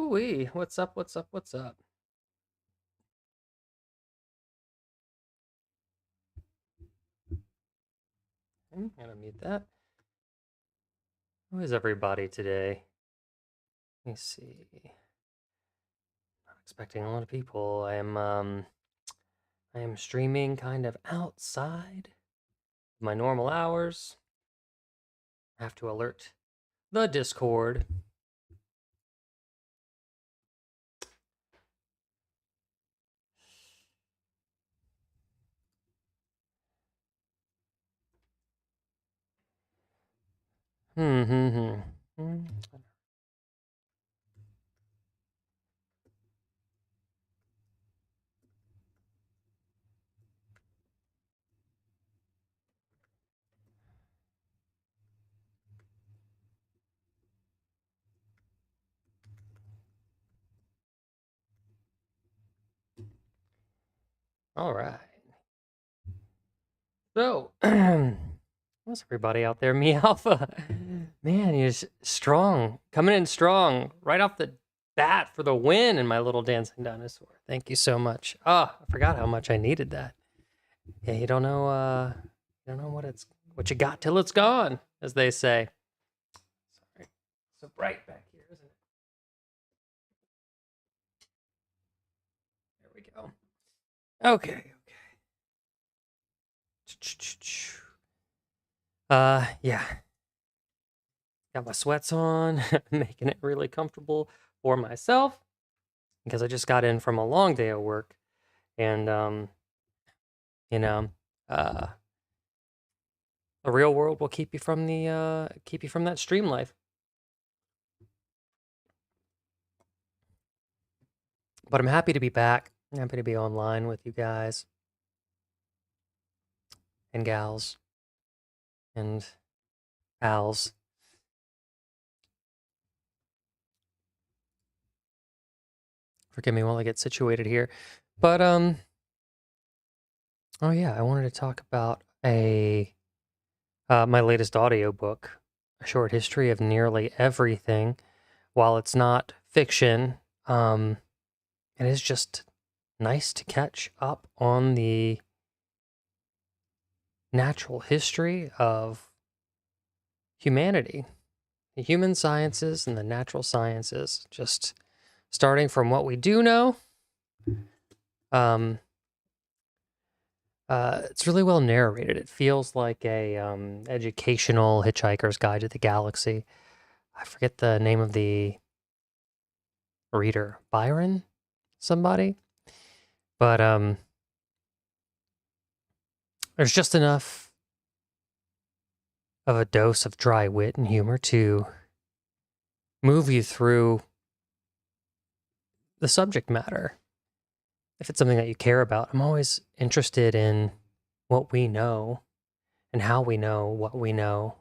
Ooh-wee. What's up? What's up? What's up? I'm gonna mute that. Who is everybody today? Let me see. Not expecting a lot of people. I am streaming kind of outside my normal hours. I have to alert the Discord. Hmm, hmm, hmm. Hmm. All right. So, what's everybody out there? Me Alpha. Man, you're strong. Coming in strong right off the bat for the win in my little dancing dinosaur. Thank you so much. Oh, I forgot how much I needed that. Yeah, you don't know what you got till it's gone, as they say. Sorry. So bright back here, isn't it? There we go. Okay. Yeah. Got my sweats on, making it really comfortable for myself because I just got in from a long day of work, and you know, uh, the real world will keep you from that stream life. But I'm happy to be back. I'm happy to be online with you guys and gals and pals. Forgive me while I get situated here. But oh yeah, I wanted to talk about a my latest audiobook, A Short History of Nearly Everything. While it's not fiction, um, it is just nice to catch up on the natural history of humanity, the human sciences and the natural sciences, just starting from what we do know. Um, it's really well narrated. It feels like a educational Hitchhiker's Guide to the Galaxy. I forget the name of the reader, Byron, somebody, but there's just enough of a dose of dry wit and humor to move you through the subject matter. If it's something that you care about, I'm always interested in what we know and how we know what we know.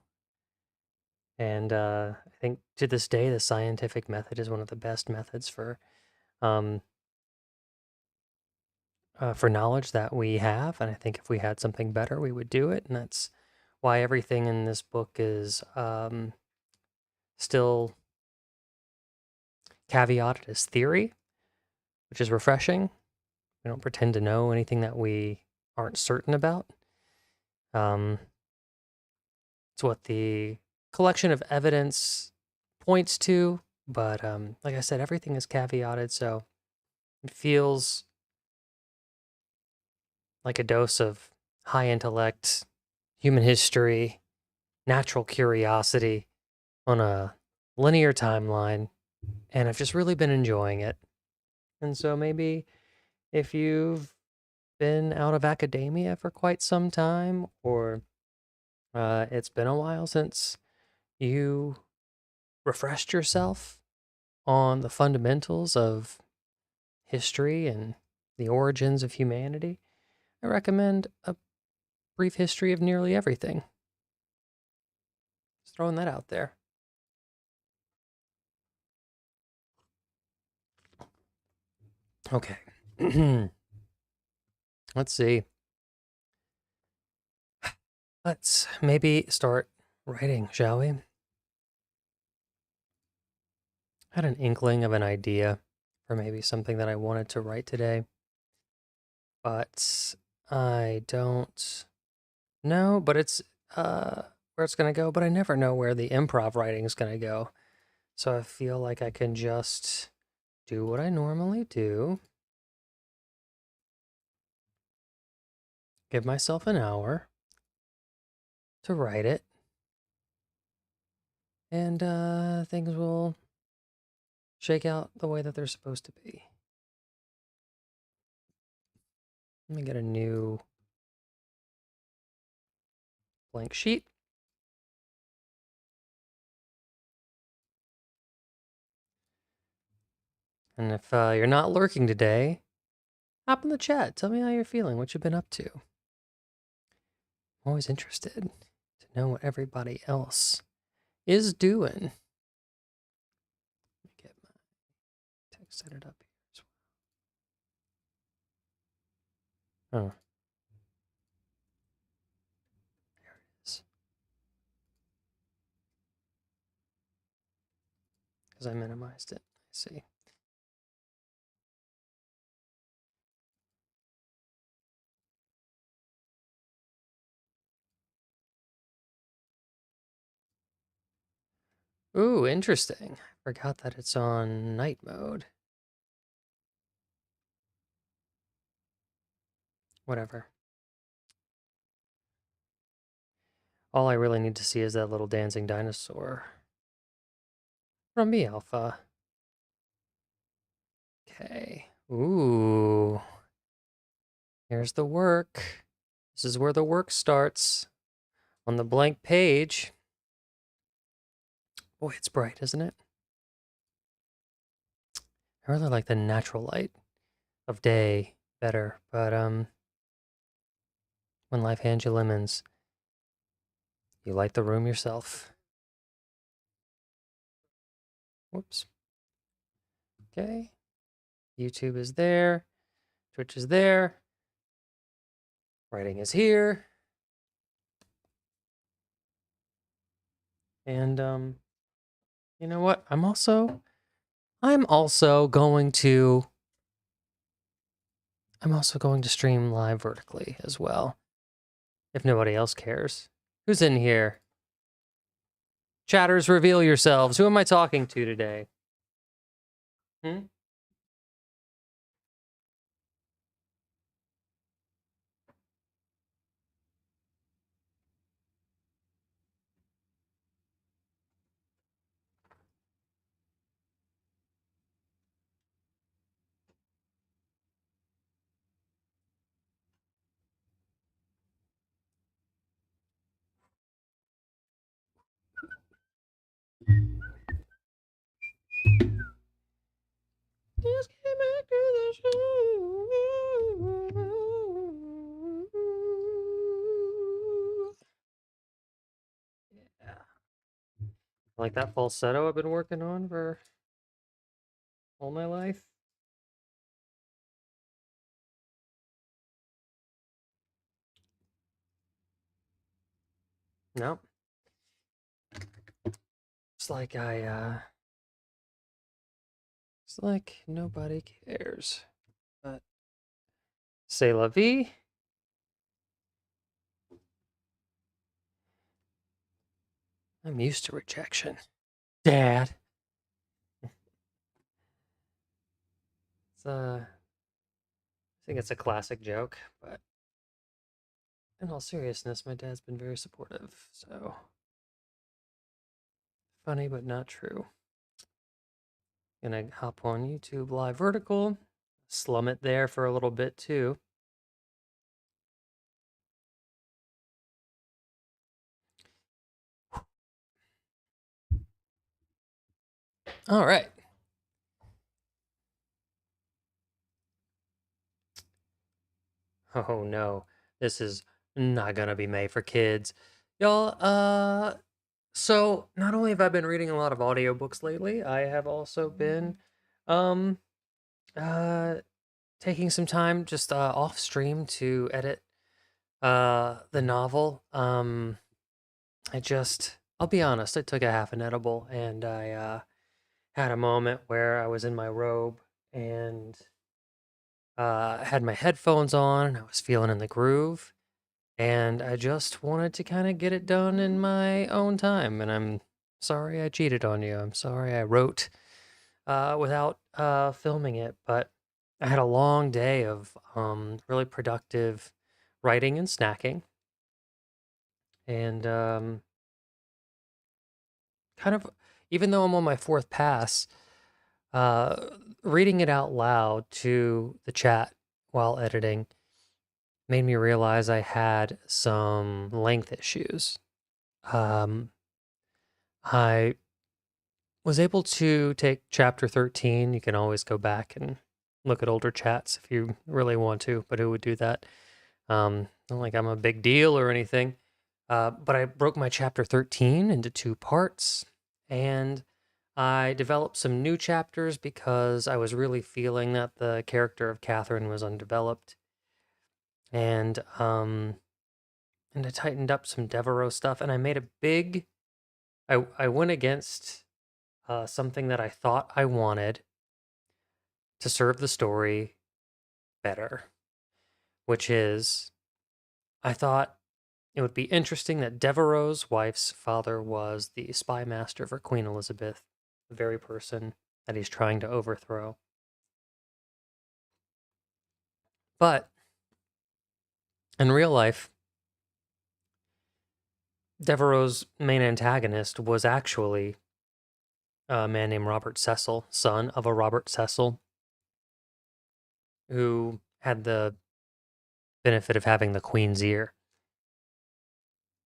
And I think to this day, the scientific method is one of the best methods um, for knowledge that we have. And I think if we had something better, we would do it. And that's why everything in this book is still caveated as theory, which is refreshing. We don't pretend to know anything that we aren't certain about. Um, it's what the collection of evidence points to, but like I said, everything is caveated, so it feels like a dose of high intellect, human history, natural curiosity on a linear timeline, and I've just really been enjoying it. And so maybe if you've been out of academia for quite some time, or it's been a while since you refreshed yourself on the fundamentals of history and the origins of humanity, I recommend A Brief History of Nearly Everything. Just throwing that out there. Okay. Let's see. Let's maybe start writing, shall we? had an inkling of an idea for maybe something that I wanted to write today, but I don't know, but it's where it's gonna go, but I never know where the improv writing is gonna go. So I feel like I can just do what I normally do. Give myself an hour to write it, and things will shake out the way that they're supposed to be. Let me get a new blank sheet. And if you're not lurking today, hop in the chat. Tell me how you're feeling, what you've been up to. I'm always interested to know what everybody else is doing. Let me get my text edited up here as well. Oh, there it is. Because I minimized it. I see. Ooh, interesting. I forgot that it's on night mode. Whatever. All I really need to see is that little dancing dinosaur from B Alpha. Okay. Ooh. Here's the work. This is where the work starts. On the blank page. Boy, it's bright, isn't it? I really like the natural light of day better, but when life hands you lemons, you light the room yourself. Whoops. Okay. YouTube is there. Twitch is there. Writing is here. And you know what? I'm also going to stream live vertically as well. If nobody else cares. Who's in here? Chatters, reveal yourselves. Who am I talking to today? Hmm? Just get back to the show. Yeah. Like that falsetto I've been working on for all my life. Nope. It's like it's like nobody cares. But c'est la vie. I'm used to rejection. Dad. It's I think it's a classic joke, but in all seriousness, my dad's been very supportive, so funny but not true. Gonna hop on YouTube live vertical, slum it there for a little bit too. All right. Oh no, this is not gonna be made for kids. Y'all, so not only have I been reading a lot of audiobooks lately, I have also been um uh taking some time just off stream to edit the novel. I'll be honest, I took a half an edible and I had a moment where I was in my robe and had my headphones on and I was feeling in the groove. And I just wanted to kind of get it done in my own time. And I'm sorry I cheated on you. I'm sorry I wrote without filming it. But I had a long day of really productive writing and snacking. And kind of, even though I'm on my fourth pass, uh, reading it out loud to the chat while editing made me realize I had some length issues. Um, I was able to take chapter 13. You can always go back and look at older chats if you really want to, but who would do that? Not like I'm a big deal or anything. But I broke my chapter 13 into two parts and I developed some new chapters because I was really feeling that the character of Catherine was undeveloped. And I tightened up some Devereaux stuff and I made a big I went against something that I thought I wanted to serve the story better, which is I thought it would be interesting that Devereaux's wife's father was the spy master for Queen Elizabeth, the very person that he's trying to overthrow. But in real life, Devereaux's main antagonist was actually a man named Robert Cecil, son of a Robert Cecil, who had the benefit of having the Queen's ear.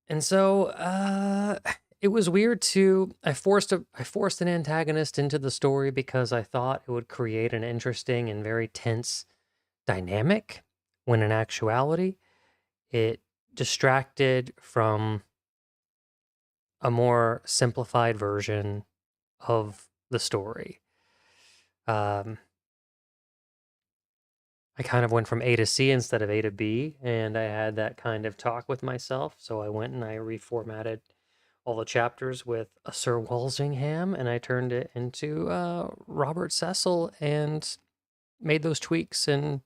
And so it was weird to I forced an antagonist into the story because I thought it would create an interesting and very tense dynamic when in actuality it distracted from a more simplified version of the story. Um, I kind of went from A to C instead of A to B, and I had that kind of talk with myself. So I went and I reformatted all the chapters with a Sir Walsingham, and I turned it into Robert Cecil and made those tweaks and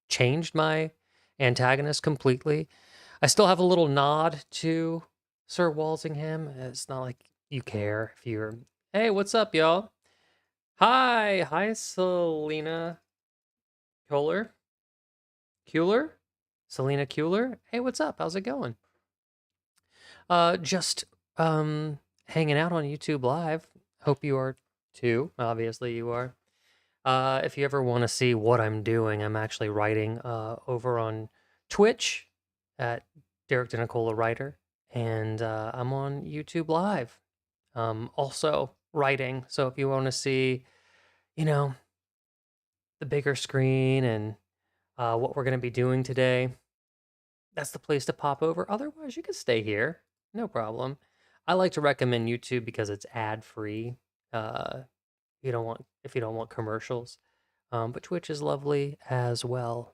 changed my antagonist completely. I still have a little nod to Sir Walsingham. It's not like you care if you're, hey, what's up, y'all? Hi, Selena Kohler. Kueller? Selena Kueller? Hey, what's up? How's it going? Just hanging out on YouTube Live. Hope you are too. Obviously you are. If you ever want to see what I'm doing, I'm actually writing over on Twitch at Derek DeNicola Writer, and I'm on YouTube Live. Also writing. So if you want to see, you know, the bigger screen and what we're going to be doing today, that's the place to pop over. Otherwise, you can stay here. No problem. I like to recommend YouTube because it's ad free. Uh, if you don't want commercials. But Twitch is lovely as well.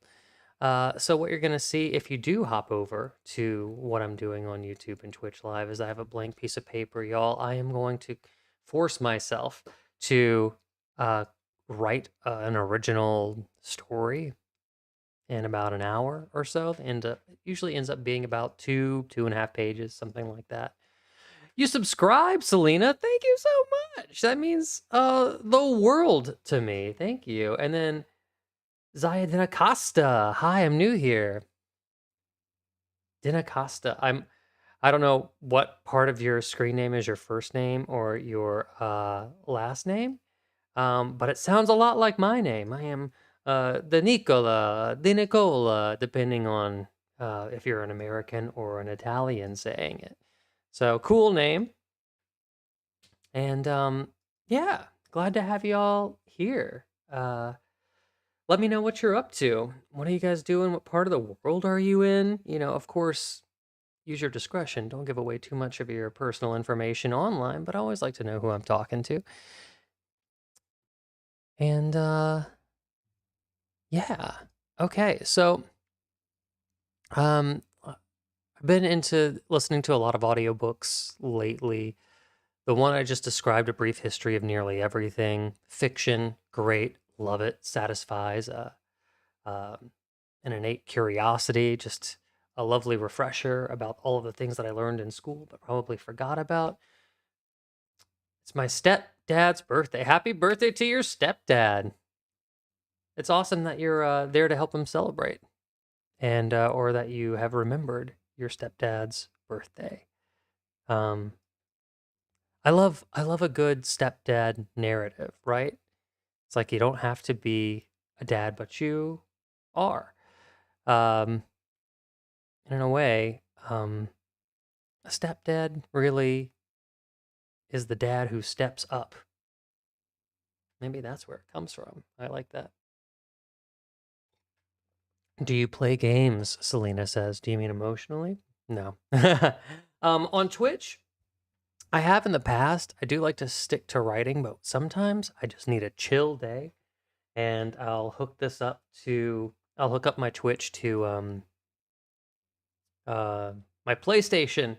So what you're gonna see if you do hop over to what I'm doing on YouTube and Twitch Live is I have a blank piece of paper, y'all. I am going to force myself to uh, write an original story in about an hour or so. And it usually ends up being about 2.5 pages, something like that. You subscribe, Selena. Thank you so much. That means the world to me. Thank you. And then Zaya Dinacosta. Hi, I'm new here. Dinacosta. I don't know what part of your screen name is your first name or your last name. But it sounds a lot like my name. I am the Nicola, the Nicola, depending on if you're an American or an Italian saying it. So cool name. And yeah, glad to have y'all here. Let me know what you're up to. What are you guys doing? What part of the world are you in? Of course, use your discretion. Don't give away too much of your personal information online, but I always like to know who I'm talking to. And yeah. Okay. So I've been into listening to a lot of audiobooks lately. The one I just described, a brief history of nearly everything. Fiction, great, love it, satisfies um, an innate curiosity, just a lovely refresher about all of the things that I learned in school but probably forgot about. It's my stepdad's birthday. Happy birthday to your stepdad. It's awesome that you're there to help him celebrate, and or that you have remembered your stepdad's birthday. Um, I love a good stepdad narrative, right? It's like you don't have to be a dad, but you are. Um, and in a way, a stepdad really is the dad who steps up. Maybe that's where it comes from. I like that. Do you play games? Selena says. Do you mean emotionally? No. On Twitch, I have in the past. I do like to stick to writing, but sometimes I just need a chill day, and I'll hook up my Twitch to uh my PlayStation,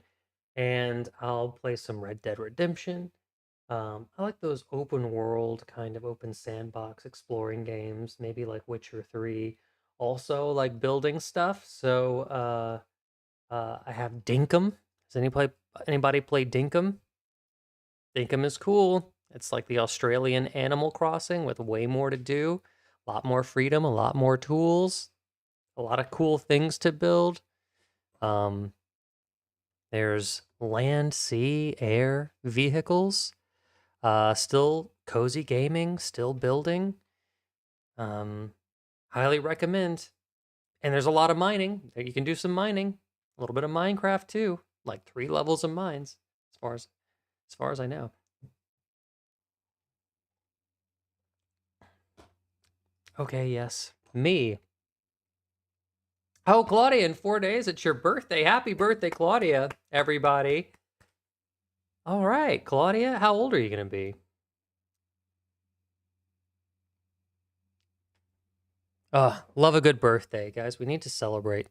and I'll play some Red Dead Redemption. I like those open world, kind of open sandbox exploring games, maybe like Witcher 3. Also like building stuff. So I have Dinkum. Does anybody play Dinkum? Dinkum is cool. It's like the Australian Animal Crossing with way more to do, a lot more freedom, a lot more tools, a lot of cool things to build. Um, there's land, sea, air, vehicles. Still cozy gaming, still building. Um, Highly recommend. And there's a lot of mining. You can do some mining. A little bit of Minecraft too. Like 3 levels of mines, as far as I know. Okay, yes. Me. Oh, Claudia, in 4 days, it's your birthday. Happy birthday, Claudia, everybody. All right, Claudia, how old are you going to be? Love a good birthday, guys. We need to celebrate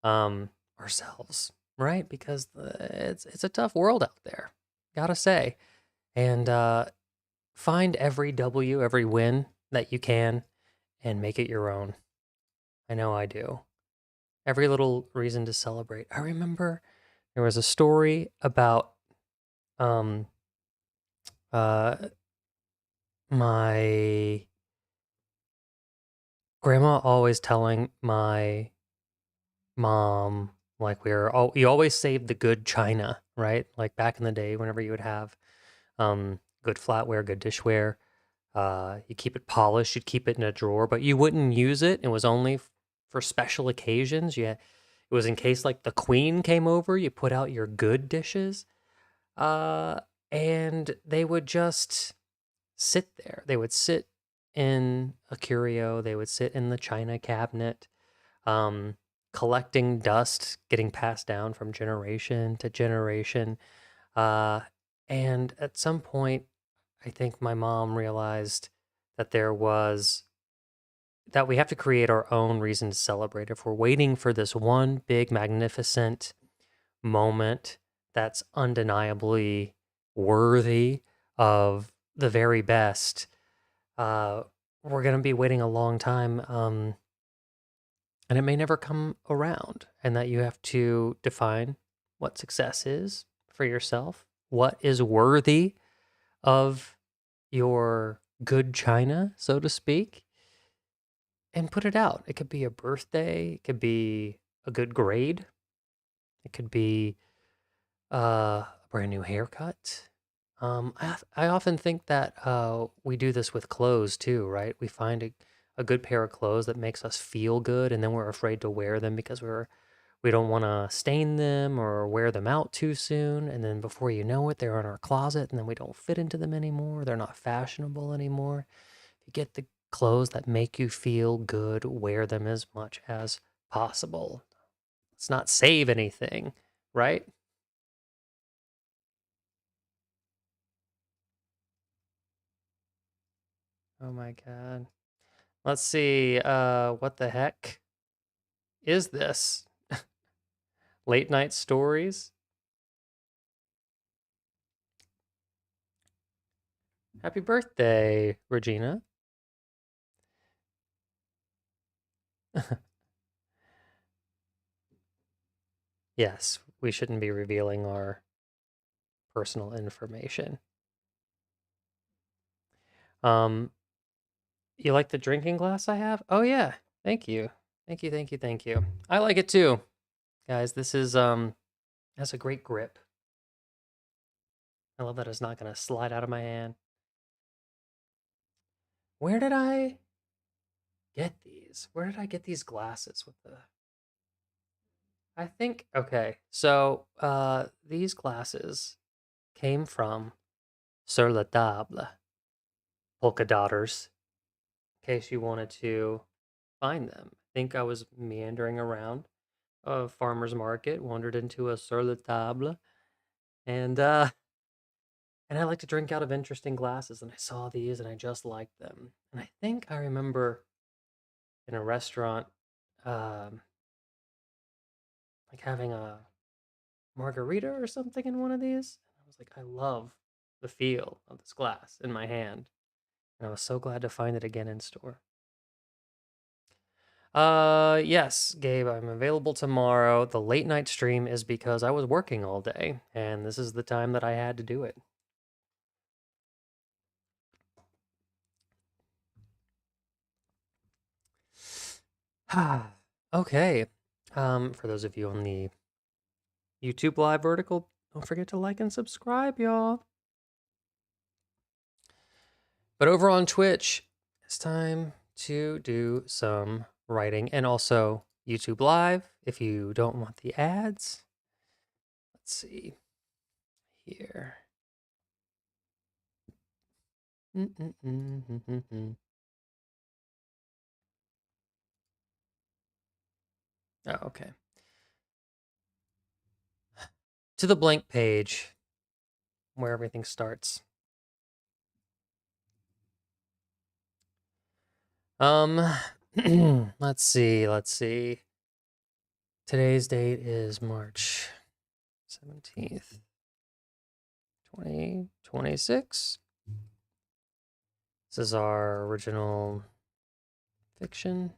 ourselves, right? Because it's a tough world out there, gotta say. And find every W, every win that you can, and make it your own. I know I do. Every little reason to celebrate. I remember there was a story about um uh my grandma always telling my mom, like, you always save the good china, right? Like back in the day, whenever you would have good flatware, good dishware, you keep it polished, you'd keep it in a drawer, but you wouldn't use it. It was only for special occasions. It was in case like the queen came over, you put out your good dishes, uh, and they would just sit there. They would sit in a curio. They would sit in the china cabinet, um, collecting dust, getting passed down from generation to generation. Uh, and at some point, I think my mom realized that that we have to create our own reason to celebrate. If we're waiting for this one big, magnificent moment that's undeniably worthy of the very best, uh, we're going to be waiting a long time. And it may never come around, and that you have to define what success is for yourself, what is worthy of your good china, so to speak, and put it out. It could be a birthday, it could be a good grade, it could be a brand new haircut. I often think that we do this with clothes too, right? We find a good pair of clothes that makes us feel good, and then we're afraid to wear them because we don't want to stain them or wear them out too soon. And then before you know it, they're in our closet, and then we don't fit into them anymore. They're not fashionable anymore. If you get the clothes that make you feel good, wear them as much as possible. Let's not save anything, right? Oh my God. Let's see. What the heck is this? Late night stories? Happy birthday, Regina. Yes, we shouldn't be revealing our personal information. Um, you like the drinking glass I have? Oh yeah. Thank you. Thank you, thank you, thank you. I like it too. Guys, this is has a great grip. I love that it's not gonna slide out of my hand. Where did I get these? Where did I get these glasses with the I think okay. So, these glasses came from Sur la Table, Polka Dotters, in case you wanted to find them. I think I was meandering around a farmer's market, wandered into a Sur la Table, and and I like to drink out of interesting glasses, and I saw these and I just liked them. And I think I remember in a restaurant, um, like having a margarita or something in one of these. And I was like, I love the feel of this glass in my hand. And I was so glad to find it again in store. Yes, Gabe, I'm available tomorrow. The late night stream is because I was working all day, and this is the time that I had to do it. Okay. For those of you on the YouTube live vertical, don't forget to like and subscribe, y'all. But over on Twitch, it's time to do some writing and also YouTube live if you don't want the ads. Let's see here. Oh, okay. To the blank page where everything starts. Let's see. Today's date is March 17th, 2026. This is our original fiction.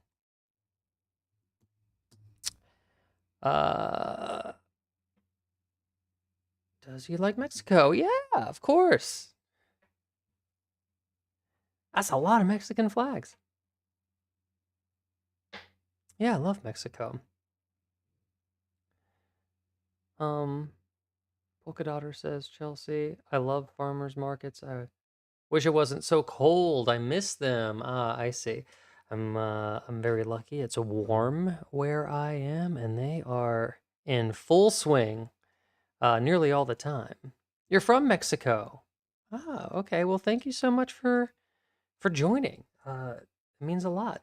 Does he like Mexico? Yeah, of course. That's a lot of Mexican flags. Yeah, I love Mexico. Polka Dotter says Chelsea. I love farmers markets. I wish it wasn't so cold. I miss them. Ah, I see. I'm very lucky. It's warm where I am, and they are in full swing nearly all the time. You're from Mexico. Ah, okay. Well, thank you so much for joining. It means a lot,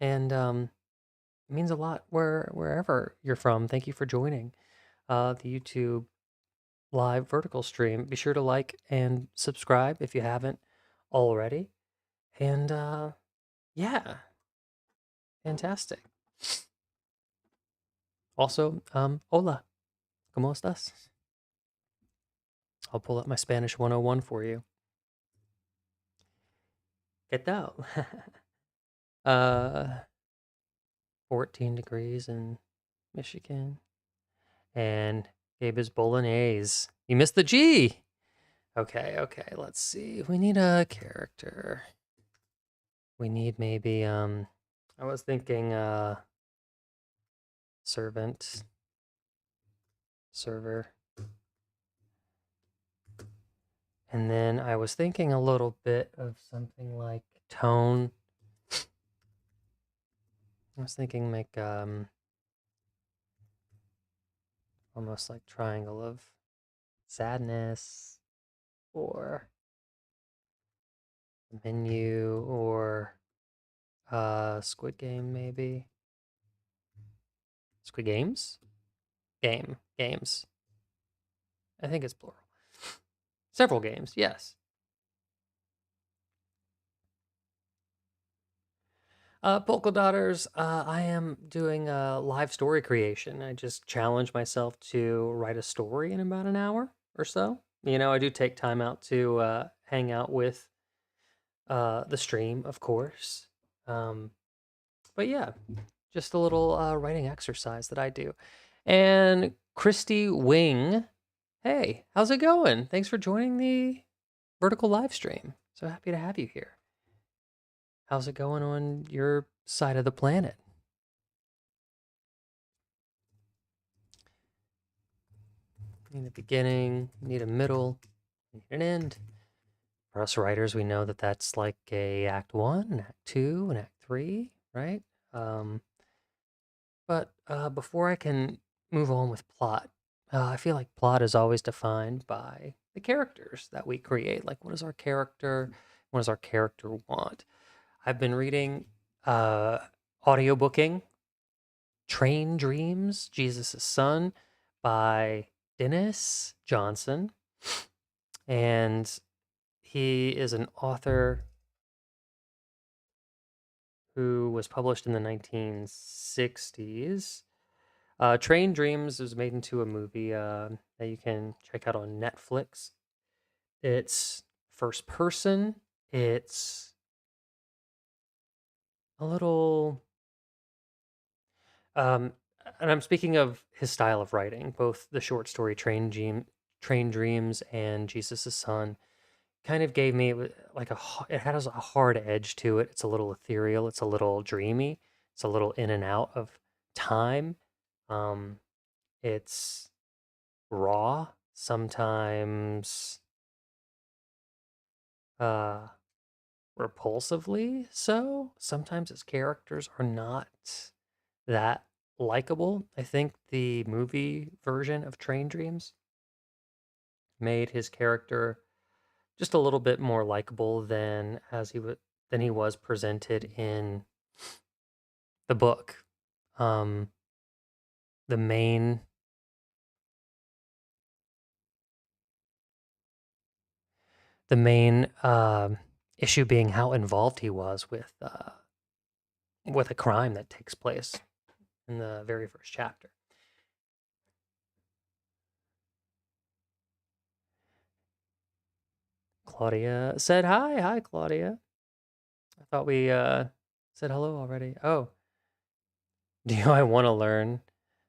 and it means a lot wherever you're from. Thank you for joining the YouTube live vertical stream. Be sure to like and subscribe if you haven't already. And yeah, fantastic. Also, hola, ¿cómo estás? I'll pull up my Spanish 101 for you. ¿Qué tal? 14 degrees in Michigan. And Gabe is bolognese. You missed the G. Okay, let's see. We need a character. We need maybe I was thinking servant, server. And then I was thinking a little bit of something like tone. I was thinking like almost like triangle of sadness or menu or Squid Game maybe. Squid Games? Games. I think it's plural. Several games, yes. Polka Dotters, I am doing a live story creation. I just challenge myself to write a story in about an hour or so. You know, I do take time out to hang out with the stream, of course. Um, but yeah, just a little writing exercise that I do. And Christy Wing, hey, how's it going? Thanks for joining the vertical live stream. So happy to have you here. How's it going on your side of the planet? Need a beginning, need a middle, need an end. For us writers, we know that that's like a act one, an act two, an act three, right? Um, but before I can move on with plot, I feel like plot is always defined by the characters that we create. Like, what is our character? What does our character want? I've been reading uh, audiobooking Train Dreams, Jesus' Son by Dennis Johnson. And he is an author who was published in the 1960s. Train Dreams was made into a movie that you can check out on Netflix. It's first person. It's a little, um, and I'm speaking of his style of writing. Both the short story Train Dreams and Jesus' Son kind of gave me like it has a hard edge to it. It's a little ethereal. It's a little dreamy. It's a little in and out of time. Um, it's raw, sometimes uh repulsively so. Sometimes its characters are not that likable. I think the movie version of Train Dreams made his character just a little bit more likable than he was presented in the book. Um, the main the main issue being how involved he was with a crime that takes place in the very first chapter. Claudia said hi. Hi, Claudia. I thought we said hello already. Oh, do I want to learn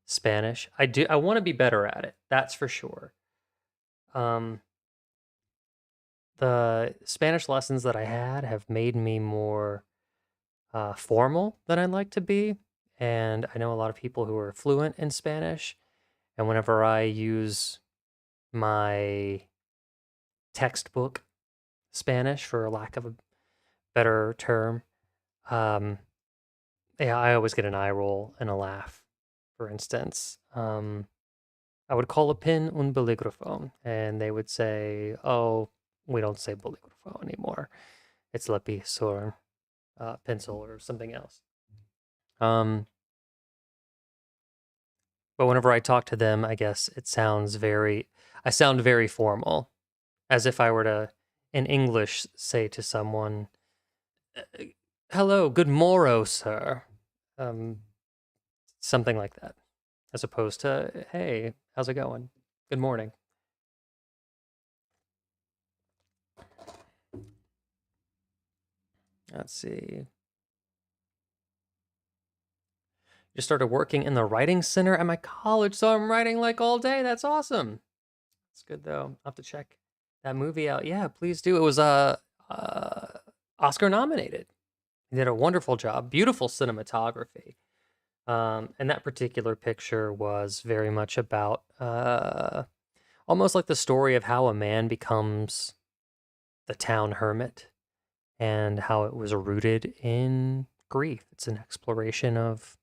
Spanish? I do. I want to be better at it. That's for sure. Um, the Spanish lessons that I had have made me more formal than I'd like to be. And I know a lot of people who are fluent in Spanish. And whenever I use my textbook Spanish, for lack of a better term, um, yeah, I always get an eye roll and a laugh. For instance, I would call a pin un bolígrafo, and they would say, "Oh, we don't say bolígrafo anymore. It's lápiz or pencil or something else." Um, but whenever I talk to them, I guess I sound very formal, as if I were to, in English, say to someone, "Hello, good morrow, sir," um, something like that, as opposed to, "Hey, how's it going? Good morning." Let's see. Just started working in the writing center at my college, so I'm writing like all day. That's awesome. It's good though. I'll have to check that movie out. Yeah, please do. It was uh Oscar nominated. He did a wonderful job. Beautiful cinematography. And that particular picture was very much about almost like the story of how a man becomes the town hermit and how it was rooted in grief. It's an exploration of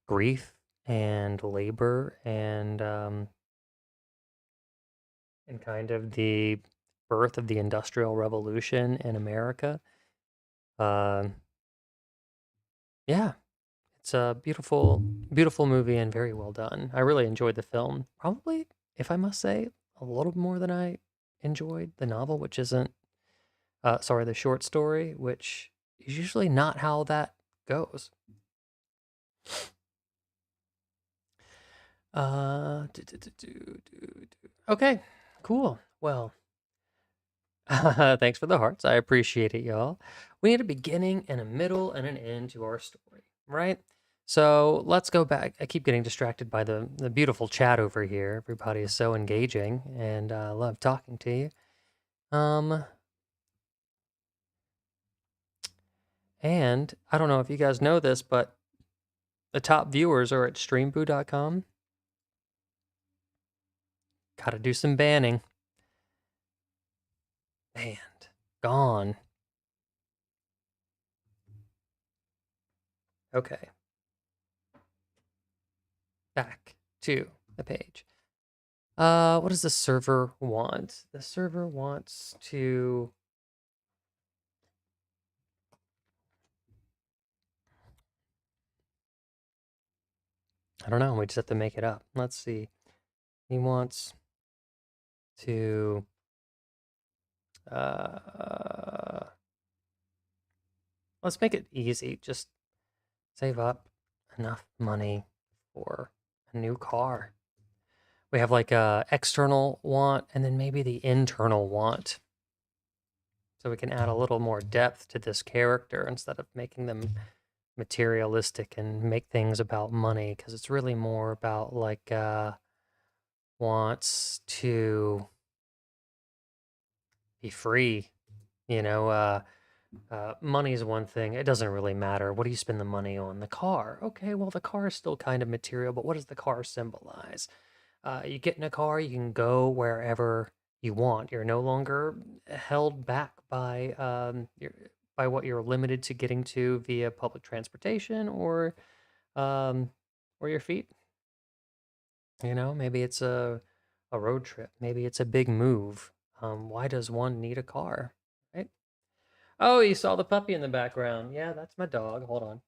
grief and labor and kind of the birth of the Industrial Revolution in America. Um, yeah, it's a beautiful movie and very well done. I really enjoyed the film. Probably, if I must say, a little more than I enjoyed the novel, which isn't, sorry, the short story, which is usually not how that goes. Uh, do, do, do, do, do, do. Okay, cool. Well, Thanks for the hearts. I appreciate it, y'all. We need a beginning and a middle and an end to our story, right? So let's go back. I keep getting distracted by the beautiful chat over here. Everybody is so engaging, and I love talking to you. Um, and I don't know if you guys know this, but the top viewers are at streamboo.com. Gotta do some banning. Banned. Gone. Okay. Back to the page. What does the server want? The server wants to... I don't know. We just have to make it up. Let's see. He wants to... let's make it easy. Just save up enough money for a new car. We have like a external want and then maybe the internal want. So we can add a little more depth to this character instead of making them materialistic and make things about money, because it's really more about like wants to be free. You know, money is one thing. It doesn't really matter. What do you spend the money on? The car. Okay, well, the car is still kind of material, but what does the car symbolize? You get in a car, you can go wherever you want. You're no longer held back by by what you're limited to getting to via public transportation um, or your feet. You know, maybe it's a road trip. Maybe it's a big move. Why does one need a car, right? Oh, you saw the puppy in the background. Yeah, that's my dog. Hold on.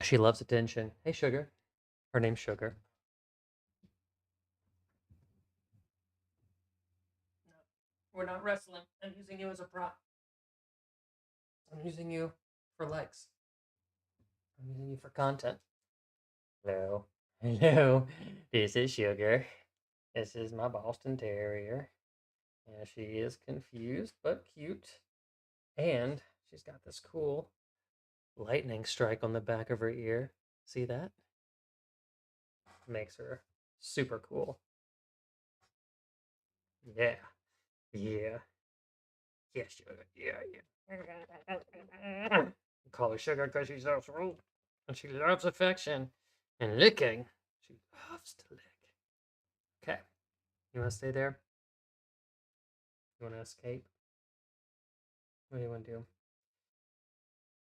She loves attention. Hey, Sugar. Her name's Sugar. No, we're not wrestling. I'm using you as a prop. I'm using you for likes. I'm using you for content. Hello. Hello. This is Sugar. This is my Boston Terrier. Yeah, she is confused but cute. And she's got this cool lightning strike on the back of her ear. See that? Makes her super cool. Yeah. Yeah. Yeah, Sugar. Yeah, yeah. Call her Sugar because she's so sweet. And she loves affection and licking. She loves to lick. Okay. You want to stay there? You want to escape? What do you want to do?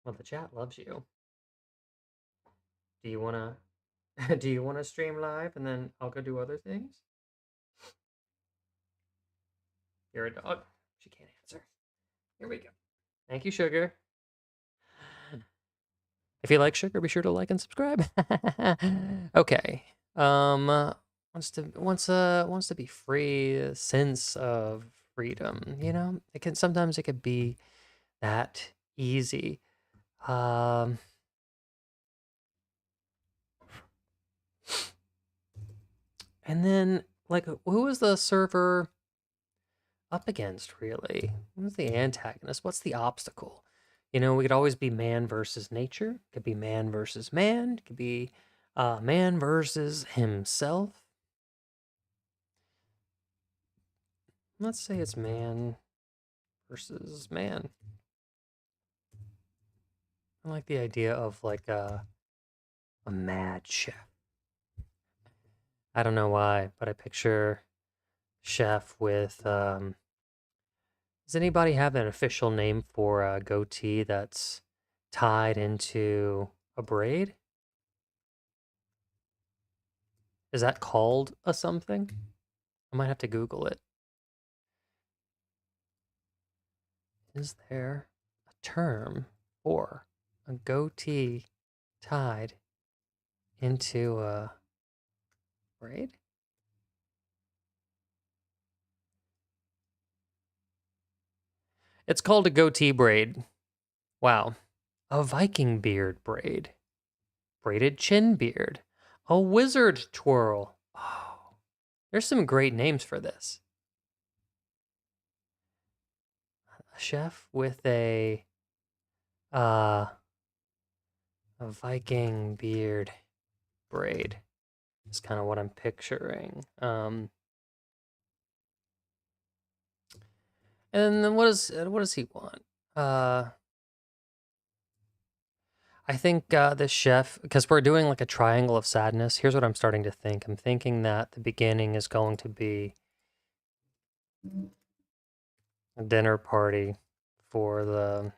Well, the chat loves you. Do you want to do you want to stream live and then I'll go do other things? You're a dog. She can't answer. Here we go. Thank you, Sugar. If you like Sugar, be sure to like and subscribe. Okay. Wants to be free, a sense of freedom, you know? It can sometimes it could be that easy. Um and then like who was the server up against, really? Who's the antagonist? What's the obstacle? You know, we could always be man versus nature. It could be man versus man. It could be man versus himself. Let's say it's man versus man. I like the idea of like a mad chef. I don't know why, but I picture chef with does anybody have an official name for a goatee that's tied into a braid? Is that called a something? I might have to Google it. Is there a term for a goatee tied into a braid? It's called a goatee braid. Wow. A Viking beard braid. Braided chin beard. A wizard twirl. Oh, there's some great names for this. chef with uh a Viking beard braid is kind of what I'm picturing. And then what does he want? Uh, I think the chef, because we're doing like a triangle of sadness. Here's what I'm starting to think. I'm thinking that the beginning is going to be a dinner party for the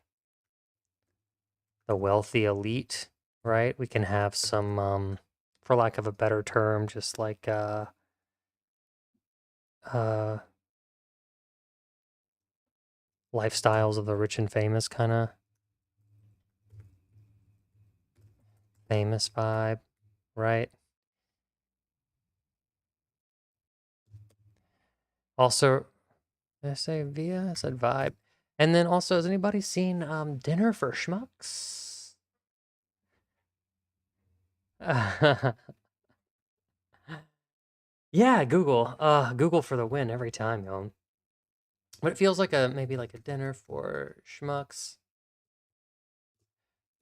wealthy elite, right? We can have some, for lack of a better term, just like uh, lifestyles of the rich and famous kind of famous vibe, right? Also, did I say via? I said vibe. And then also, has anybody seen Dinner for Schmucks? Yeah, Google. Google for the win every time, yo. But it feels like a maybe like a dinner for schmucks.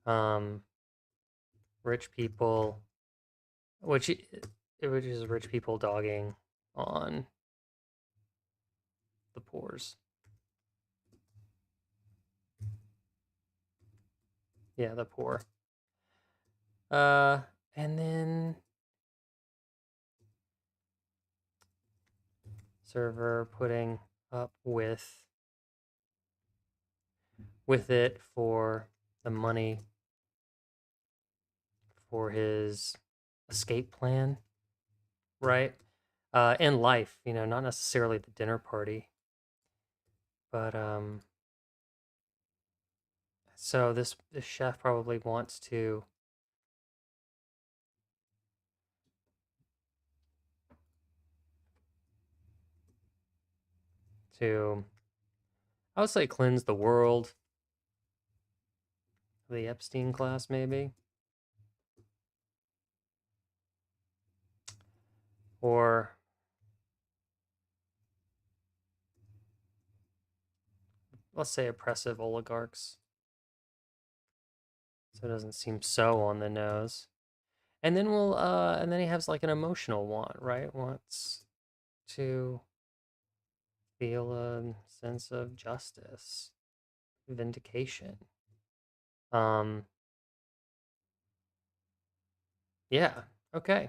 Um, rich people, which is rich people dogging on the poors. Yeah, the poor. Uh, and then server putting up with it for the money for his escape plan, right? In life, not necessarily the dinner party, but so this chef probably wants to I would say cleanse the world, the Epstein class maybe, or let's say oppressive oligarchs, so it doesn't seem so on the nose. And then and then he has like an emotional want, right? Wants to feel a sense of justice, vindication. Um, yeah, okay.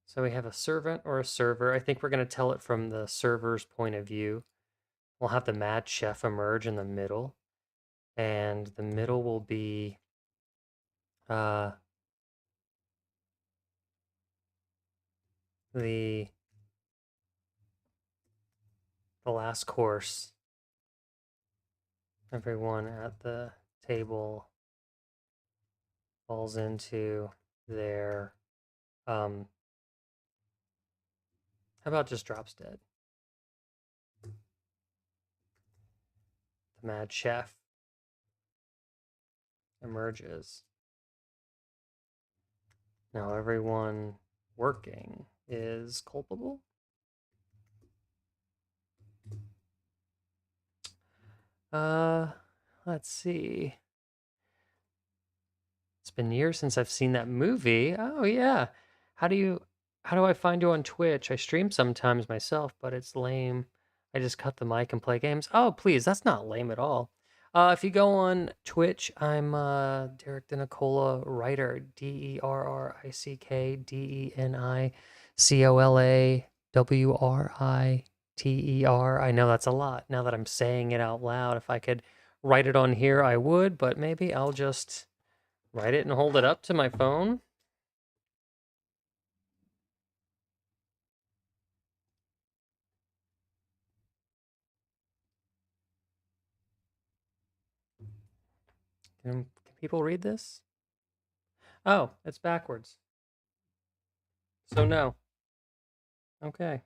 So we have a servant or a server. I think we're going to tell it from the server's point of view. We'll have the mad chef emerge in the middle, and the middle will be uh, the last course. Everyone at the table falls into their how about just drops dead? The mad chef emerges. Now everyone working is culpable. Uh, let's see. It's been years since I've seen that movie. Oh yeah. How do you how do I find you on Twitch? I stream sometimes myself, but it's lame. I just cut the mic and play games. Oh, please, that's not lame at all. If you go on Twitch, I'm Derek Denicola writer, DerrickDeniCoLawriter. I know that's a lot. Now that I'm saying it out loud, if I could write it on here, I would, but maybe I'll just write it and hold it up to my phone. Can people read this? Oh, it's backwards. So no. Okay.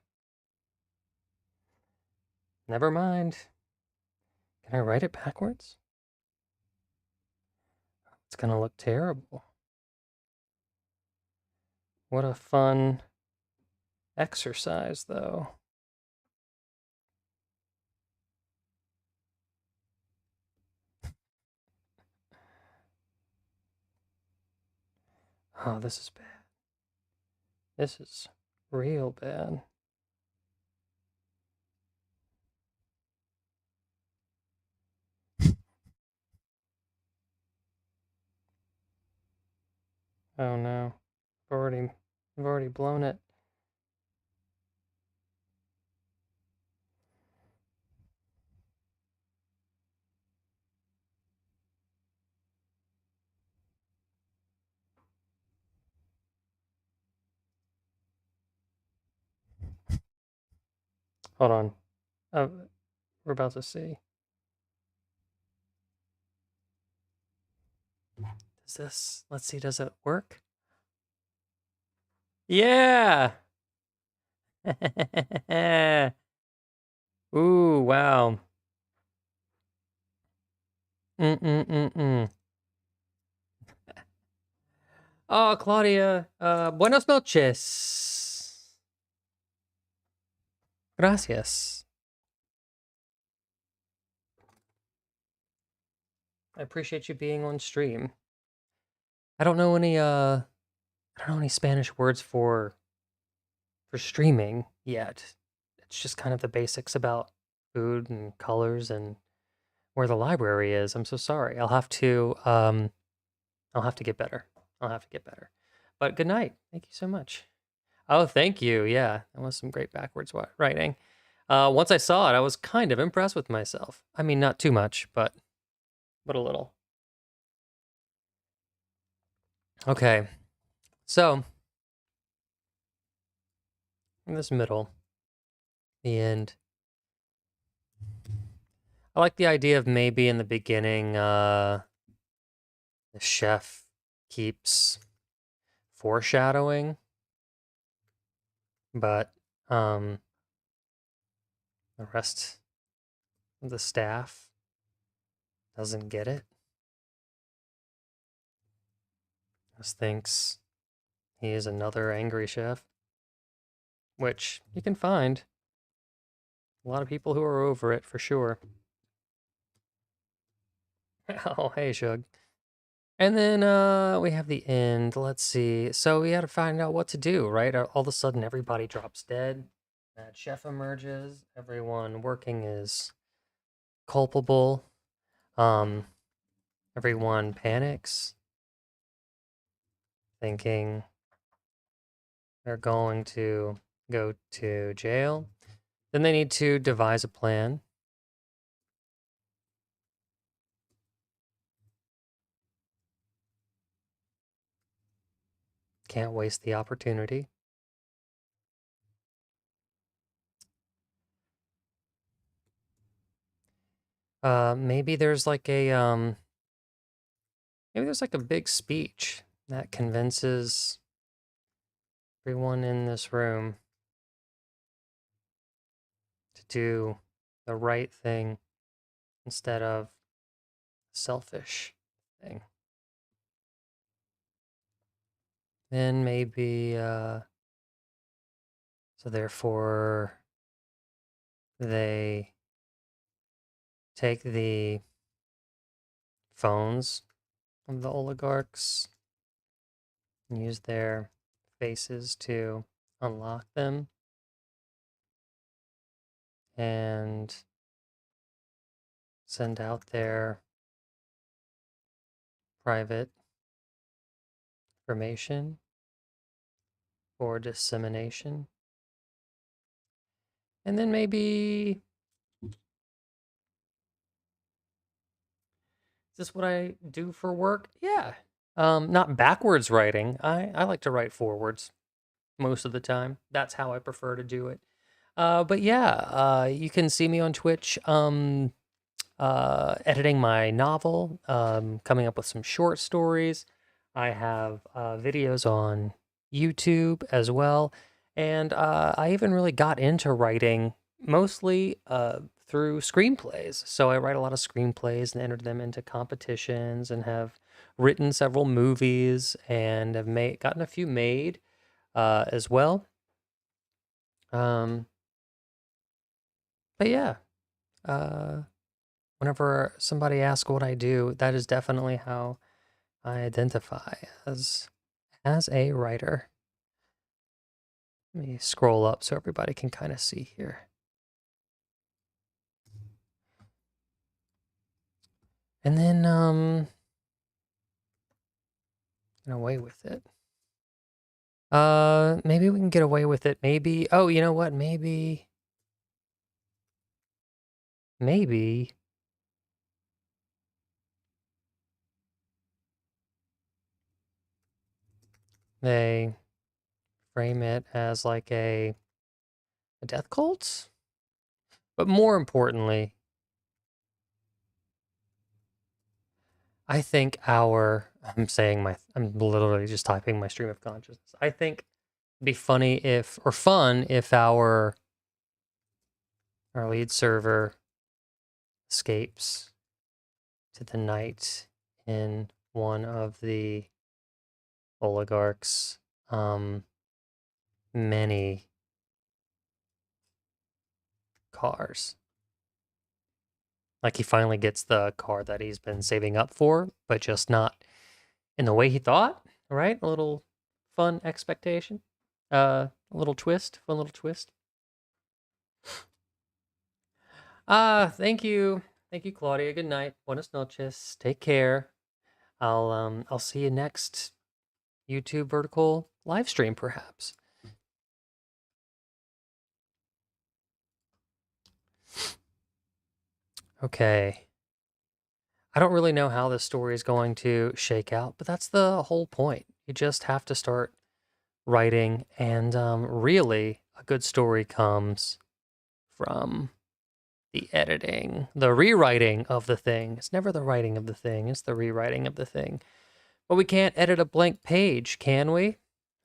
Never mind. Can I write it backwards? It's gonna look terrible. What a fun exercise, though. Oh, this is bad. This is real bad. Oh no. I've already blown it. Hold on. We're about to see. Let's see, does it work? Yeah! Ooh, wow. Mm-mm-mm-mm. Oh, Claudia, buenas noches. Gracias. I appreciate you being on stream. I don't know any Spanish words for streaming yet. It's just kind of the basics about food and colors and where the library is. I'm so sorry. I'll have to get better. I'll have to get better. But good night. Thank you so much. Oh, thank you. Yeah, that was some great backwards writing. Once I saw it, I was kind of impressed with myself. I mean, not too much, but a little. Okay, so in this middle, the end. I like the idea of maybe in the beginning, the chef keeps foreshadowing, but um, the rest of the staff doesn't get it. Just thinks he is another angry chef, which you can find a lot of people who are over it for sure. Oh, hey, Shug. And then we have the end. Let's see. So we had to find out what to do, right? All of a sudden, everybody drops dead. That chef emerges. Everyone working is culpable. Um, everyone panics, thinking they're going to go to jail. Then they need to devise a plan. Can't waste the opportunity. Maybe there's like maybe there's like a big speech that convinces everyone in this room to do the right thing instead of selfish thing. Then maybe so therefore they take the phones of the oligarchs and use their faces to unlock them and send out their private information for dissemination. And then maybe, is this what I do for work? Yeah. Not backwards writing. I like to write forwards most of the time. That's how I prefer to do it. But yeah, you can see me on Twitch, editing my novel, coming up with some short stories. I have videos on YouTube as well. And I even really got into writing mostly through screenplays. So I write a lot of screenplays and entered them into competitions and have written several movies and have gotten a few made as well. Um, but yeah, uh, whenever somebody asks what I do, that is definitely how I identify as as a writer. Let me scroll up so everybody can kind of see here. And then, get away with it. Maybe we can get away with it. Maybe, oh, you know what? Maybe they frame it as like a death cult. But more importantly, I think I'm literally just typing my stream of consciousness. I think it'd be fun if our lead server escapes to the night in one of the oligarchs' many cars. Like he finally gets the car that he's been saving up for, but just not in the way he thought, right? A little fun expectation. A little twist, fun little twist. Thank you. Thank you, Claudia. Good night. Buenas noches. Take care. I'll see you next YouTube vertical live stream, perhaps. Okay. I don't really know how this story is going to shake out, but that's the whole point. You just have to start writing, and really, a good story comes from the editing, the rewriting of the thing. It's never the writing of the thing, it's the rewriting of the thing. But we can't edit a blank page, can we?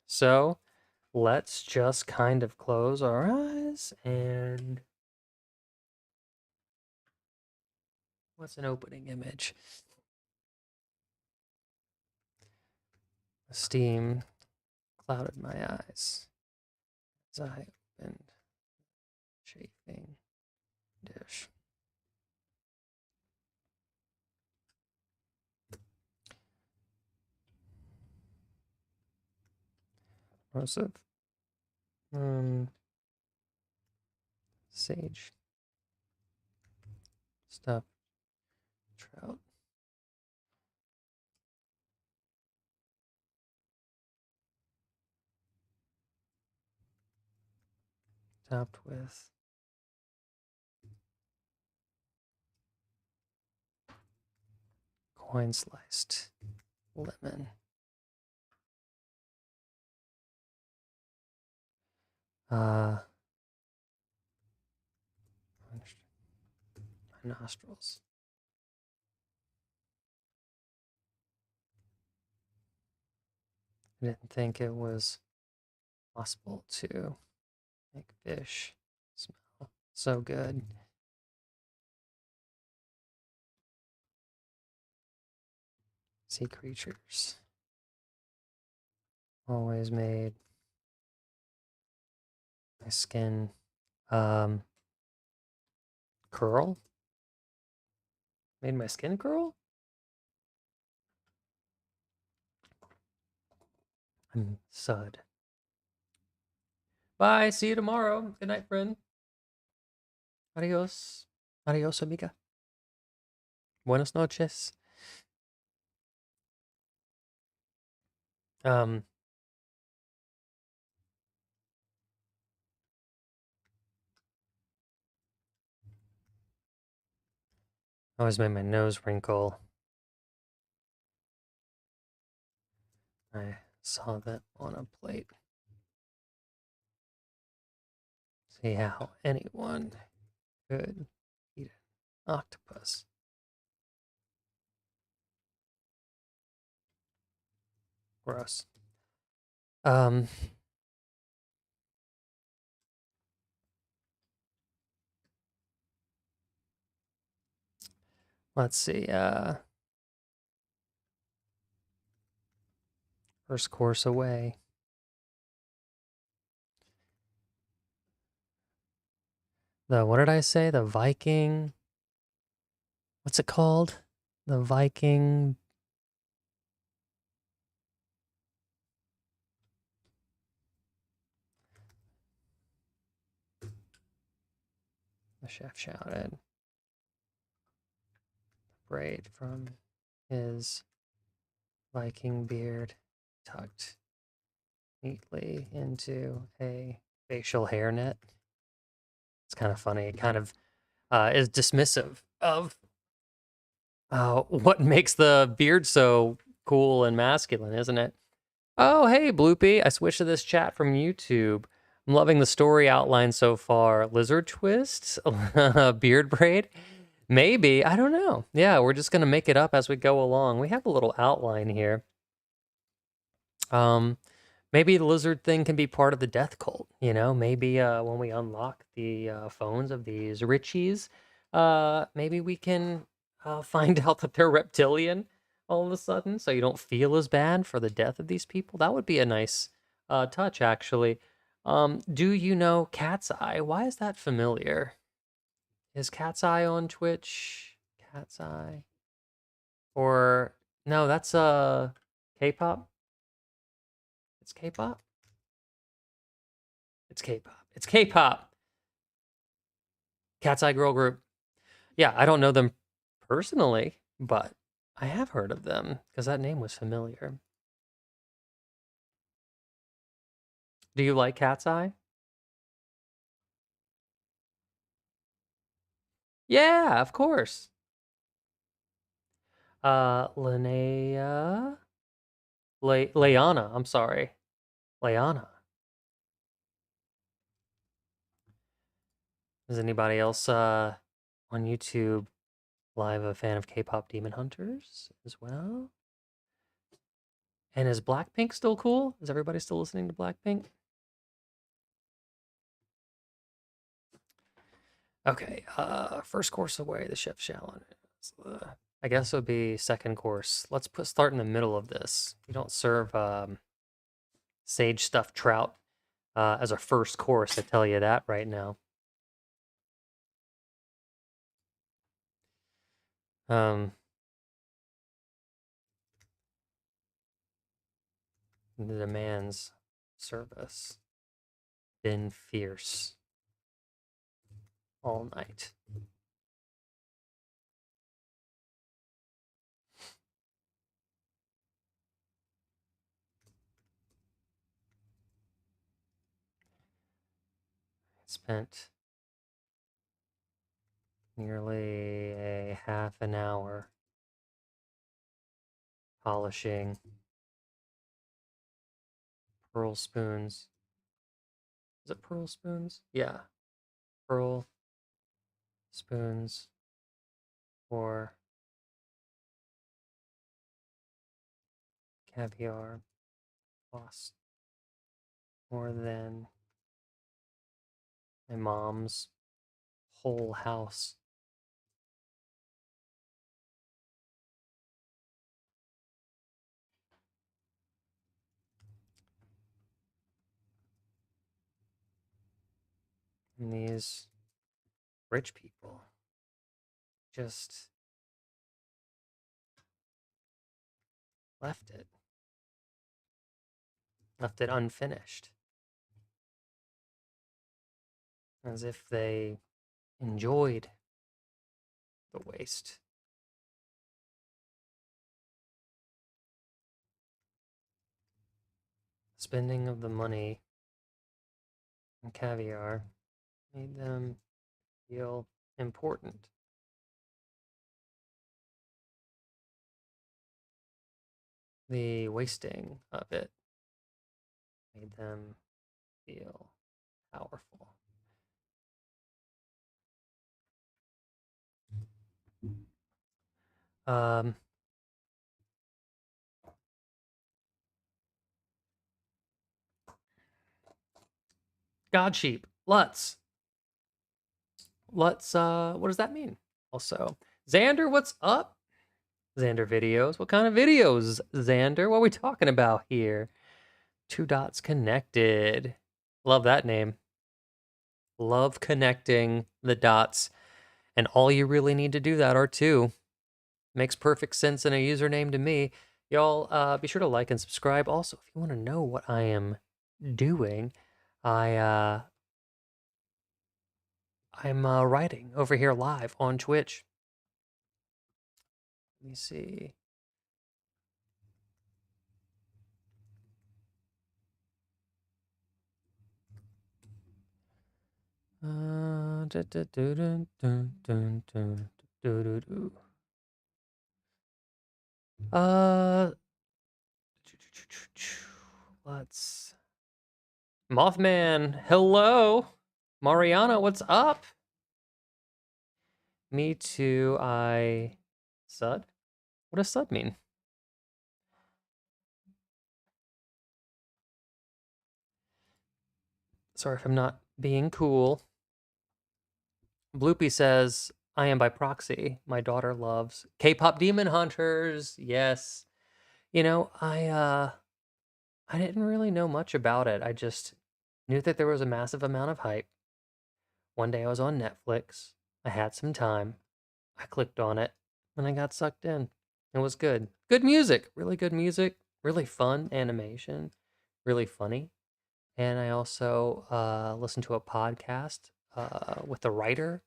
So let's just kind of close our eyes and what's an opening image? Steam clouded my eyes as I opened chafing dish. Rows of sage, stuffed trout. Topped with coin sliced lemon. My nostrils. I didn't think it was possible to make fish smell so good. Sea creatures always made my skin curl. Made my skin curl? I'm sud. Bye. See you tomorrow. Good night, friend. Adios. Adios, amiga. Buenas noches. I always made my nose wrinkle. I saw that on a plate. See how anyone could eat an octopus. Gross. Let's see. First course away. What did I say? The Viking. What's it called? The Viking The chef shouted. Braid from his Viking beard tucked neatly into a facial hairnet. It's kind of funny. It kind of is dismissive of what makes the beard so cool and masculine, isn't it? Oh, hey, Bloopy. I switched to this chat from YouTube. I'm loving the story outline so far. Lizard twist? Beard braid? Maybe. I don't know. Yeah, we're just going to make it up as we go along. We have a little outline here. Maybe the lizard thing can be part of the death cult, you know? Maybe when we unlock the phones of these Richies, maybe we can find out that they're reptilian all of a sudden, so you don't feel as bad for the death of these people. That would be a nice touch, actually. Do you know Cat's Eye? Why is that familiar? Is Cat's Eye on Twitch? Cat's Eye? Or no, that's K-pop. It's K-pop. It's K-pop. It's K-pop. Cat's Eye Girl Group. Yeah, I don't know them personally, but I have heard of them because that name was familiar. Do you like Cat's Eye? Yeah, of course. Linnea, Leana. I'm sorry, Leana. Is anybody else on YouTube live a fan of K-pop Demon Hunters as well? And is Blackpink still cool? Is everybody still listening to Blackpink? Okay, first course away, the chef challenge. I guess it would be second course. Let's start in the middle of this. We don't serve sage stuffed trout as a first course, I tell you that right now. The demands service been fierce all night. Spent nearly a half an hour polishing pearl spoons. Is it pearl spoons? Yeah. Pearl spoons for caviar cost more than my mom's whole house. And these rich people just left it unfinished, as if they enjoyed the waste. Spending of the money on caviar made them feel important. The wasting of it made them feel powerful. Um, God sheep, Lutz. What does that mean? Also, Xander, what's up? Xander videos. What kind of videos, Xander? What are we talking about here? Two dots connected. Love that name. Love connecting the dots. And all you really need to do that are two. Makes perfect sense in a username to me. Y'all, be sure to like and subscribe. Also, if you want to know what I am doing, I I'm writing over here live on Twitch. Let me see. Uh, let's. Mothman, hello. Mariana, what's up? Me too. Sud? What does sud mean? Sorry if I'm not being cool. Bloopy says, I am by proxy. My daughter loves K-pop Demon Hunters. Yes. You know, I didn't really know much about it. I just knew that there was a massive amount of hype. One day I was on Netflix. I had some time. I clicked on it and I got sucked in. It was good. Good music, really good music, really fun animation, really funny. And I also listened to a podcast with a writer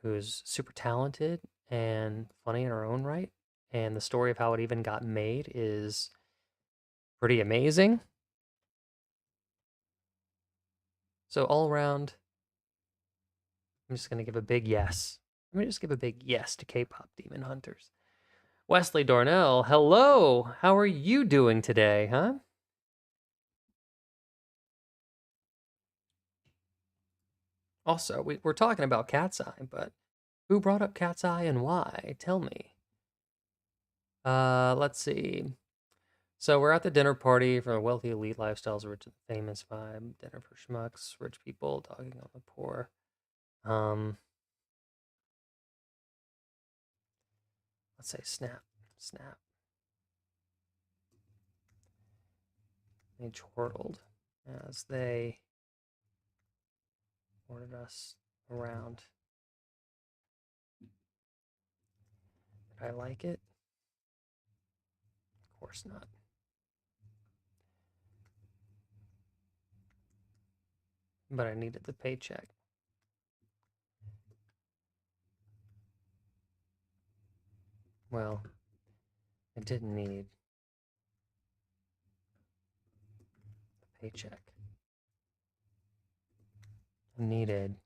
who's super talented and funny in her own right. And the story of how it even got made is pretty amazing. So, all around, I'm just going to give a big yes. Let me just give a big yes to K pop Demon Hunters. Wesley Darnell, hello. How are you doing today, huh? Also, we're talking about Cat's Eye, but who brought up Cat's Eye and why? Tell me. Let's see. So we're at the dinner party for a wealthy elite lifestyles, rich and famous vibe. Dinner for schmucks, rich people dogging on the poor. Um, let's say snap, snap. They chortled as they ordered us around. Did I like it? Of course not. But I needed the paycheck. Well, I didn't need the paycheck. I needed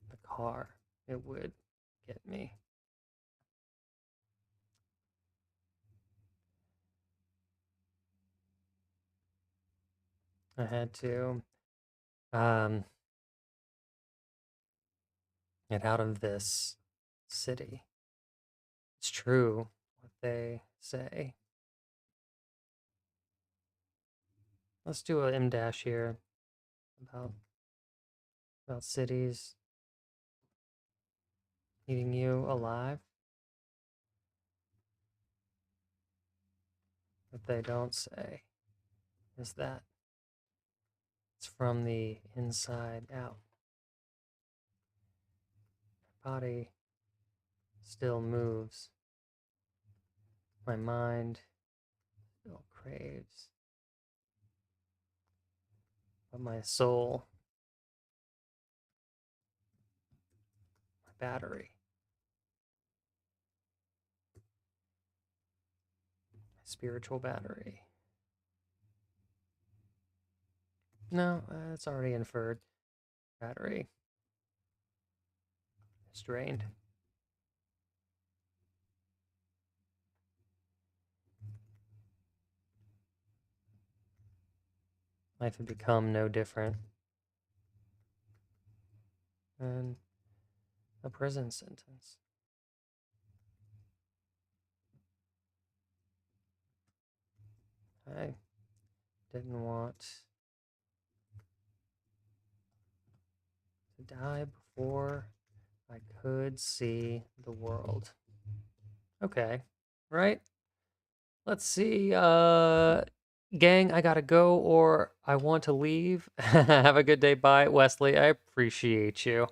the car it would get me. I had to get out of this city. It's true what they say. Let's do an M dash here about cities eating you alive. What they don't say is that it's from the inside out. My body still moves. My mind still craves. But my soul, my battery, my spiritual battery. No, it's already inferred. Battery is drained. Life had become no different than a prison sentence. I didn't want to die before I could see the world. Okay, right? Let's see. Gang, I gotta go or I want to leave. Have a good day. Bye, Wesley. I appreciate you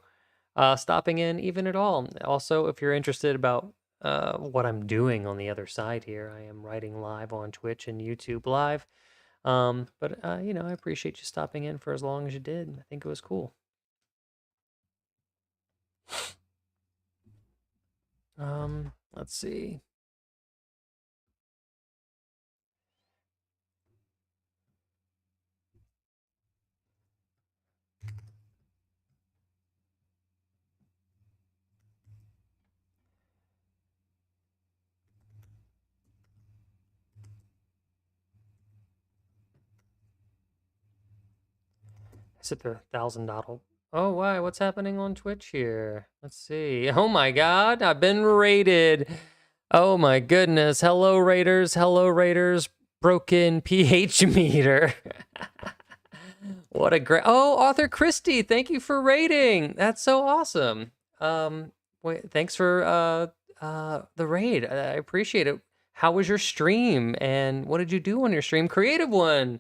stopping in even at all. Also, if you're interested about what I'm doing on the other side here, I am writing live on Twitch and YouTube Live. But you know, I appreciate you stopping in for as long as you did. I think it was cool. Let's see. Is it the $1,000? Oh, why? What's happening on Twitch here? Let's see. Oh my God, I've been raided. Oh my goodness. Hello, Raiders. Hello, Raiders. Broken pH meter. What a great. Oh, Arthur Christie, thank you for raiding. That's so awesome. Wait, thanks for the raid. I appreciate it. How was your stream? And what did you do on your stream? Creative One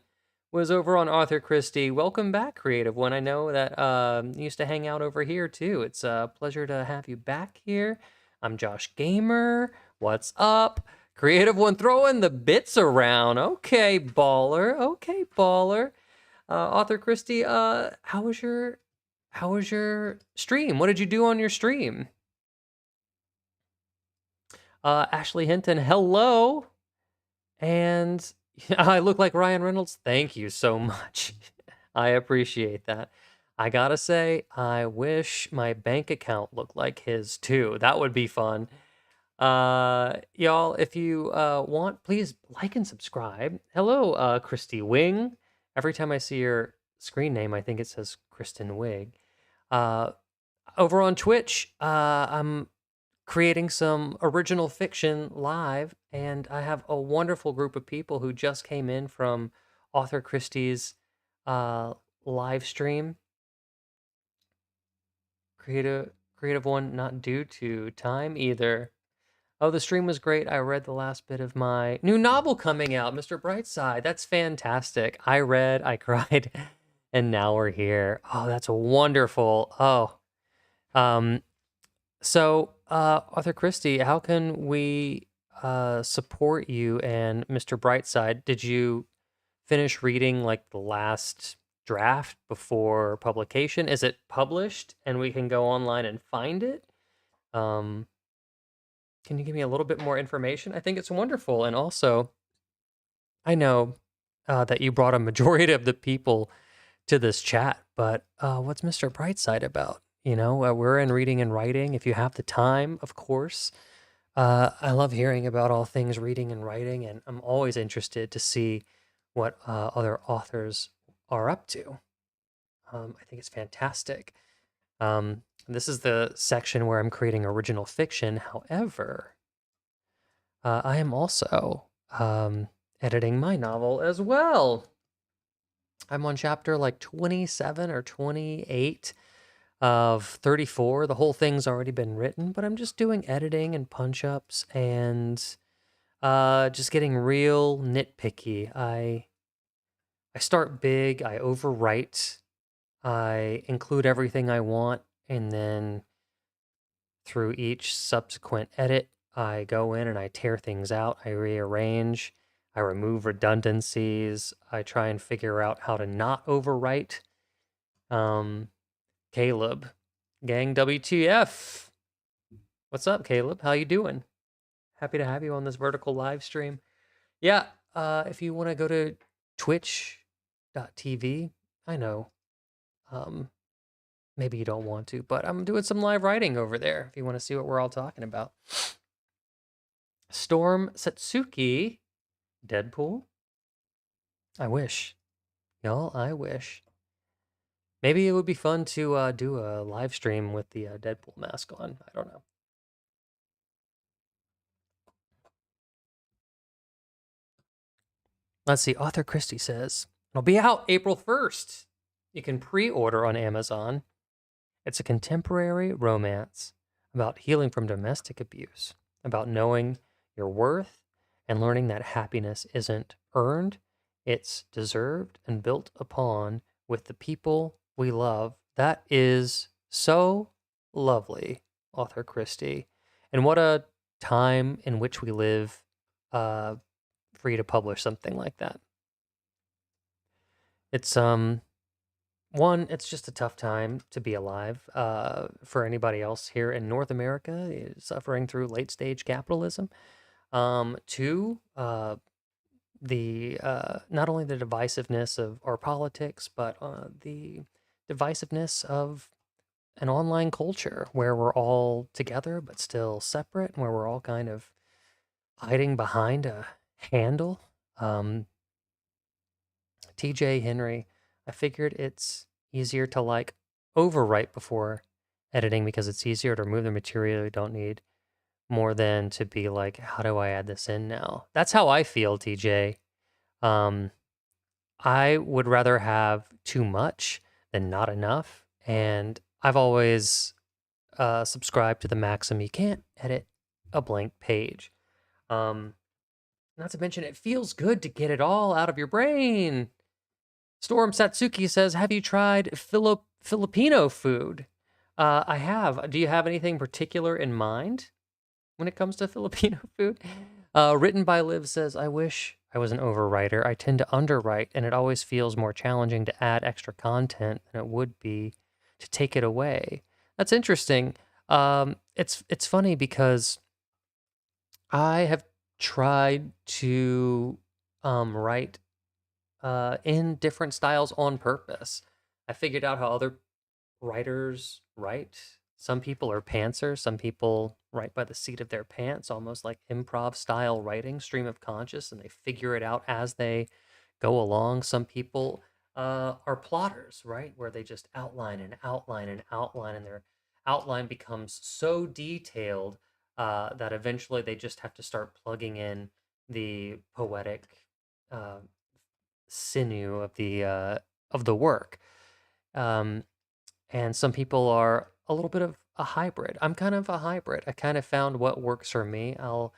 was over on Arthur Christie. Welcome back, Creative One. I know that you used to hang out over here too. It's a pleasure to have you back here. I'm Josh Gamer. What's up? Creative One throwing the bits around. Okay, baller. Okay, baller. Arthur Christie, how was your stream? What did you do on your stream? Ashley Hinton, hello. And I look like Ryan Reynolds. Thank you so much. I appreciate that. I gotta say, I wish my bank account looked like his too. That would be fun. Y'all, if you want, please like and subscribe. Hello, Christy Wing. Every time I see your screen name, I think it says Kristen Wig. Over on Twitch, I'm creating some original fiction live, and I have a wonderful group of people who just came in from Author Christie's live stream. Creative One, not due to time either. Oh, the stream was great. I read the last bit of my new novel coming out, Mr. Brightside. That's fantastic. I read, I cried, and now we're here. Oh, that's wonderful. Oh, um, so Arthur Christie, how can we support you and Mr. Brightside? Did you finish reading like the last draft before publication? Is it published and we can go online and find it? Um, can you give me a little bit more information? I think it's wonderful. And also, I know that you brought a majority of the people to this chat, but what's Mr. Brightside about? You know, we're in reading and writing. If you have the time, of course. I love hearing about all things reading and writing, and I'm always interested to see what other authors are up to. I think it's fantastic. This is the section where I'm creating original fiction. However, I am also editing my novel as well. I'm on chapter like 27 or 28 of 34. The whole thing's already been written, but I'm just doing editing and punch ups and just getting real nitpicky. I start big, I overwrite, I include everything I want, and then through each subsequent edit, I go in and I tear things out, I rearrange, I remove redundancies, I try and figure out how to not overwrite. Caleb, gang WTF. What's up, Caleb? How you doing? Happy to have you on this vertical live stream. Yeah, if you want to go to twitch.tv, I know, maybe you don't want to, but I'm doing some live writing over there if you want to see what we're all talking about. Storm Satsuki, Deadpool. I wish. Y'all, I wish. Maybe it would be fun to do a live stream with the Deadpool mask on. I don't know. Let's see. Arthur Christie says it'll be out April 1st. You can pre-order on Amazon. It's a contemporary romance about healing from domestic abuse, about knowing your worth and learning that happiness isn't earned, it's deserved and built upon with the people we love. That is so lovely, Arthur Christie. And what a time in which we live for you to publish something like that. It's one One, it's just a tough time to be alive for anybody else here in North America, suffering through late stage capitalism. Two, the not only the divisiveness of our politics, but the divisiveness of an online culture where we're all together but still separate, and where we're all kind of hiding behind a handle. Um, TJ Henry, I figured it's easier to like overwrite before editing because it's easier to remove the material you don't need more than to be like, how do I add this in now? That's how I feel, TJ. Um, I would rather have too much than not enough. And I've always subscribed to the maxim you can't edit a blank page. Um, Not to mention, it feels good to get it all out of your brain. Storm Satsuki says, have you tried Filipino food? I have. Do you have anything particular in mind when it comes to Filipino food? Written by Liv says, I wish I was an overwriter. I tend to underwrite, and it always feels more challenging to add extra content than it would be to take it away. That's interesting. It's funny because I have tried to write in different styles on purpose. I figured out how other writers write. Some people are pantsers. Some people write by the seat of their pants, almost like improv style writing, stream of conscious, and they figure it out as they go along. Some people are plotters, right? Where they just outline and outline and outline, and their outline becomes so detailed that eventually they just have to start plugging in the poetic uh, sinew of the work. Um, and some people are a little bit of a hybrid. I'm kind of a hybrid. I kind of found what works for me. I'll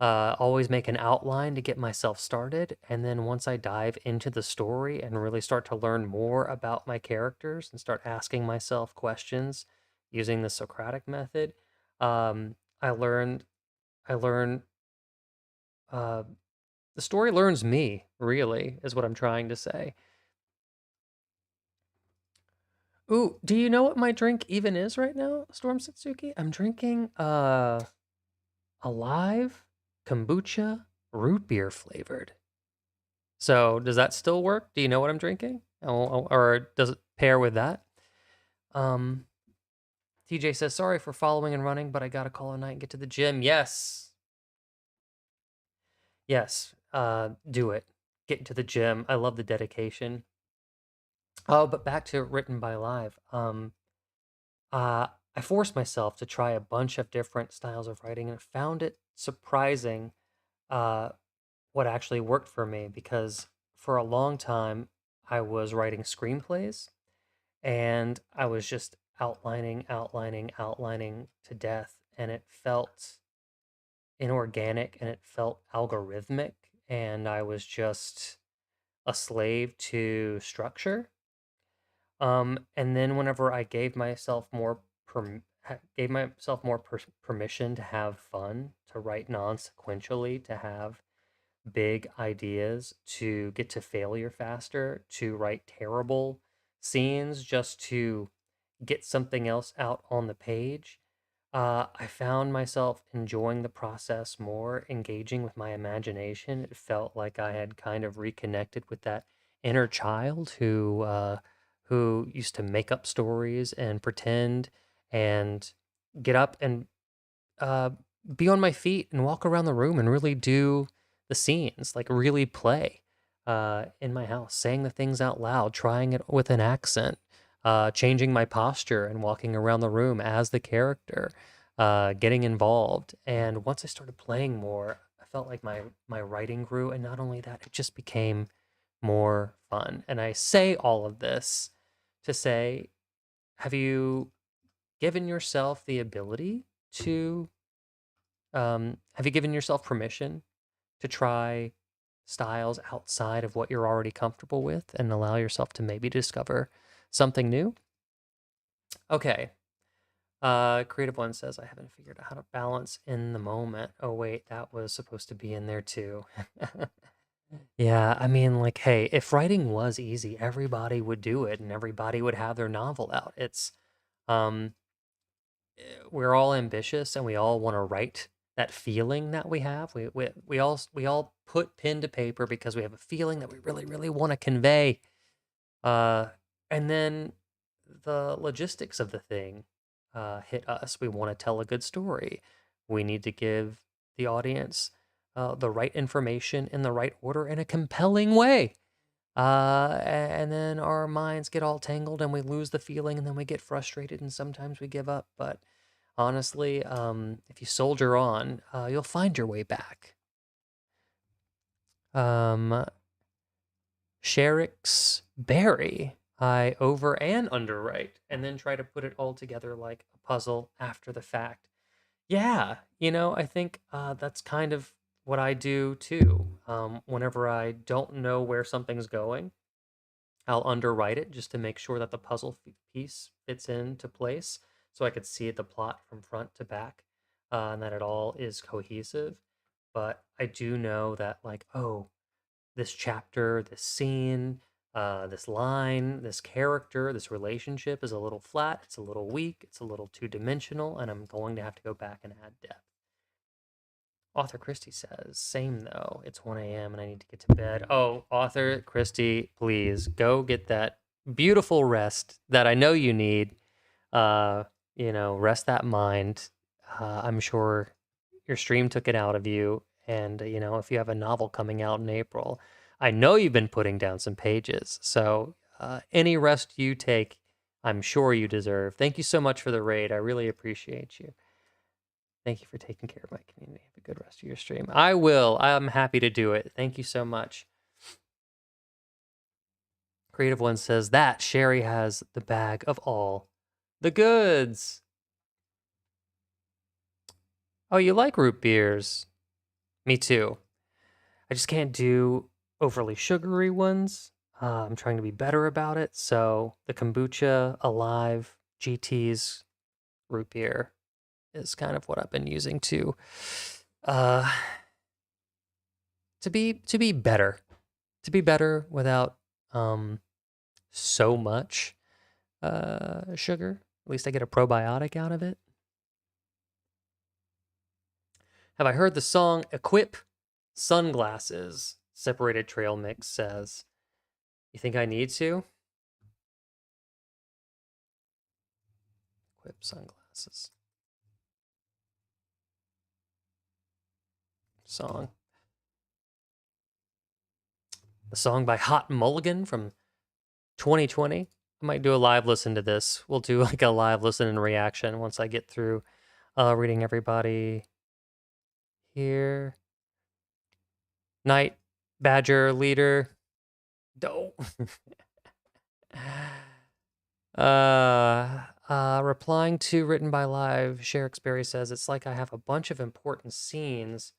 always make an outline to get myself started, and then once I dive into the story and really start to learn more about my characters and start asking myself questions using the Socratic method, I learned I learn uh, the story learns me, really, is what I'm trying to say. Ooh, do you know what my drink even is right now, Storm Satsuki? I'm drinking Alive kombucha root beer flavored. So does that still work? Do you know what I'm drinking? Or does it pair with that? Um, TJ says, sorry for following and running, but I gotta call a night and get to the gym. Yes. Yes. Do it. Get into the gym. I love the dedication. Oh, but back to written by live. Uh, I forced myself to try a bunch of different styles of writing and found it surprising uh, what actually worked for me because for a long time I was writing screenplays and I was just outlining to death, and it felt inorganic and it felt algorithmic, and I was just a slave to structure. And then whenever I gave myself more permission to have fun, to write non-sequentially, to have big ideas, to get to failure faster, to write terrible scenes just to get something else out on the page, I found myself enjoying the process more, engaging with my imagination. It felt like I had kind of reconnected with that inner child who used to make up stories and pretend and get up and uh, be on my feet and walk around the room and really do the scenes, like really play in my house, saying the things out loud, trying it with an accent, changing my posture and walking around the room as the character, getting involved. And once I started playing more, I felt like my writing grew, and not only that, it just became more fun. And I say all of this to say, have you given yourself the ability to have you given yourself permission to try styles outside of what you're already comfortable with and allow yourself to maybe discover something new? Okay. Creative One says, I haven't figured out how to balance in the moment. Oh, wait, that was supposed to be in there too. Yeah, I mean, like, hey, if writing was easy, everybody would do it and everybody would have their novel out. Um, we're all ambitious and we all want to write that feeling that we have. We all put pen to paper because we have a feeling that we really, really want to convey. Uh, and then the logistics of the thing hit us. We want to tell a good story. We need to give the audience the right information in the right order in a compelling way. And then our minds get all tangled and we lose the feeling and then we get frustrated and sometimes we give up. But honestly, if you soldier on, you'll find your way back. Um, Sherrick's Berry. I over and underwrite and then try to put it all together like a puzzle after the fact. Yeah, I think that's kind of what I do too. Whenever I don't know where something's going, I'll underwrite it just to make sure that the puzzle piece fits into place so I could see the plot from front to back and that it all is cohesive. But I do know that, like, oh, this chapter, this scene, this line, this character, this relationship is a little flat, it's a little weak, it's a little two dimensional, and I'm going to have to go back and add depth. Author Christie says, same though. It's 1 a.m. and I need to get to bed. Oh, Author Christie, please go get that beautiful rest that I know you need. Rest that mind. I'm sure your stream took it out of you. And, if you have a novel coming out in April, I know you've been putting down some pages. So any rest you take, I'm sure you deserve. Thank you so much for the raid. I really appreciate you. Thank you for taking care of my community. Have a good rest of your stream. I will. I'm happy to do it. Thank you so much. Creative One says that Sherry has the bag of all the goods. Oh, you like root beers? Me too. I just can't do overly sugary ones. I'm trying to be better about it. So the kombucha Alive GT's root beer is kind of what I've been using uh, to be better, without so much sugar. At least I get a probiotic out of it. Have I heard the song Equip Sunglasses? Separated Trail Mix says. You think I need to? Equip sunglasses. Song. The song by Hot Mulligan from 2020. I might do a live listen to this. We'll do like a live listen and reaction once I get through reading everybody here. Night Badger Leader. Dope. Replying to written by live, Sherricksberry says it's like I have a bunch of important scenes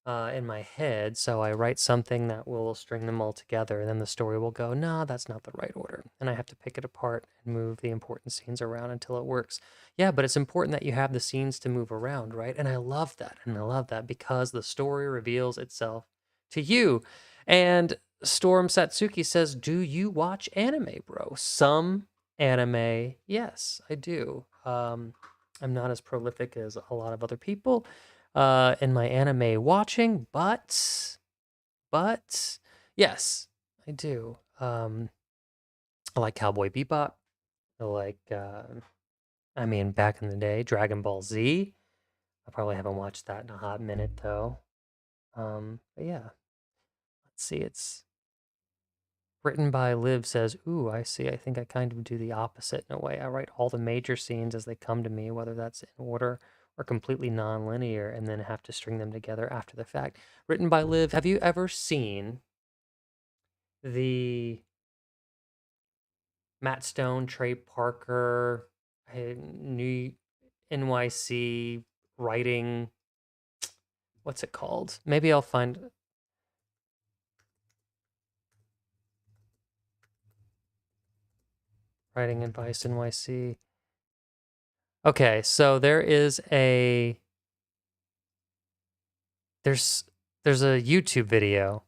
in my head, so I write something that will string them all together, and then the story will go, nah, that's not the right order, and I have to pick it apart and move the important scenes around until it works. Yeah, but it's important that you have the scenes to move around, right? And I love that because the story reveals itself to you. And Storm Satsuki says, do you watch anime, bro? Some anime, yes, I do. I'm not as prolific as a lot of other people in my anime watching, but yes, I do. I like Cowboy Bebop. I like I mean, back in the day, Dragon Ball Z. I probably haven't watched that in a hot minute though. But yeah, let's see. It's written by Liv says, ooh, I see. I think I kind of do the opposite in a way. I write all the major scenes as they come to me, whether that's in order or completely non-linear, and then have to string them together after the fact. Written by Liv. Have you ever seen the Matt Stone, Trey Parker, New NYC writing? What's it called? Maybe I'll find. Writing Advice NYC. Okay, so there's a YouTube video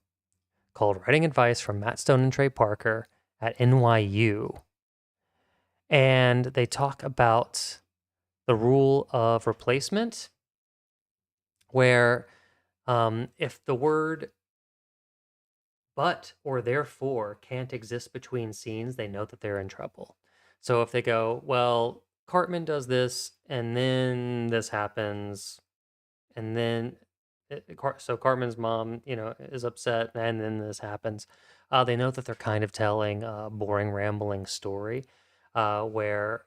called Writing Advice from Matt Stone and Trey Parker at NYU. And they talk about the rule of replacement, where if the word but or therefore can't exist between scenes, they know that they're in trouble. So if they go, well, Cartman does this, and then this happens, and then so Cartman's mom, is upset, and then this happens. They know that they're kind of telling a boring, rambling story, where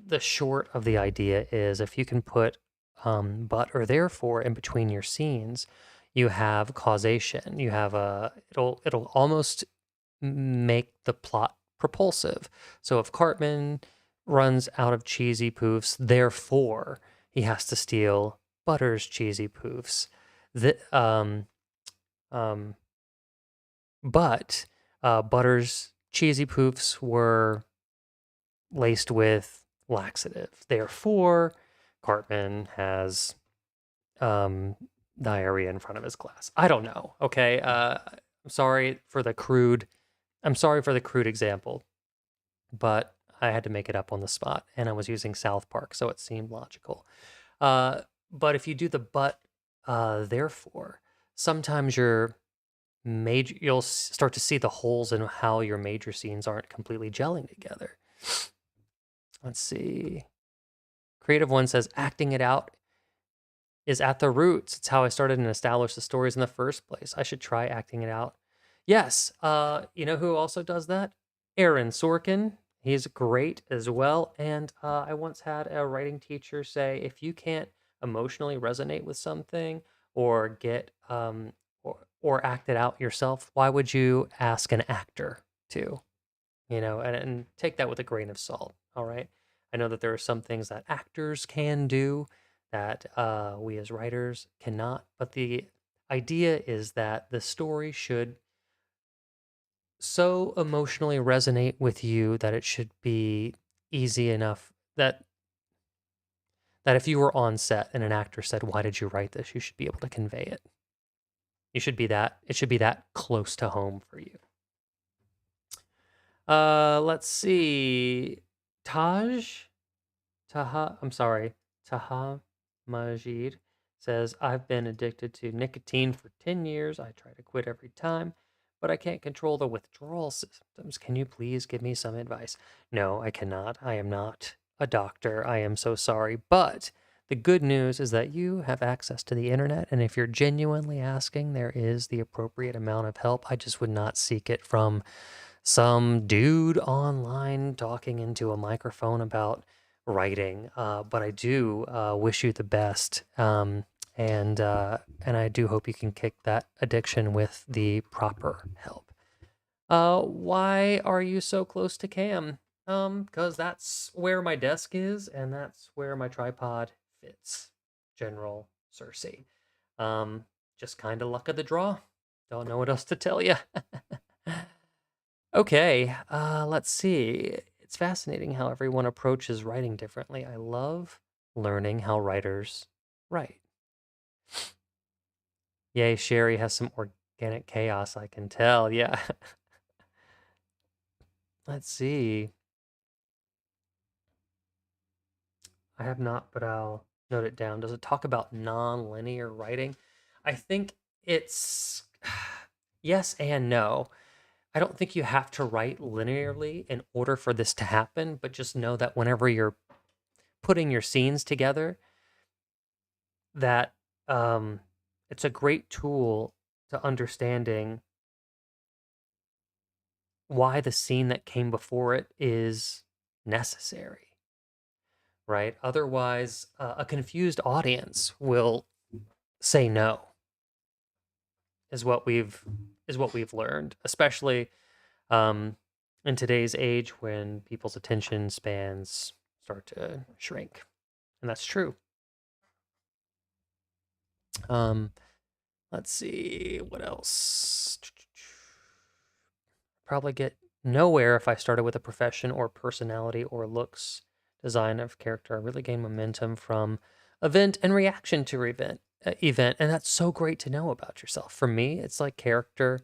the short of the idea is if you can put but or therefore in between your scenes, you have causation. You have it'll almost make the plot propulsive. So if Cartman runs out of cheesy poofs, therefore he has to steal Butter's cheesy poofs. The, but Butter's cheesy poofs were laced with laxative. Therefore, Cartman has diarrhea in front of his class. I don't know. Okay. I'm sorry for the crude example, but I had to make it up on the spot, and I was using South Park, so it seemed logical. But if you do the but, therefore, sometimes you'll start to see the holes in how your major scenes aren't completely gelling together. Let's see. Creative One says, acting it out is at the roots. It's how I started and established the stories in the first place. I should try acting it out. Yes. You know who also does that? Aaron Sorkin. He's great as well. And I once had a writing teacher say, if you can't emotionally resonate with something or get or act it out yourself, why would you ask an actor to? And take that with a grain of salt. All right. I know that there are some things that actors can do that we as writers cannot, but the idea is that the story should so emotionally resonate with you that it should be easy enough that if you were on set and an actor said, "Why did you write this?" you should be able to convey it. It should be that close to home for you. Let's see. Taha Majid says, I've been addicted to nicotine for 10 years. I try to quit every time, but I can't control the withdrawal symptoms. Can you please give me some advice? No, I cannot. I am not a doctor. I am so sorry. But the good news is that you have access to the internet. And if you're genuinely asking, there is the appropriate amount of help. I just would not seek it from some dude online talking into a microphone about writing. But I do wish you the best, and I do hope you can kick that addiction with the proper help. Why are you so close to Cam? Because that's where my desk is, and that's where my tripod fits. General Cersei. Just kind of luck of the draw. Don't know what else to tell you. Okay, let's see. It's fascinating how everyone approaches writing differently. I love learning how writers write. Yay, Sherry has some organic chaos, I can tell. Yeah. Let's see. I have not, but I'll note it down. Does it talk about non-linear writing? I think it's yes and no. I don't think you have to write linearly in order for this to happen, but just know that whenever you're putting your scenes together, that it's a great tool to understanding why the scene that came before it is necessary, right? Otherwise, a confused audience will say no. Is what we've learned, especially in today's age when people's attention spans start to shrink, and that's true. Let's see what else. Probably get nowhere if I started with a profession or personality or looks design of character. I really gain momentum from event and reaction to event, and that's so great to know about yourself. For me, it's like character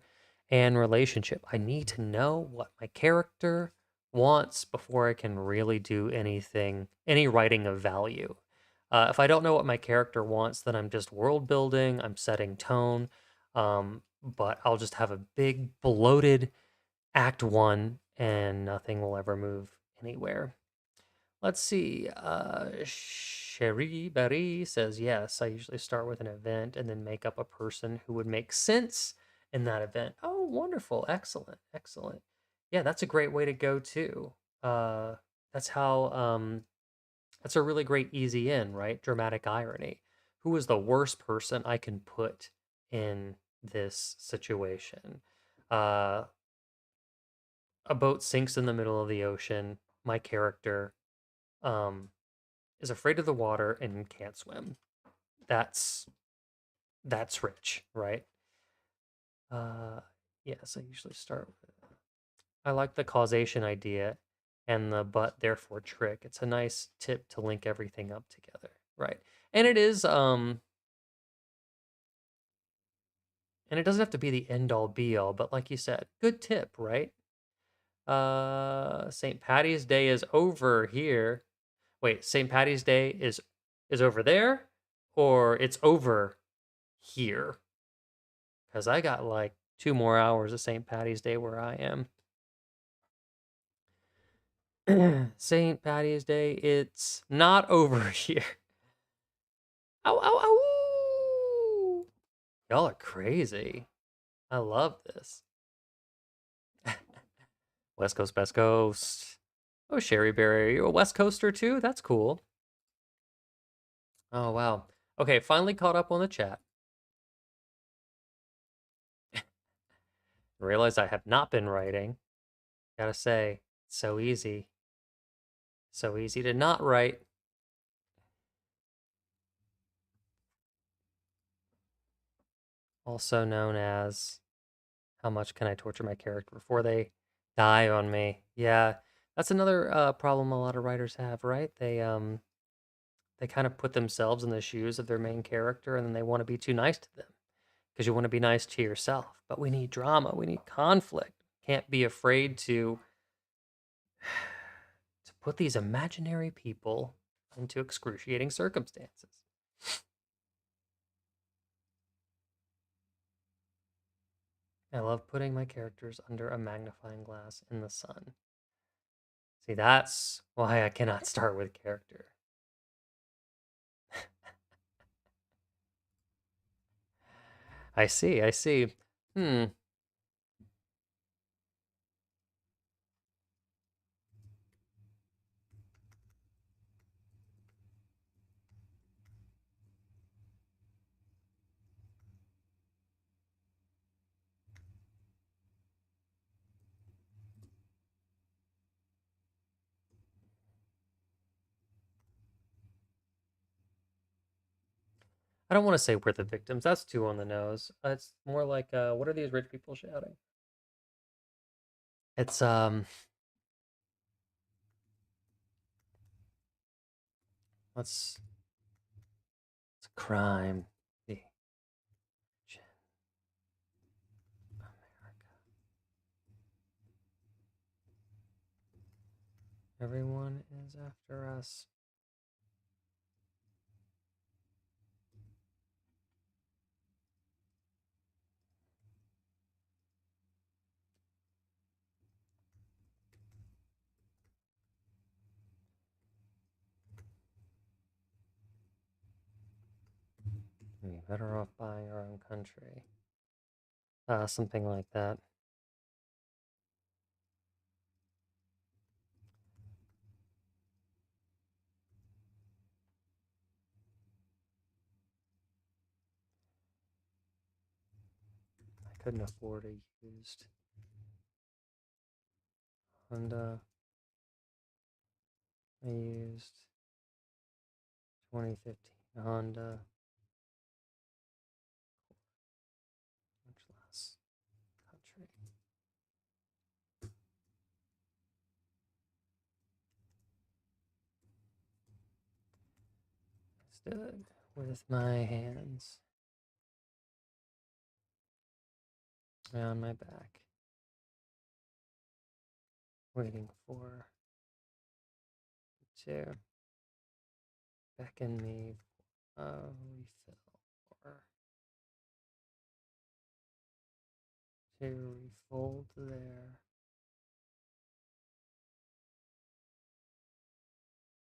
and relationship. I need to know what my character wants before I can really do anything, any writing of value. If I don't know what my character wants, then I'm just world building, I'm setting tone, but I'll just have a big bloated act one and nothing will ever move anywhere. Let's see. Sherry Berry says, yes, I usually start with an event and then make up a person who would make sense in that event. Oh, wonderful. Excellent. Excellent. Yeah, that's a great way to go too. Uh, that's how, that's a really great easy in, right? Dramatic irony. Who is the worst person I can put in this situation? Uh, a boat sinks in the middle of the ocean. My character, um, is afraid of the water and can't swim. That's that's rich, right? Uh, yes, I usually start with. I like the causation idea and the but therefore trick. It's a nice tip to link everything up together, right? And it is and it doesn't have to be the end all be all, but like you said, good tip, right? St. Patty's Day is over here. Wait, St. Patty's Day is over there or it's over here? Because I got like 2 more hours of St. Patty's Day where I am. St. Patty's Day, it's not over here. Ow, ow, ow! Y'all are crazy. I love this. West Coast, Best Coast. Oh, Sherry Berry, are you a West Coaster too? That's cool. Oh, wow. Okay, finally caught up on the chat. Realized I have not been writing. Gotta say, it's so easy. So easy to not write. Also known as how much can I torture my character before they die on me? Yeah, that's another problem a lot of writers have, right? They kind of put themselves in the shoes of their main character, and then they want to be too nice to them because you want to be nice to yourself. But we need drama, we need conflict. Can't be afraid to put these imaginary people into excruciating circumstances. I love putting my characters under a magnifying glass in the sun. See, that's why I cannot start with character. I see, I see. Hmm. I don't want to say we're the victims. That's too on the nose. It's more like, what are these rich people shouting? It's let's it's a crime. The America. Everyone is after us. We'd be better off buying our own country. Something like that. I couldn't afford a used Honda. I used 2015 Honda. Much less country. Stood with my hands. on my back, waiting for to beckon me refill or to refold their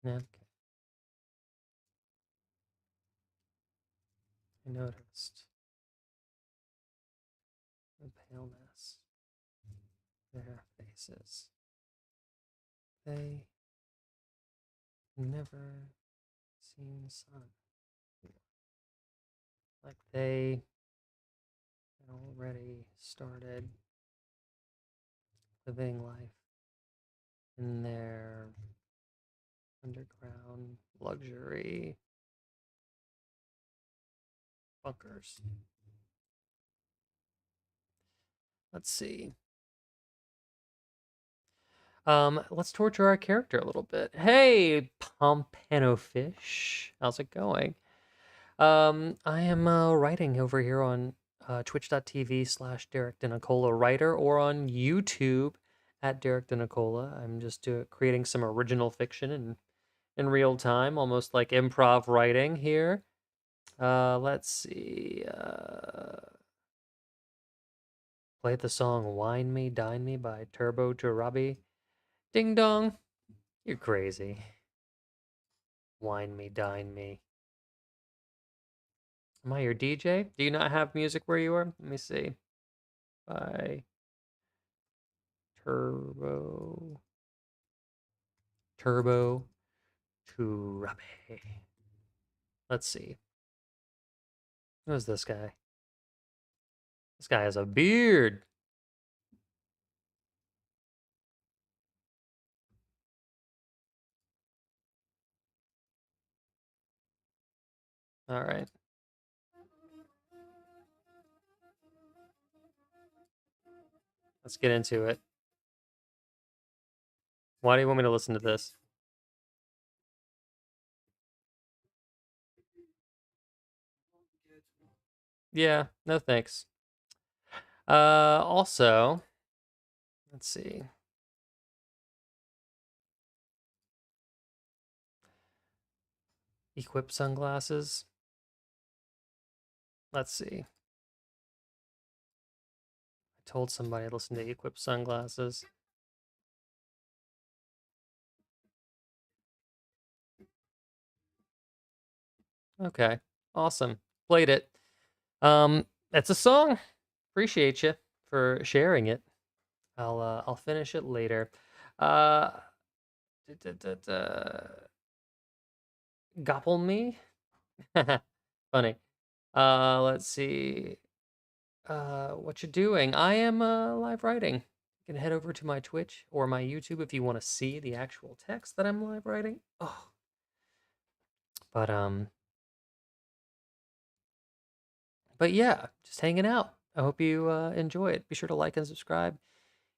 napkin. I noticed the paleness of their faces. They never seen the sun before. Like they had already started living life in their underground luxury bunkers. Let's see. Let's torture our character a little bit. Hey, Pompanofish. How's it going? I am writing over here on twitch.tv/ Derek DeNicola writer, or on YouTube at Derek DeNicola. I'm just creating some original fiction in real time, almost like improv writing here. Let's see. Play the song Wine Me, Dine Me by Turbo Turabi. Ding dong. You're crazy. Wine me, dine me. Am I your DJ? Do you not have music where you are? Let me see. By Turbo Turabe. Let's see. Who is this guy? This guy has a beard. All right. Let's get into it. Why do you want me to listen to this? Yeah, no thanks. Also, let's see. Equip sunglasses. Let's see. I told somebody to listen to Equip sunglasses. Okay, awesome. Played it. It's a song. Appreciate you for sharing it. I'll finish it later. Uh, Gobble me. Funny. Let's see. What you doing? I am live writing. You can head over to my Twitch or my YouTube if you want to see the actual text that I'm live writing. Oh, but yeah, just hanging out. I hope you enjoy it. Be sure to like and subscribe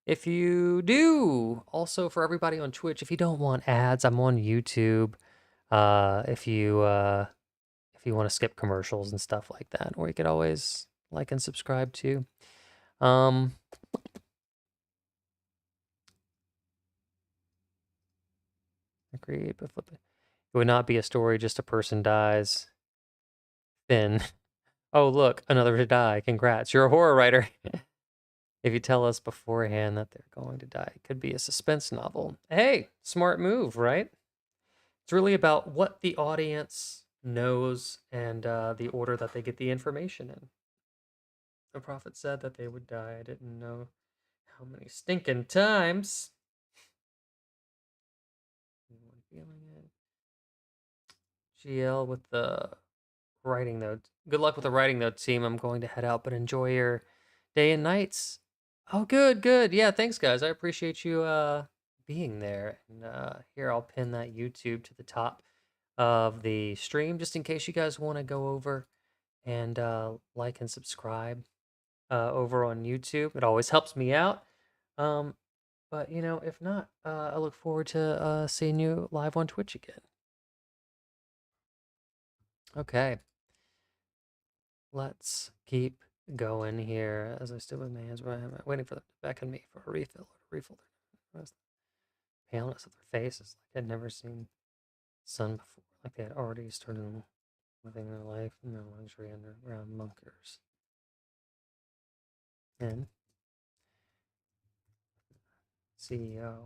if you do. Also, for everybody on Twitch, if you don't want ads, I'm on YouTube. If you want to skip commercials and stuff like that, or you could always like and subscribe too. Agreed, but flip it. It would not be a story, just a person dies. Then, oh look, another to die. Congrats, you're a horror writer. If you tell us beforehand that they're going to die, it could be a suspense novel. Hey, smart move, right? It's really about what the audience knows and the order that they get the information in. The prophet said that they would die. I didn't know how many stinking times. Anyone feeling it? GL with the writing note. Good luck with the writing note, team. I'm going to head out, but enjoy your day and nights. Oh, good, good. Yeah, thanks, guys. I appreciate you being there. And here, I'll pin that YouTube to the top of the stream, just in case you guys want to go over and like and subscribe over on YouTube. It always helps me out. But you know, if not, I look forward to seeing you live on Twitch again. Okay. Let's keep go in here as I stood with my hands behind my waiting for them to beckon me for a refill or to refill their paleness of their faces like I'd never seen sun before, like they had already started living their life in their luxury underground bunkers. And CEO,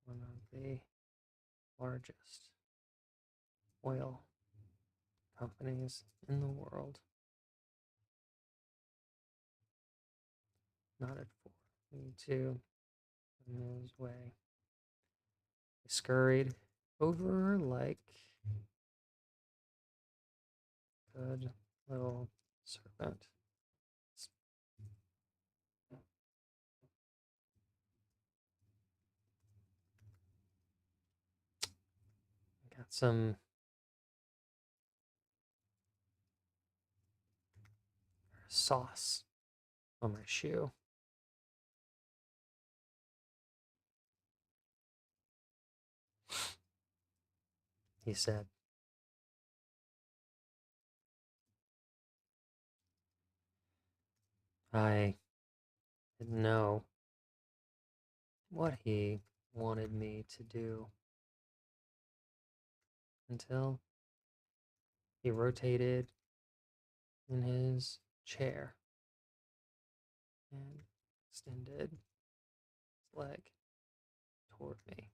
one of the largest oil companies in the world, nodded for me to on his way. He scurried over like good little servant. Got some sauce on my shoe. He said, I didn't know what he wanted me to do until he rotated in his chair and extended his leg toward me.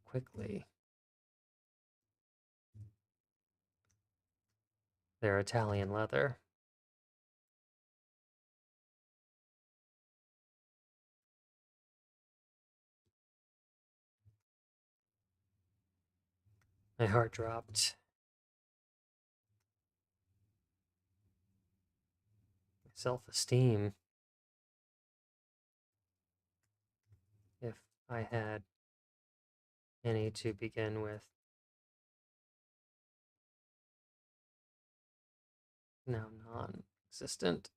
Quickly, they're Italian leather. My heart dropped. My self-esteem, if I had any to begin with, now non-existent.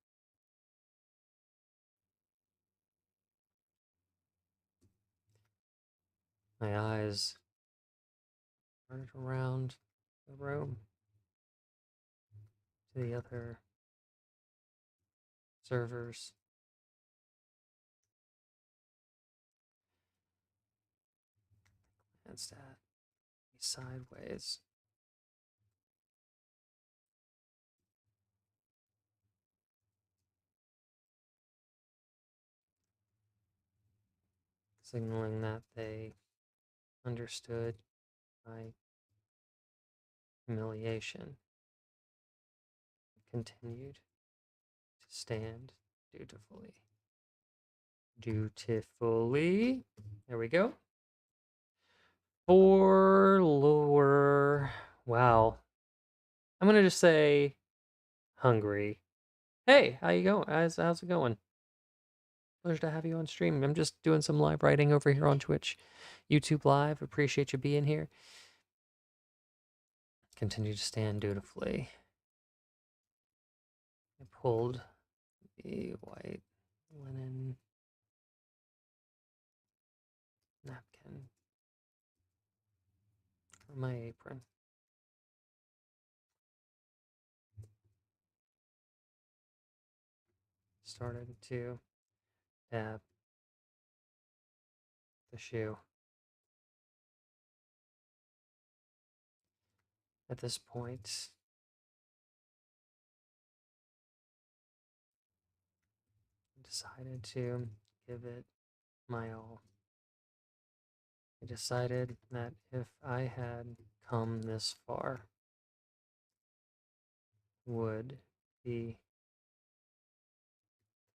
My eyes turned around the room to the other servers. Glanced at me sideways. Signaling that they understood my humiliation. Continued to stand dutifully. Dutifully. There we go. For lore. Wow. I'm gonna just say hungry. Hey, how you going? How's it going? Pleasure to have you on stream. I'm just doing some live writing over here on Twitch, YouTube Live. Appreciate you being here. Continue to stand dutifully. I pulled the white linen napkin from my apron. Started to dab the shoe. At this point, I decided to give it my all. I decided that if I had come this far, would the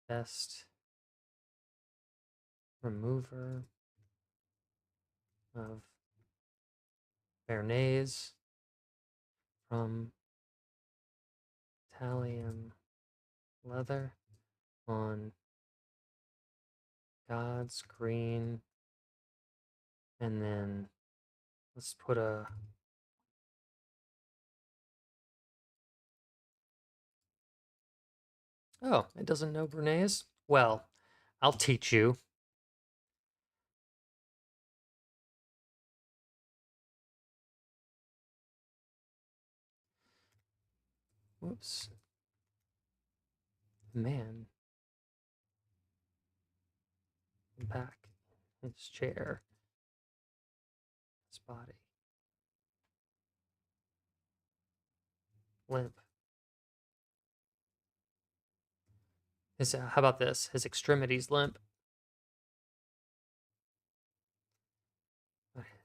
best remover of Bernays from Italian leather on God's green, and then let's put a oh, it doesn't know Bernays? Well, I'll teach you. Whoops. Man. Back. His chair. His body. Limp. His, how about this? His extremities limp.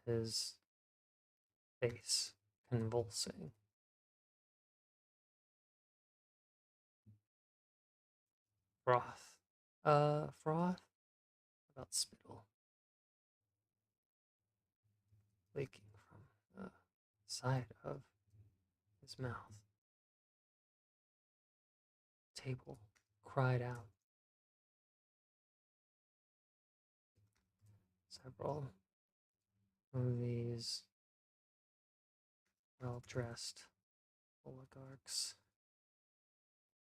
His face convulsing. Froth. Froth? What about spittle? Leaking from the side of his mouth. Table cried out. Several of these well-dressed oligarchs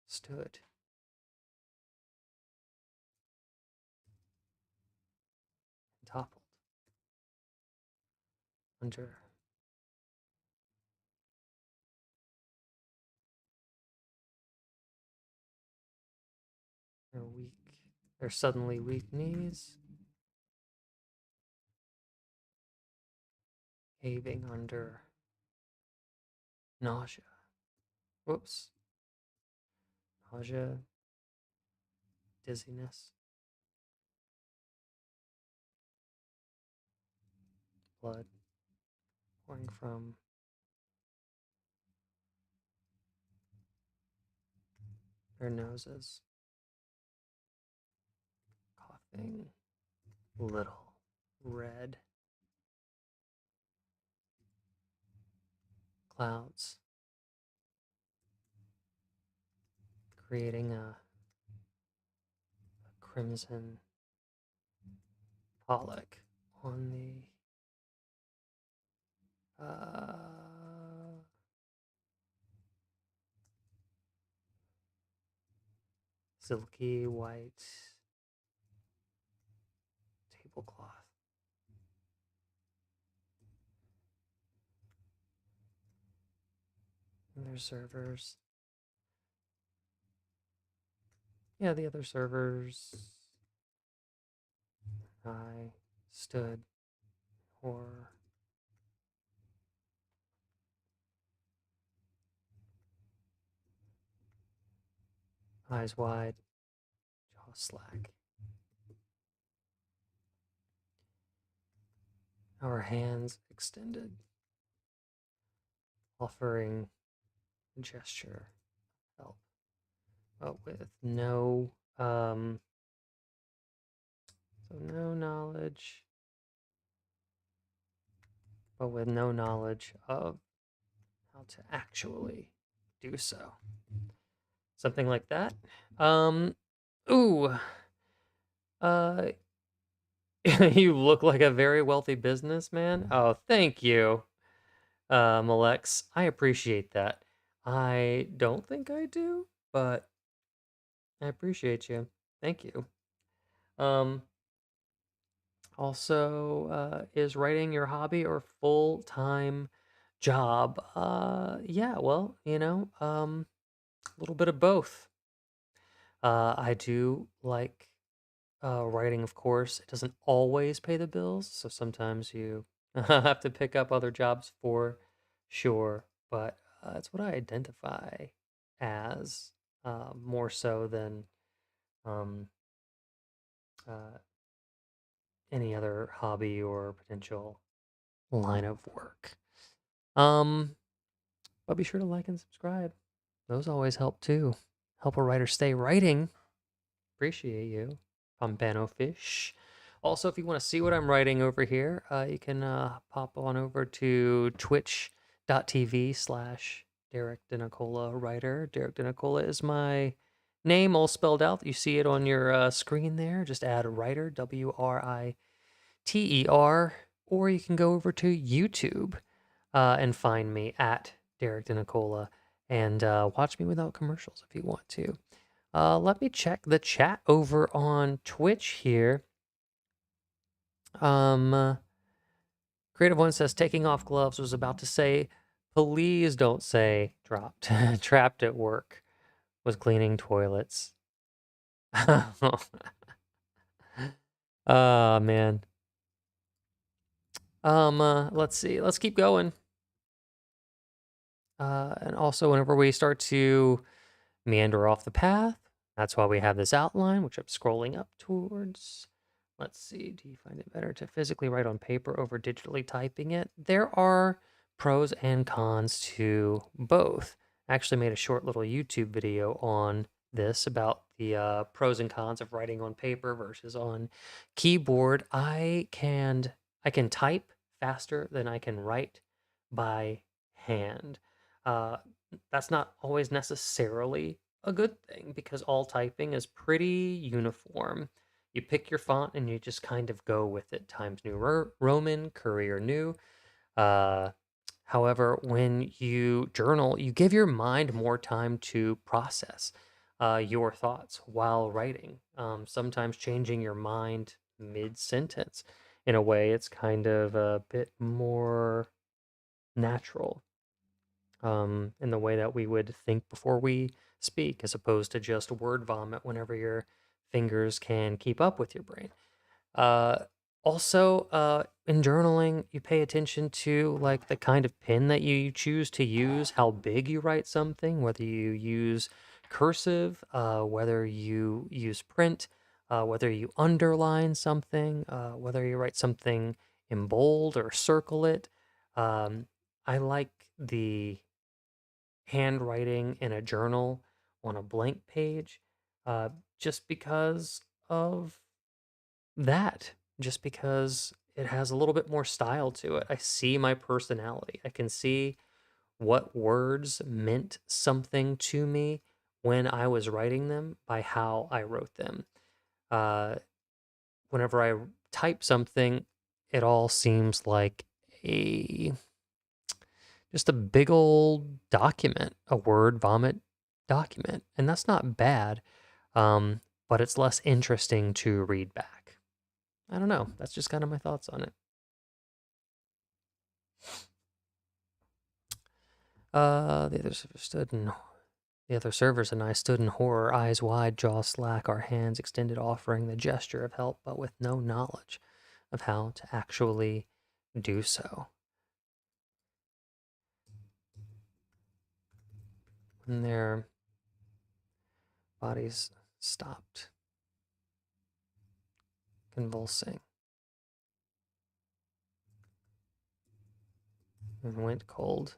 stood and toppled under their suddenly weak knees, caving under nausea. Whoops. Nausea, dizziness, blood pouring from their noses, coughing, little red clouds, creating a crimson pollock on the silky white tablecloth. And their servers. Yeah, the other servers. I stood or eyes wide, jaw slack. Our hands extended, offering a gesture of help, but with no knowledge, but with no knowledge of how to actually do so. Something like that. Ooh. You look like a very wealthy businessman. Oh, thank you, Alex. I appreciate that. I don't think I do, but I appreciate you. Thank you. Um, also, is writing your hobby or full-time job? Yeah, well, a little bit of both. I do like writing, of course. It doesn't always pay the bills, so sometimes you have to pick up other jobs for sure. But it's what I identify as more so than um, uh, any other hobby or potential line of work. Um, but be sure to like and subscribe. Those always help too. Help a writer stay writing. Appreciate you, Pompano Fish. Also, if you want to see what I'm writing over here, you can pop on over to twitch.tv/Derek DeNicola Writer. Derek DeNicola is my name, all spelled out. You see it on your screen there. Just add writer, WRITER, or you can go over to YouTube and find me at Derek DeNicola and watch me without commercials if you want to. Let me check the chat over on Twitch here. Creative One says, taking off gloves, was about to say, Please don't say dropped. Trapped at work. Was cleaning toilets. Oh man. Let's see. Let's keep going. And also, whenever we start to meander off the path, that's why we have this outline, which I'm scrolling up towards. Let's see. Do you find it better to physically write on paper over digitally typing it? There are pros and cons to both. I actually made a short little YouTube video on this about the pros and cons of writing on paper versus on keyboard. I can type faster than I can write by hand. Uh, that's not always necessarily a good thing because all typing is pretty uniform. You pick your font and you just kind of go with it. Times New Roman, Courier New. Uh, However, when you journal, you give your mind more time to process your thoughts while writing. Sometimes changing your mind mid sentence. In a way, it's kind of a bit more natural in the way that we would think before we speak, as opposed to just word vomit whenever your fingers can keep up with your brain. Uh, Also, in journaling, you pay attention to like the kind of pen that you choose to use, how big you write something, whether you use cursive, whether you use print, whether you underline something, whether you write something in bold or circle it. Um, I like the handwriting in a journal on a blank page, uh, just because of that, just because it has a little bit more style to it. I see my personality. I can see what words meant something to me when I was writing them by how I wrote them. Uh, Whenever I type something, it all seems like a just a big old document, a word vomit document. And that's not bad, but it's less interesting to read back. I don't know. That's just kind of my thoughts on it. The other servers and I stood in horror, eyes wide, jaw slack, our hands extended, offering the gesture of help, but with no knowledge of how to actually do so. When their bodies stopped convulsing and went cold,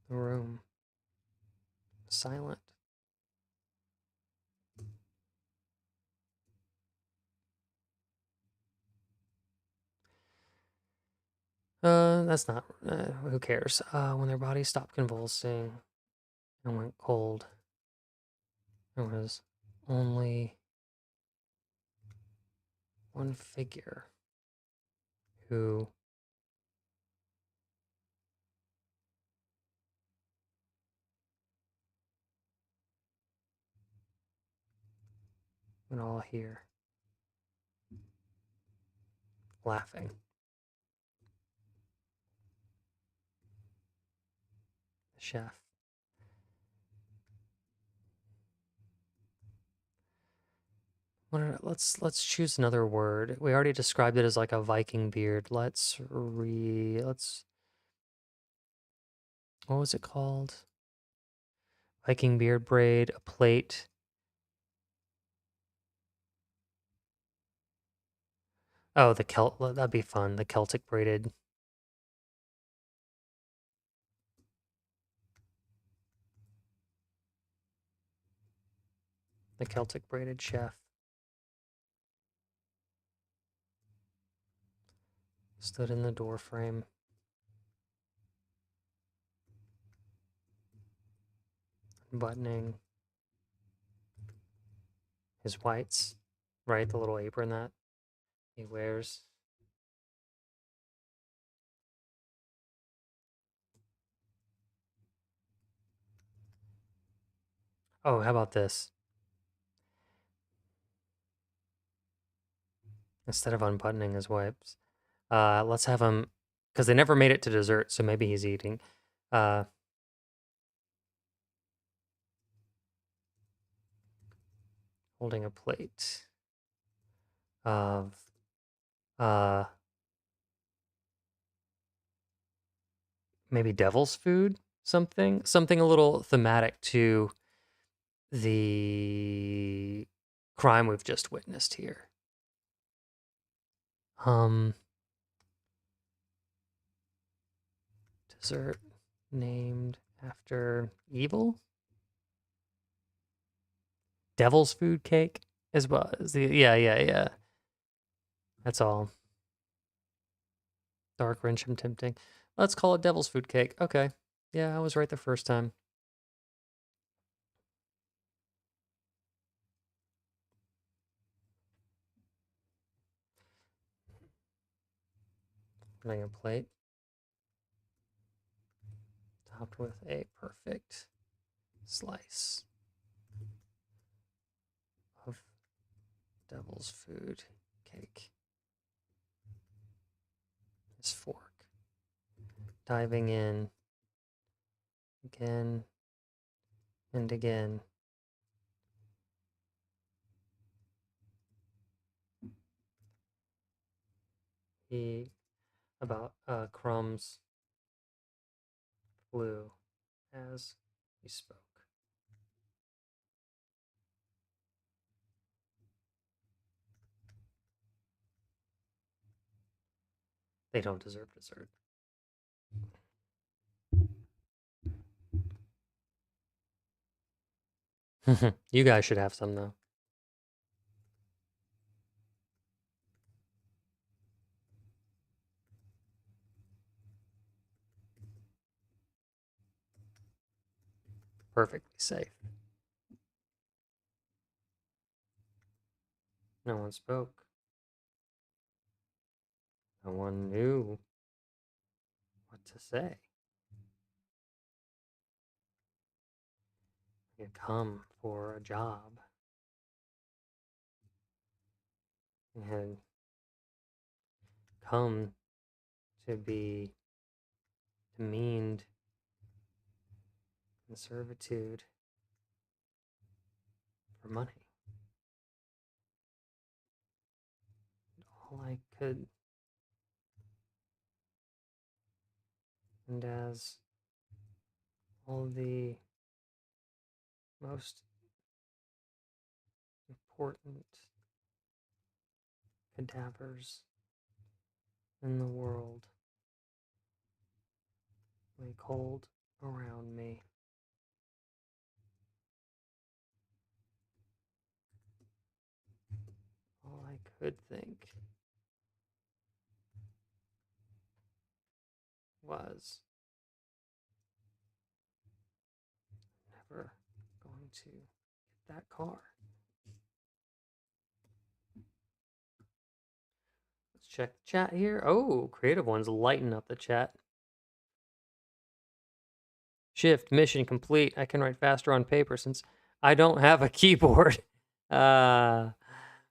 the room silent. That's not. Who cares? When their bodies stopped convulsing and went cold, there was only one figure who went all here, laughing. The chef. Let's choose another word. We already described it as like a Viking beard. Let's what was it called? Viking beard braid, a plate. Oh, the Celt. That'd be fun. The Celtic braided. The Celtic braided chef stood in the door frame, buttoning his whites. Right, the little apron that he wears. Oh, how about this? Instead of unbuttoning his wipes, let's have him because they never made it to dessert, so maybe he's eating. Uh, holding a plate of uh, maybe devil's food, something a little thematic to the crime we've just witnessed here. Dessert named after evil? Devil's food cake as well as yeah. That's all. Dark, wrench, and tempting. Let's call it devil's food cake. Okay. Yeah, I was right the first time. Putting a plate topped with a perfect slice of devil's food cake. His fork. Diving in again and again. He about crumbs flew as he spoke. They don't deserve dessert. You guys should have some though. Perfectly safe. No one spoke. No one knew what to say. You come for a job. You had come to be demeaned in servitude for money. All I could, and as all the most important cadavers in the world lay cold around me. All I could think was never going to get that car. Let's check the chat here. Oh, creative ones lighten up the chat. Shift, mission complete. I can write faster on paper since I don't have a keyboard.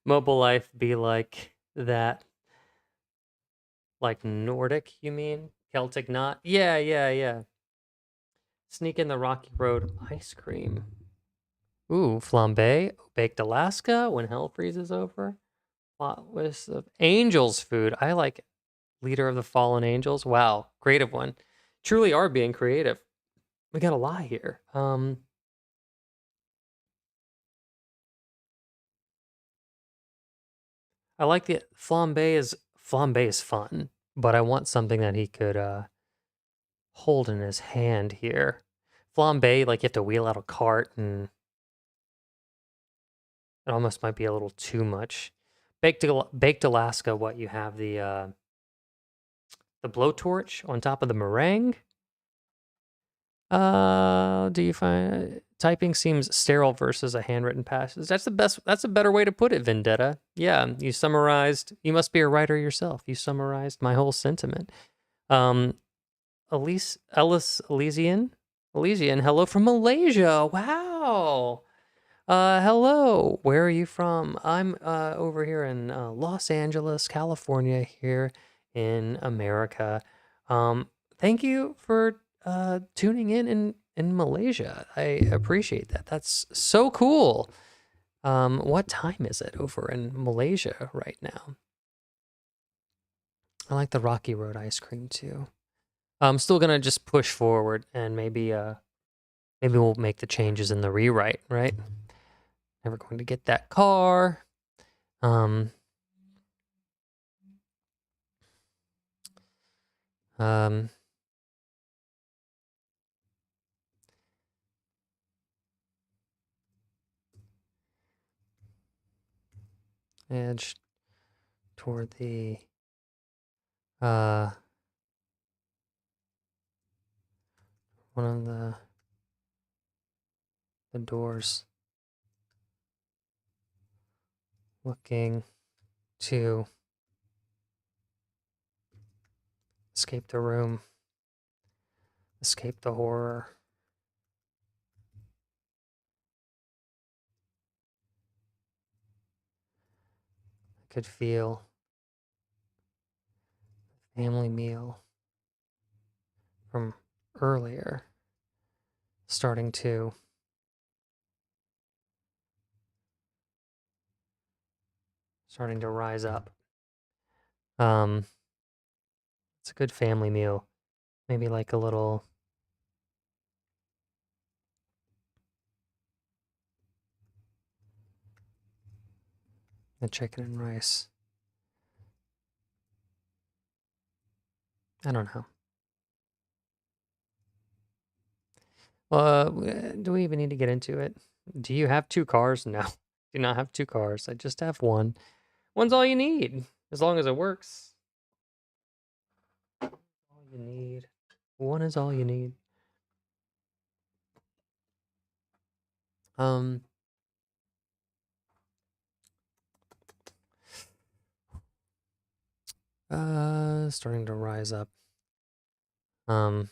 Mobile life be like that. Like Nordic, you mean? Celtic knot? Yeah. Sneak in the Rocky Road ice cream. Ooh, flambe, baked Alaska when hell freezes over. Plot list of angels food. I like Leader of the Fallen Angels. Wow, creative one. Truly are being creative. We got a lot here. I like the flambe is fun, but I want something that he could hold in his hand here. Flambe, like you have to wheel out a cart, and it almost might be a little too much. Baked Alaska, what you have the blowtorch on top of the meringue. Do you find typing seems sterile versus a handwritten passage? That's the best. That's a better way to put it, Vendetta. Yeah, you summarized. You must be a writer yourself. You summarized my whole sentiment. Elysian. Hello from Malaysia. Wow. Hello. Where are you from? I'm over here in Los Angeles, California, here in America. Um, Thank you for tuning in Malaysia. I appreciate that. That's so cool. What time is it over in Malaysia right now? I like the Rocky Road ice cream too. I'm still gonna just push forward and maybe we'll make the changes in the rewrite, right? Never going to get that car. Um, um, Edge toward the uh one of the doors, looking to escape the room, escape the horror. I could feel the family meal from earlier starting to rise up. Um, it's a good family meal. Maybe like a little the chicken and rice. I don't know. Do we even need to get into it? Do you have two cars? No, do not have two cars. I just have one. One's all you need, as long as it works. All you need. One is all you need. Um, Starting to rise up. Um,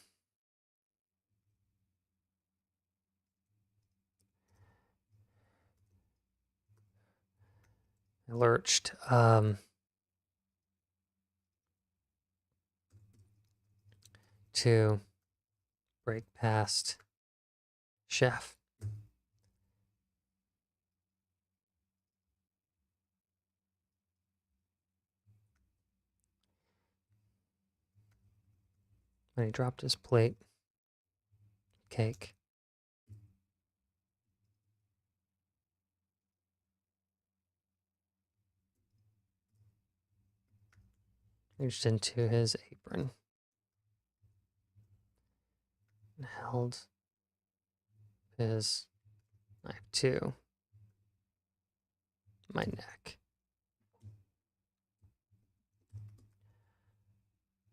I lurched. To break past Chef. And he dropped his plate. Cake. Reached into his apron. And held his knife to my neck.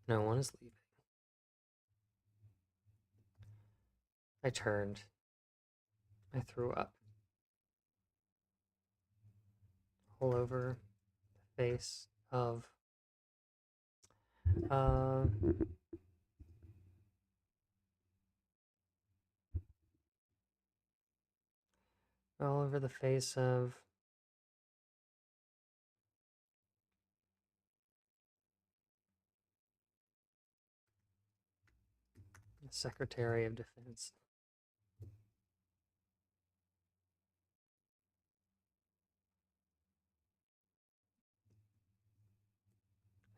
No one is leaving. I turned. I threw up. All over the face of uh, all over the face of the Secretary of Defense.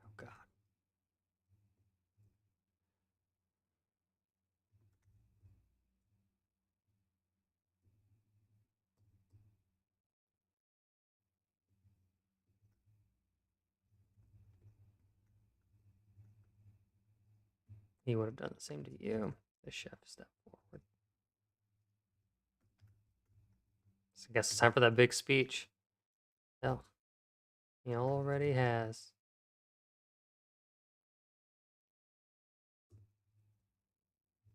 Oh God. He would have done the same to you. The chef stepped forward. So I guess it's time for that big speech. Hell, he already has.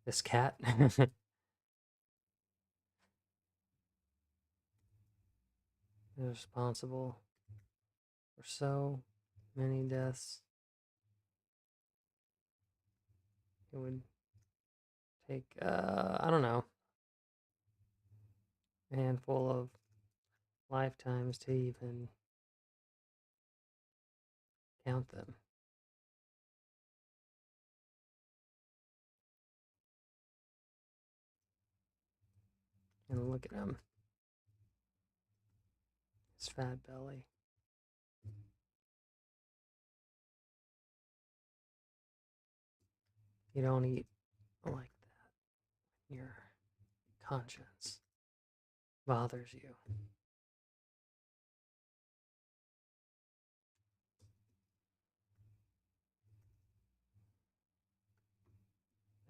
This cat. Is responsible for so many deaths. It would take, I don't know, a handful of lifetimes to even count them. And look at him. His fat belly. You don't eat like that. Your conscience bothers you.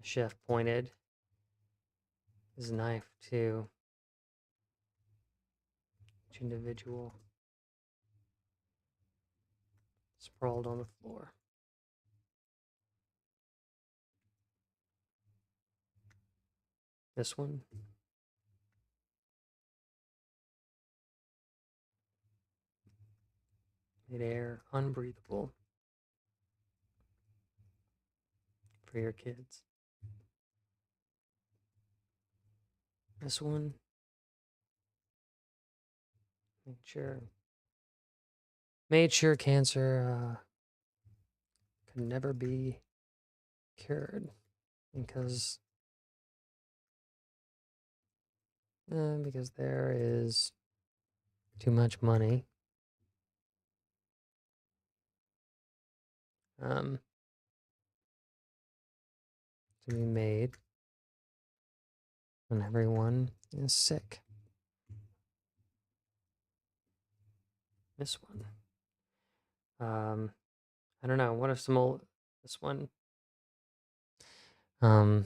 The chef pointed his knife to each individual sprawled on the floor. This one. Made air unbreathable for your kids. This one. Made sure cancer could never be cured because there is too much money to be made when everyone is sick. This one. I don't know. What if some old... This one. Has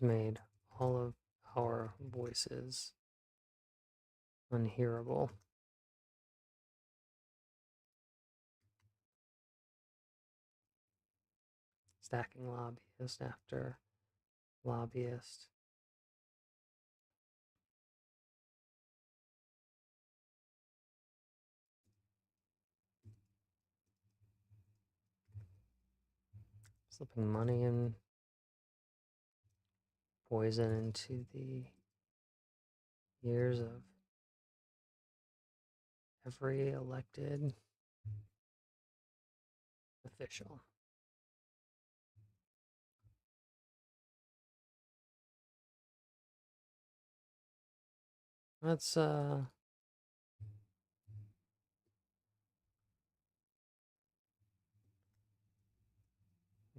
made all of our voices unhearable. Stacking lobbyist after lobbyist. Slipping money and poison into the ears of every elected official. Let's we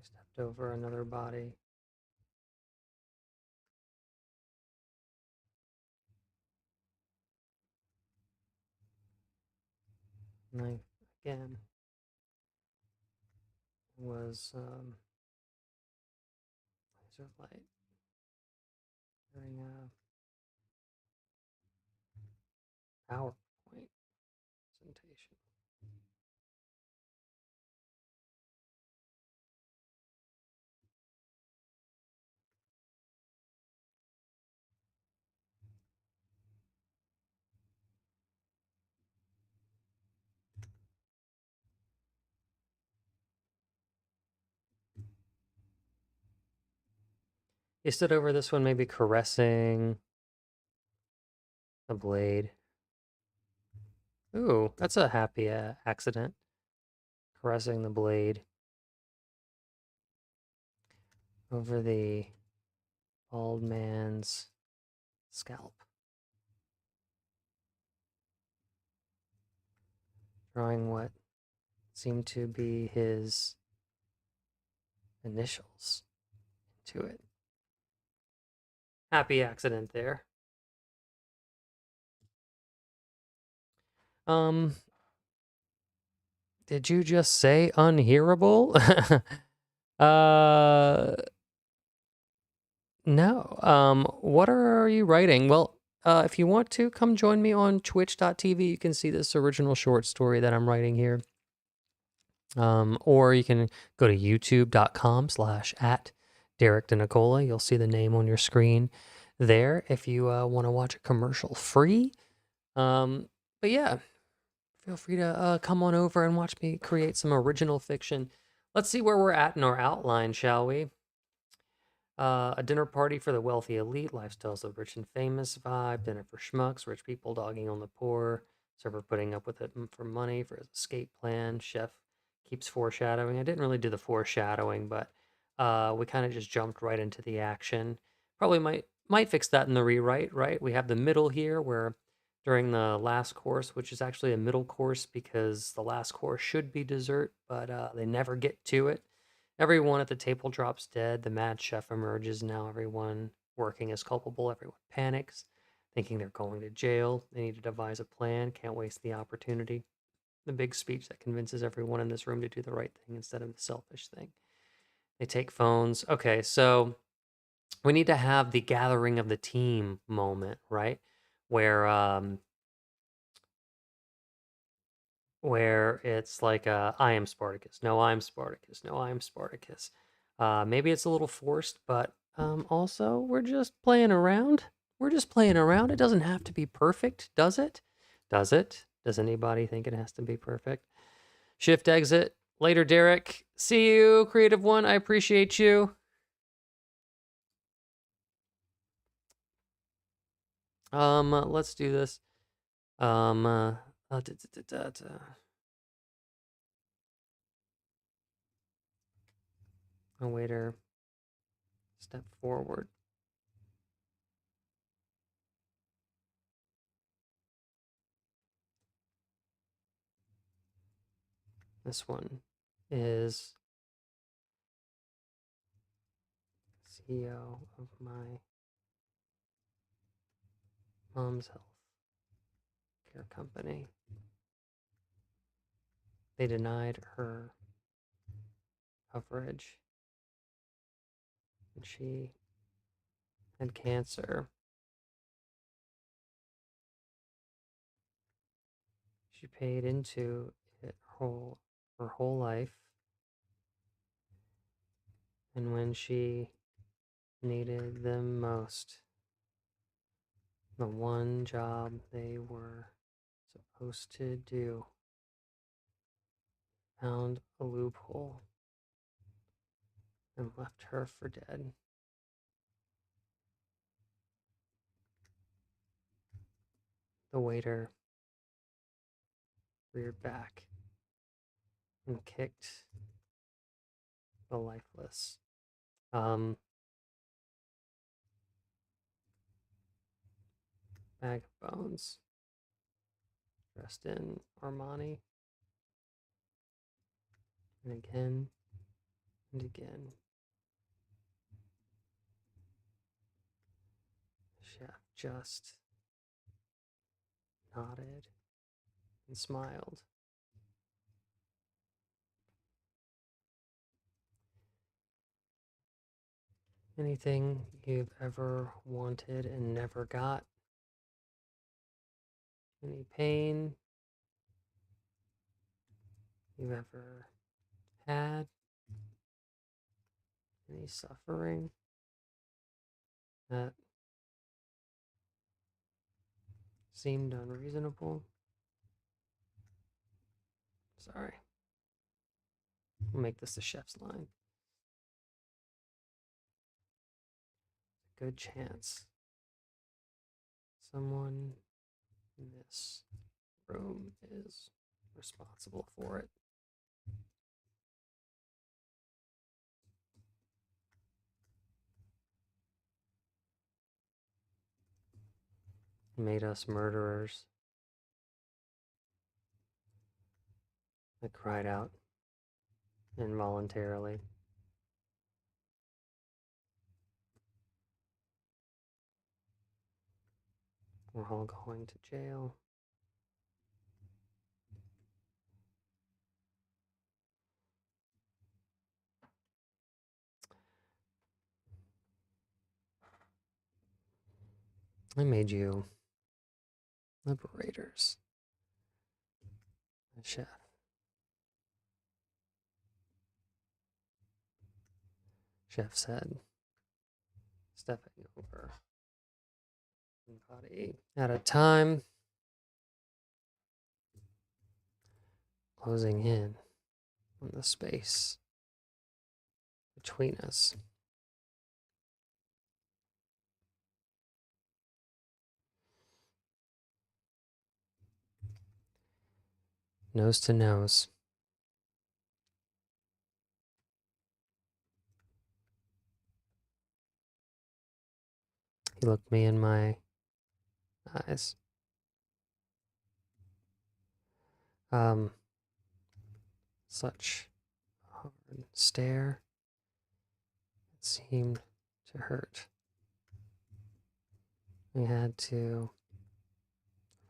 stepped over another body. Knife again was laser light during a PowerPoint presentation. He stood over this one, maybe caressing the blade. Ooh, that's a happy accident. Caressing the blade over the bald man's scalp. Drawing what seemed to be his initials into it. Happy accident there. Did you just say unhearable? No. What are you writing? Well, if you want to, come join me on twitch.tv. You can see this original short story that I'm writing here. Or you can go to youtube.com/@DerekDeNicola. You'll see the name on your screen there if you want to watch a commercial free. But yeah, feel free to come on over and watch me create some original fiction. Let's see where we're at in our outline, shall we? A dinner party for the wealthy elite, lifestyles of rich and famous vibe, dinner for schmucks, rich people dogging on the poor, server putting up with it for money for his escape plan, chef keeps foreshadowing. I didn't really do the foreshadowing, but we kind of just jumped right into the action. Probably might fix that in the rewrite, right? We have the middle here where during the last course, which is actually a middle course because the last course should be dessert, but they never get to it. Everyone at the table drops dead. The mad chef emerges. Now everyone working is culpable. Everyone panics, thinking they're going to jail. They need to devise a plan. Can't waste the opportunity. The big speech that convinces everyone in this room to do the right thing instead of the selfish thing. They take phones. Okay, so we need to have the gathering of the team moment, right? Where where it's like I am Spartacus. No, I'm Spartacus. No, I'm Spartacus. Maybe it's a little forced, but also we're just playing around. We're just playing around. It doesn't have to be perfect, does it? Does it? Does anybody think it has to be perfect? Shift exit. Later, Derek. See you, Creative One. I appreciate you. Let's do this. Da, da, da, da. A waiter, step forward. This one is CEO of my mom's health care company. They denied her coverage, and she had cancer. She paid into it her whole life, and when she needed them most, the one job they were supposed to do found a loophole and left her for dead. The waiter reared back and kicked the lifeless. Bag of bones, dressed in Armani, and again and again. The chef just nodded and smiled. Anything you've ever wanted and never got? Any pain you've ever had? Any suffering that seemed unreasonable? Sorry. We'll make this the chef's line. Good chance someone in this room is responsible for it. Made us murderers. I cried out involuntarily. We're all going to jail. I made you liberators. The chef. Chef said, stepping over body at a time, closing in on the space between us. Nose to nose, He looked me in my eyes. Such a hard stare. It seemed to hurt. I had to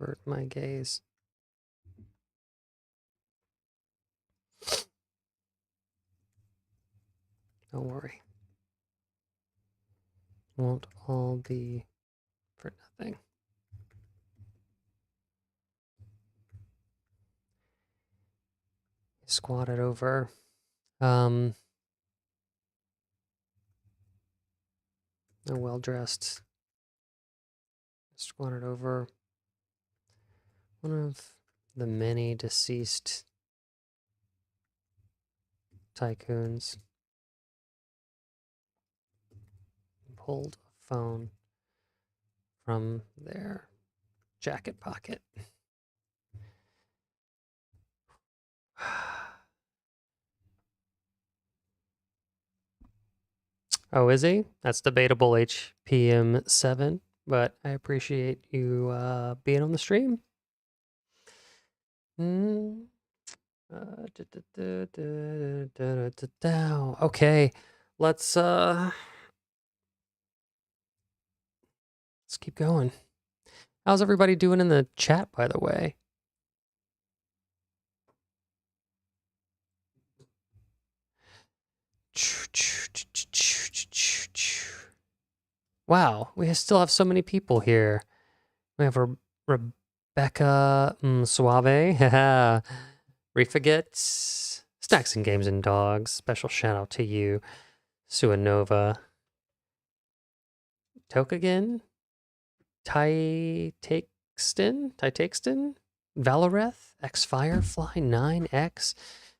avert my gaze. Don't worry. Won't all be for nothing. He squatted over. A well-dressed. Squatted over one of the many deceased tycoons. Pulled a phone from their jacket pocket. Oh, is he? That's debatable, HPM7, but I appreciate you being on the stream. Okay, let's keep going. How's everybody doing in the chat, by the way? Wow, we still have so many people here. We have Rebecca Suave, Reforget, Snacks and Games and Dogs. Special shout out to you, Suanova, Tokagen, Tytakeston, Valoreth, X Firefly 9X.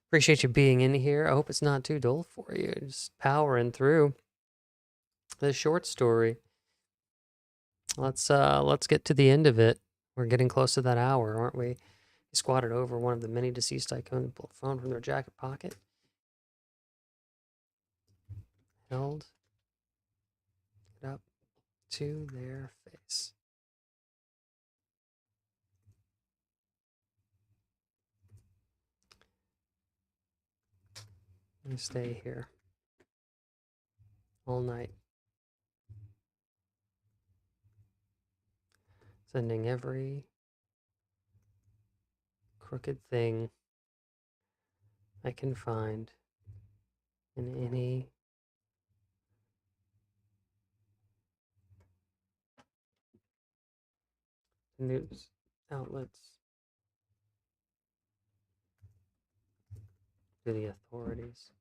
Appreciate you being in here. I hope it's not too dull for you. Just powering through the short story. Let's get to the end of it. We're getting close to that hour, aren't we? He squatted over one of the many deceased tycoons, pulled a phone from their jacket pocket, held it up to their face. I'm gonna stay here all night, sending every crooked thing I can find in any news outlets to the authorities.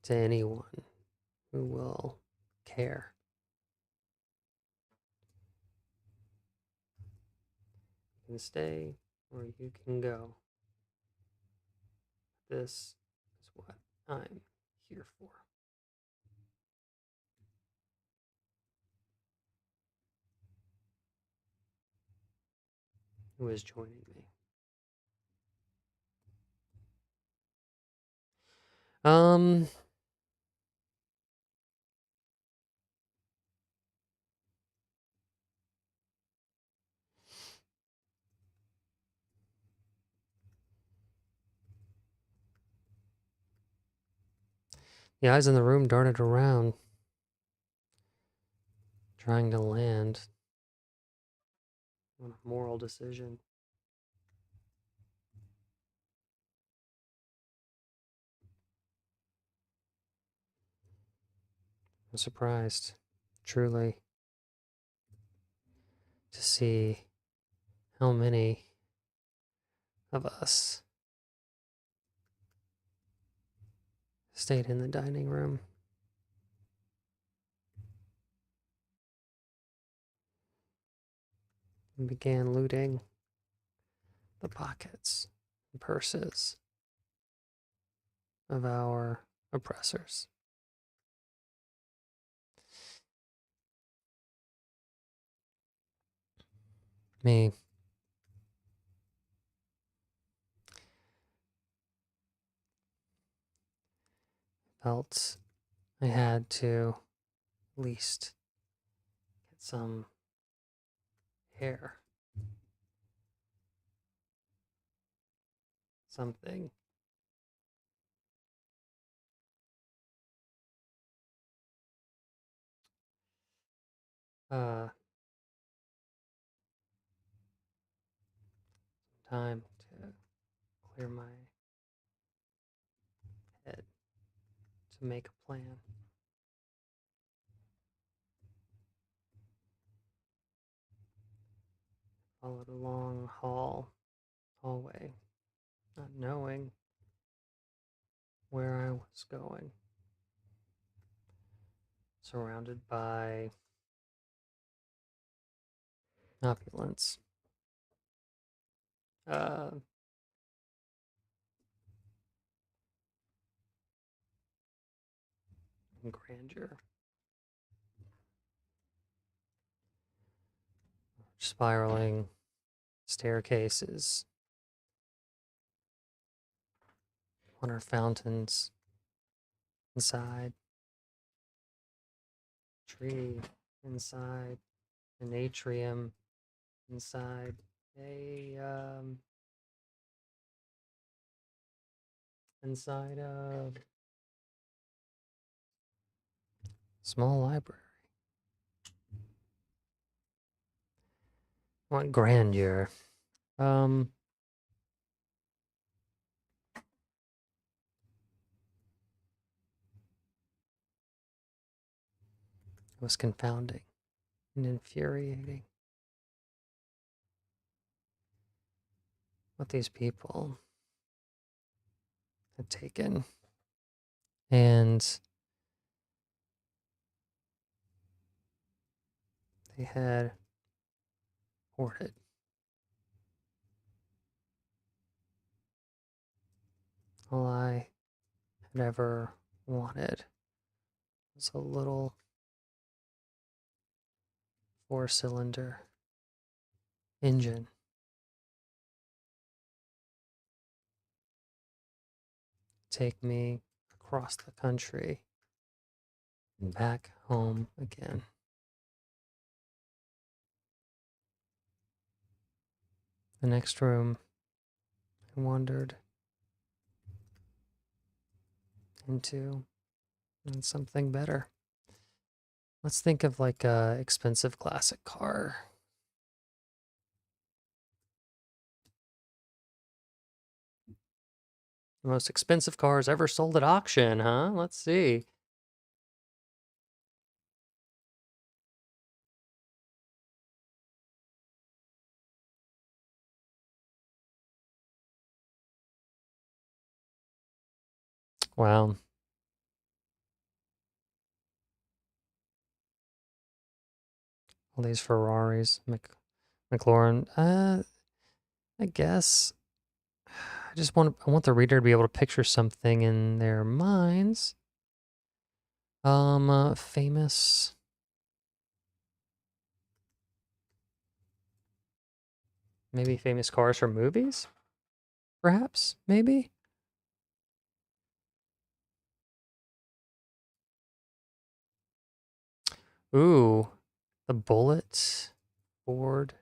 To anyone who will care. You can stay or you can go. This is what I'm here for. Who is joining me? The eyes in the room darted around, trying to land on a moral decision. I'm surprised, truly, to see how many of us stayed in the dining room. And began looting the pockets and purses of our oppressors. Me. felt I had to at least get some hair. Something. Uh, Time to clear my head to make a plan. Followed a long hallway, not knowing where I was going. Surrounded by opulence. Uh, and grandeur. Spiraling staircases. Water fountains inside. Tree inside. An atrium inside. Inside a small library. What grandeur. It was confounding and infuriating. What these people had taken and they had hoarded. All I had ever wanted was a little 4-cylinder engine. Take me across the country and back home again. The next room, I wandered into and something better. Let's think of like a expensive classic car. The most expensive cars ever sold at auction, huh? Let's see. Wow. All these Ferraris, McLaren. I guess I want the reader to be able to picture something in their minds. Famous. Maybe famous cars from movies? Perhaps? Maybe? Ooh, the Bullet, Ford,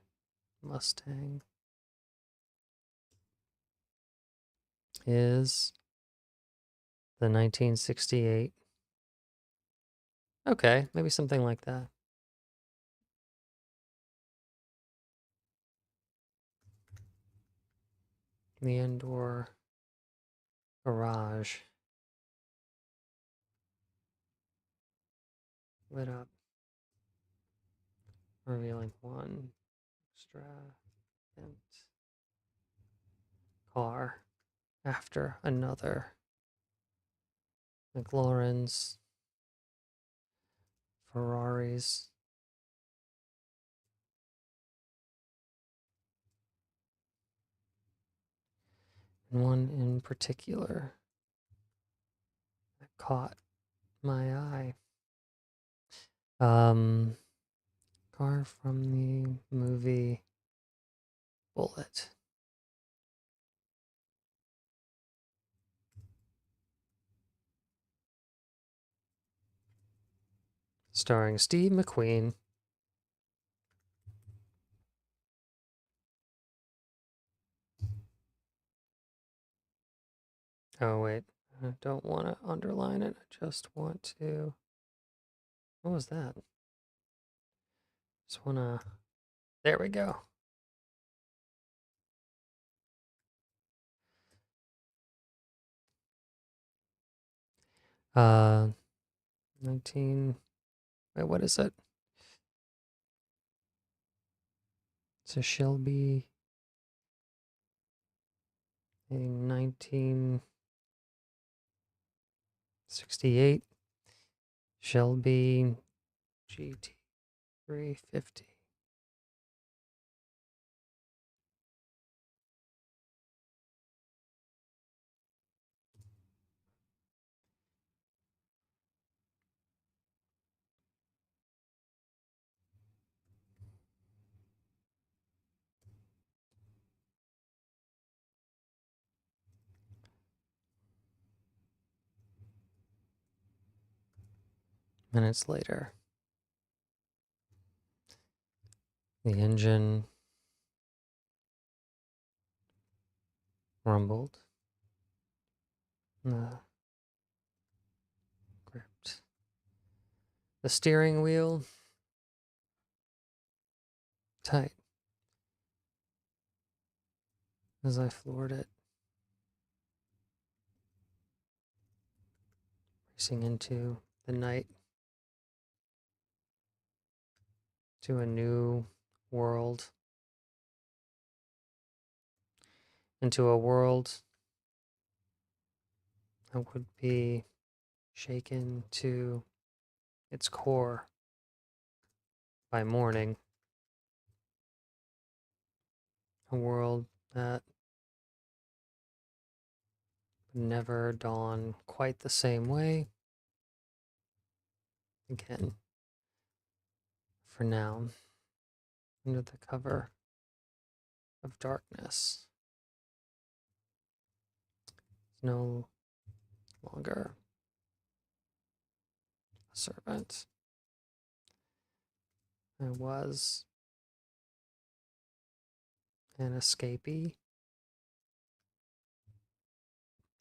Mustang is the 1968. Okay, maybe something like that. The indoor garage lit up, revealing one extravagant car after another. McLarens, Ferraris. And one in particular that caught my eye. Car from the movie Bullet. starring Steve McQueen. Oh, wait. I don't want to underline it. I just want to... What was that? Just want to... There we go. Uh, 19... Wait, what is it? So Shelby... 1968. Shelby GT350. Minutes later. The engine rumbled. Gripped. The steering wheel tight as I floored it, racing into the night, to a new world, into a world that would be shaken to its core by morning, a world that would never dawn quite the same way again. For now, under the cover of darkness, it's no longer a servant. I was an escapee.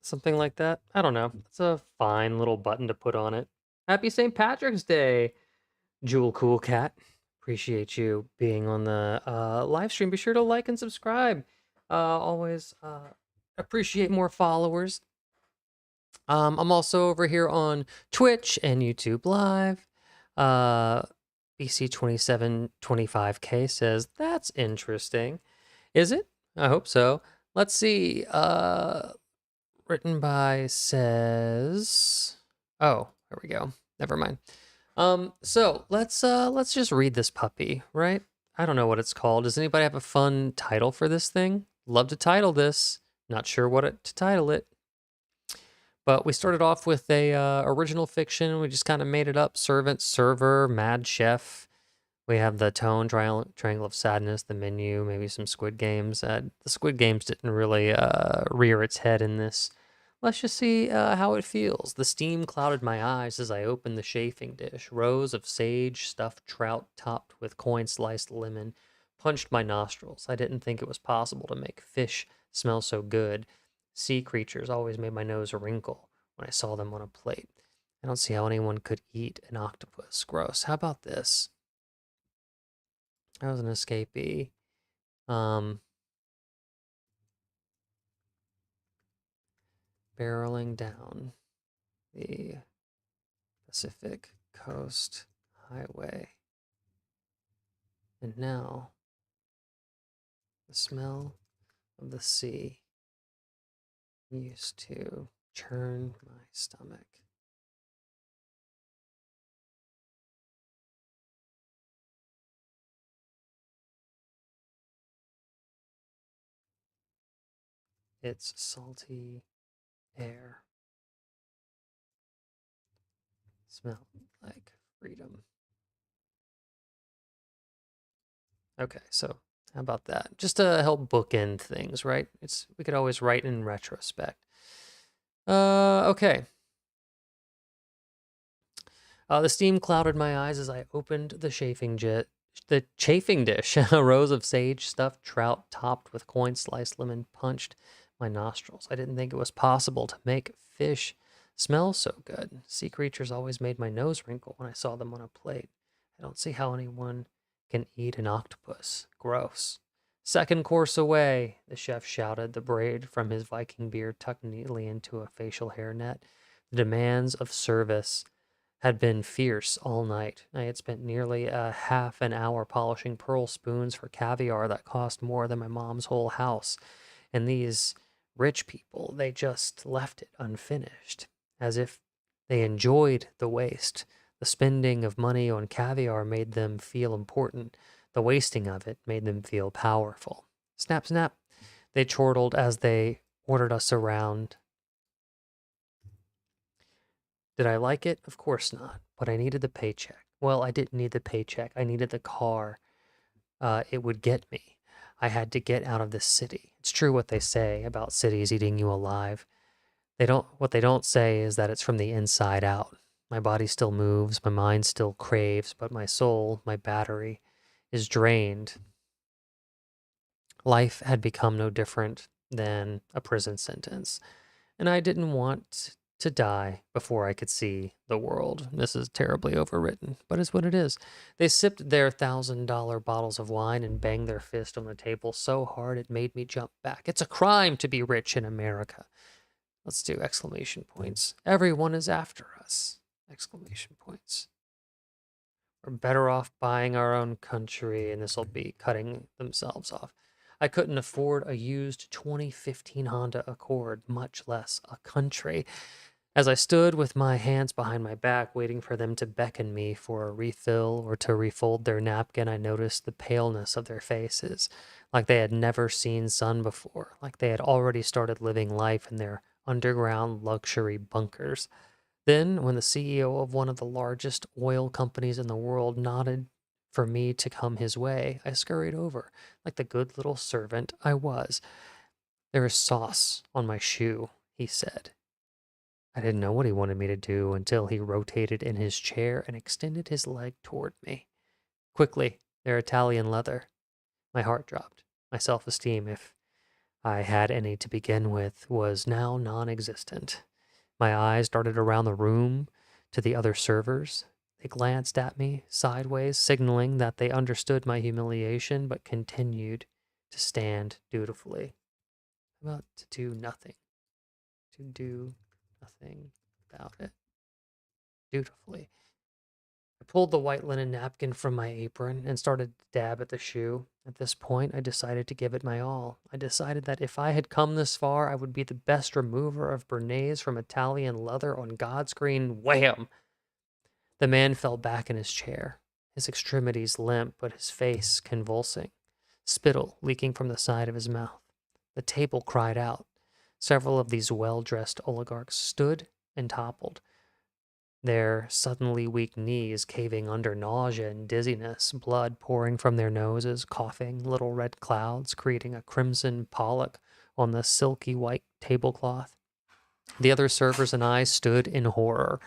Something like that. I don't know. It's a fine little button to put on it. Happy St. Patrick's Day, Jewel Cool Cat. Appreciate you being on the live stream. Be sure to like and subscribe. Always appreciate more followers. I'm also over here on Twitch and YouTube Live. BC2725K says, that's interesting. Is it? I hope so. Let's see. Written by says... Oh, there we go. Never mind. So let's just read this puppy, right? I don't know what it's called. Does anybody have a fun title for this thing? Love to title this. Not sure what to title it. But we started off with a original fiction. We just kind of made it up. Servant, server, mad chef. We have the tone, triangle of sadness, the menu, maybe some Squid Games. The Squid Games didn't really rear its head in this. Let's just see how it feels. The steam clouded my eyes as I opened the chafing dish. Rows of sage stuffed trout topped with coin-sliced lemon punched my nostrils. I didn't think it was possible to make fish smell so good. Sea creatures always made my nose wrinkle when I saw them on a plate. I don't see how anyone could eat an octopus. Gross. How about this? I was an escapee. Barreling down the Pacific Coast Highway. And now, the smell of the sea used to churn my stomach. Its salty air smelled like freedom. Okay, so how about that? Just to help bookend things, right? We could always write in retrospect. Okay. The steam clouded my eyes as I opened the chafing dish. A rows of sage stuffed trout topped with coin sliced lemon punched my nostrils. I didn't think it was possible to make fish smell so good. Sea creatures always made my nose wrinkle when I saw them on a plate. I don't see how anyone can eat an octopus. Gross. Second course away, the chef shouted, the braid from his Viking beard tucked neatly into a facial hairnet. The demands of service had been fierce all night. I had spent nearly a half an hour polishing pearl spoons for caviar that cost more than my mom's whole house. And these rich people, they just left it unfinished, as if they enjoyed the waste. The spending of money on caviar made them feel important. The wasting of it made them feel powerful. Snap, snap, they chortled as they ordered us around. Did I like it? Of course not. But I needed the paycheck. Well, I didn't need the paycheck. I needed the car. It would get me. I had to get out of this city. It's true what they say about cities eating you alive. What they don't say is that it's from the inside out. My body still moves, my mind still craves, but my soul, my battery, is drained. Life had become no different than a prison sentence, and I didn't want to die before I could see the world. This is terribly overwritten, but it's what it is. They sipped their $1,000 bottles of wine and banged their fist on the table so hard it made me jump back. It's a crime to be rich in America. Let's do exclamation points. Everyone is after us. Exclamation points. We're better off buying our own country, and this will be cutting themselves off. I couldn't afford a used 2015 Honda Accord, much less a country. As I stood with my hands behind my back, waiting for them to beckon me for a refill or to refold their napkin, I noticed the paleness of their faces, like they had never seen sun before, like they had already started living life in their underground luxury bunkers. Then, when the CEO of one of the largest oil companies in the world nodded for me to come his way, I scurried over, like the good little servant I was. There is sauce on my shoe, he said. I didn't know what he wanted me to do until he rotated in his chair and extended his leg toward me. Quickly, they're Italian leather. My heart dropped. My self-esteem, if I had any to begin with, was now non-existent. My eyes darted around the room to the other servers. They glanced at me sideways, signaling that they understood my humiliation, but continued to stand dutifully. About to do nothing. To do nothing about it. Dutifully. I pulled the white linen napkin from my apron and started to dab at the shoe. At this point, I decided to give it my all. I decided that if I had come this far, I would be the best remover of Bernays from Italian leather on God's green. Wham! The man fell back in his chair, his extremities limp, but his face convulsing, spittle leaking from the side of his mouth. The table cried out. Several of these well-dressed oligarchs stood and toppled, their suddenly weak knees caving under nausea and dizziness, blood pouring from their noses, coughing, little red clouds creating a crimson pollock on the silky white tablecloth. The other servers and I stood in horror,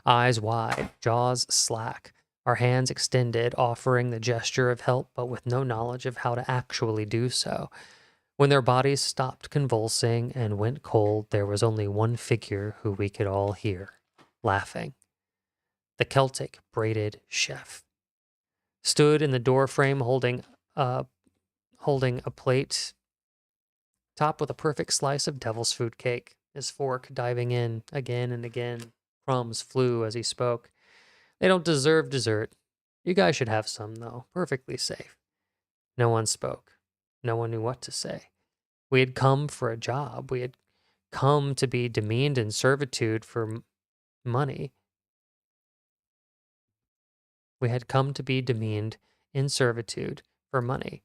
eyes wide, jaws slack, our hands extended, offering the gesture of help, but with no knowledge of how to actually do so. When their bodies stopped convulsing and went cold, there was only one figure who we could all hear, laughing. The Celtic braided chef stood in the doorframe holding a plate topped with a perfect slice of devil's food cake, his fork diving in again and again. Crumbs flew as he spoke. They don't deserve dessert. You guys should have some, though. Perfectly safe. No one spoke. No one knew what to say. We had come for a job. We had come to be demeaned in servitude for money. We had come to be demeaned in servitude for money.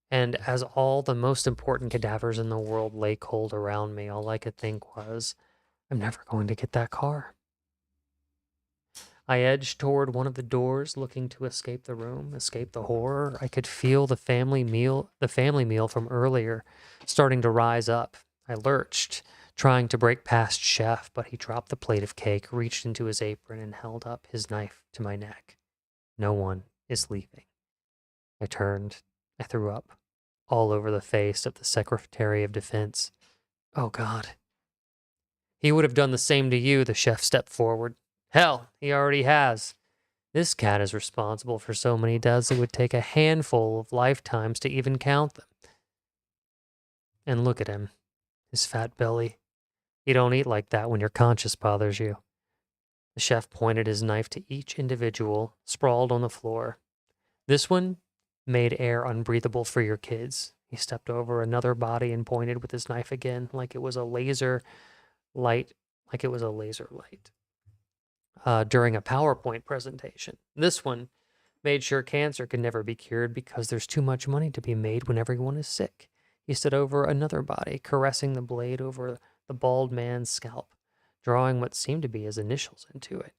And as all the most important cadavers in the world lay cold around me, all I could think was, I'm never going to get that car. I edged toward one of the doors, looking to escape the room, escape the horror. I could feel the family meal from earlier starting to rise up. I lurched trying to break past Chef, but he dropped the plate of cake, reached into his apron, and held up his knife to my neck. No one is leaving. I turned. I threw up all over the face of the Secretary of Defense. Oh, God. He would have done the same to you, the chef stepped forward. Hell, he already has. This cat is responsible for so many deaths it would take a handful of lifetimes to even count them. And look at him, his fat belly. You don't eat like that when your conscience bothers you. The chef pointed his knife to each individual sprawled on the floor. This one made air unbreathable for your kids. He stepped over another body and pointed with his knife again, like it was a laser light, during a PowerPoint presentation. This one made sure cancer could never be cured because there's too much money to be made when everyone is sick. He stood over another body, caressing the blade over the bald man's scalp, drawing what seemed to be his initials into it.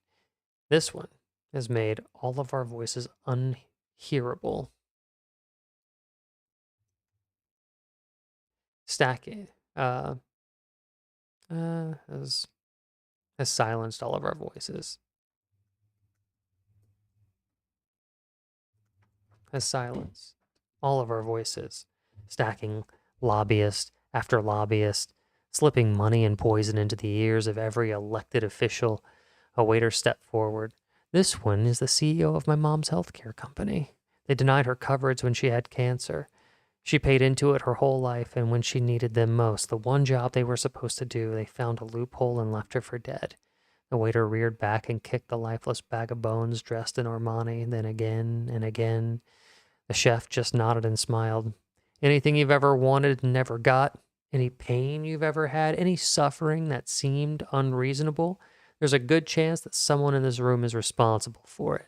This one has made all of our voices unhearable. Stacking has silenced all of our voices. Has silenced all of our voices, stacking lobbyist after lobbyist, slipping money and poison into the ears of every elected official. A waiter stepped forward. This one is the CEO of my mom's healthcare company. They denied her coverage when she had cancer. She paid into it her whole life, and when she needed them most, the one job they were supposed to do, they found a loophole and left her for dead. The waiter reared back and kicked the lifeless bag of bones dressed in Armani, then again and again. The chef just nodded and smiled. Anything you've ever wanted and never got? Any pain you've ever had? Any suffering that seemed unreasonable? There's a good chance that someone in this room is responsible for it.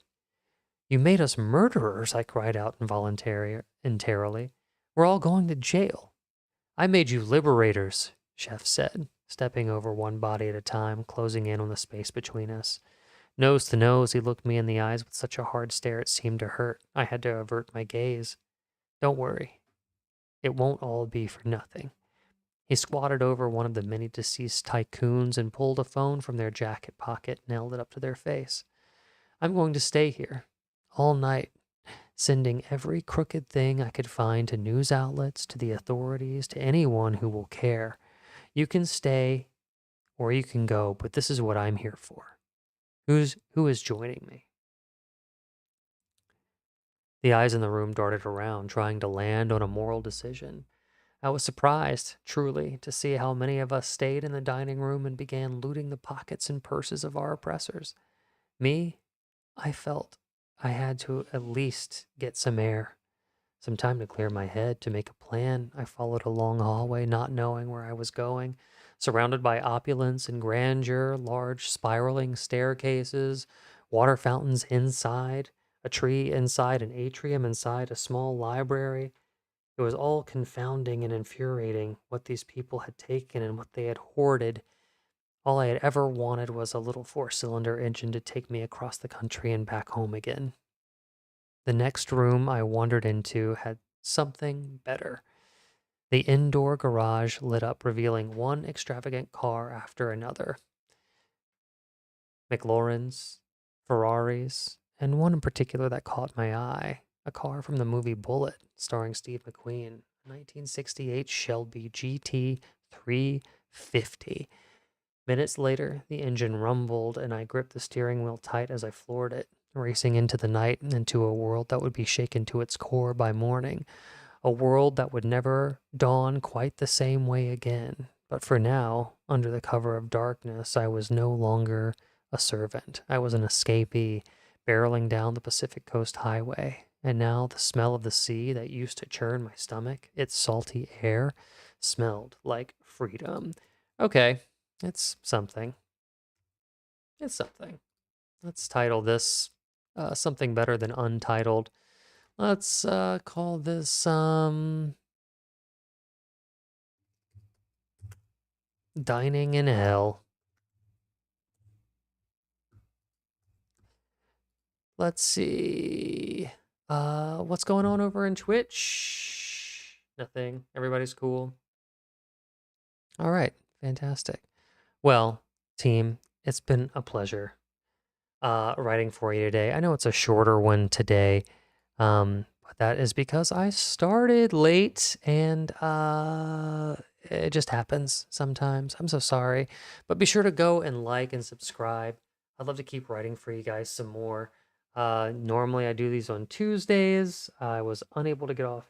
You made us murderers, I cried out involuntarily. We're all going to jail. I made you liberators, Chef said, stepping over one body at a time, closing in on the space between us. Nose to nose, he looked me in the eyes with such a hard stare it seemed to hurt. I had to avert my gaze. Don't worry. It won't all be for nothing. He squatted over one of the many deceased tycoons and pulled a phone from their jacket pocket and held it up to their face. I'm going to stay here all night, sending every crooked thing I could find to news outlets, to the authorities, to anyone who will care. You can stay or you can go, but this is what I'm here for. Who is joining me? The eyes in the room darted around, trying to land on a moral decision. I was surprised, truly, to see how many of us stayed in the dining room and began looting the pockets and purses of our oppressors. Me, I felt I had to at least get some air, some time to clear my head, to make a plan. I followed a long hallway, not knowing where I was going, surrounded by opulence and grandeur, large spiraling staircases, water fountains inside, a tree inside an atrium inside a small library. It was all confounding and infuriating what these people had taken and what they had hoarded. All I had ever wanted was a little four-cylinder engine to take me across the country and back home again. The next room I wandered into had something better. The indoor garage lit up, revealing one extravagant car after another. McLaurens, Ferraris, and one in particular that caught my eye. A car from the movie Bullet, starring Steve McQueen. A 1968 Shelby GT 350. Minutes later, the engine rumbled, and I gripped the steering wheel tight as I floored it, racing into the night and into a world that would be shaken to its core by morning. A world that would never dawn quite the same way again. But for now, under the cover of darkness, I was no longer a servant. I was an escapee, barreling down the Pacific Coast Highway. And now the smell of the sea that used to churn my stomach, its salty air, smelled like freedom. Okay, it's something. It's something. Let's title this something better than untitled. Let's call this Dining in Hell. Let's see. What's going on over in Twitch? Nothing. Everybody's cool. All right. Fantastic. Well, team, it's been a pleasure writing for you today. I know it's a shorter one today, but that is because I started late and it just happens sometimes. I'm so sorry. But be sure to go and like and subscribe. I'd love to keep writing for you guys some more. Normally, I do these on Tuesdays. I was unable to get off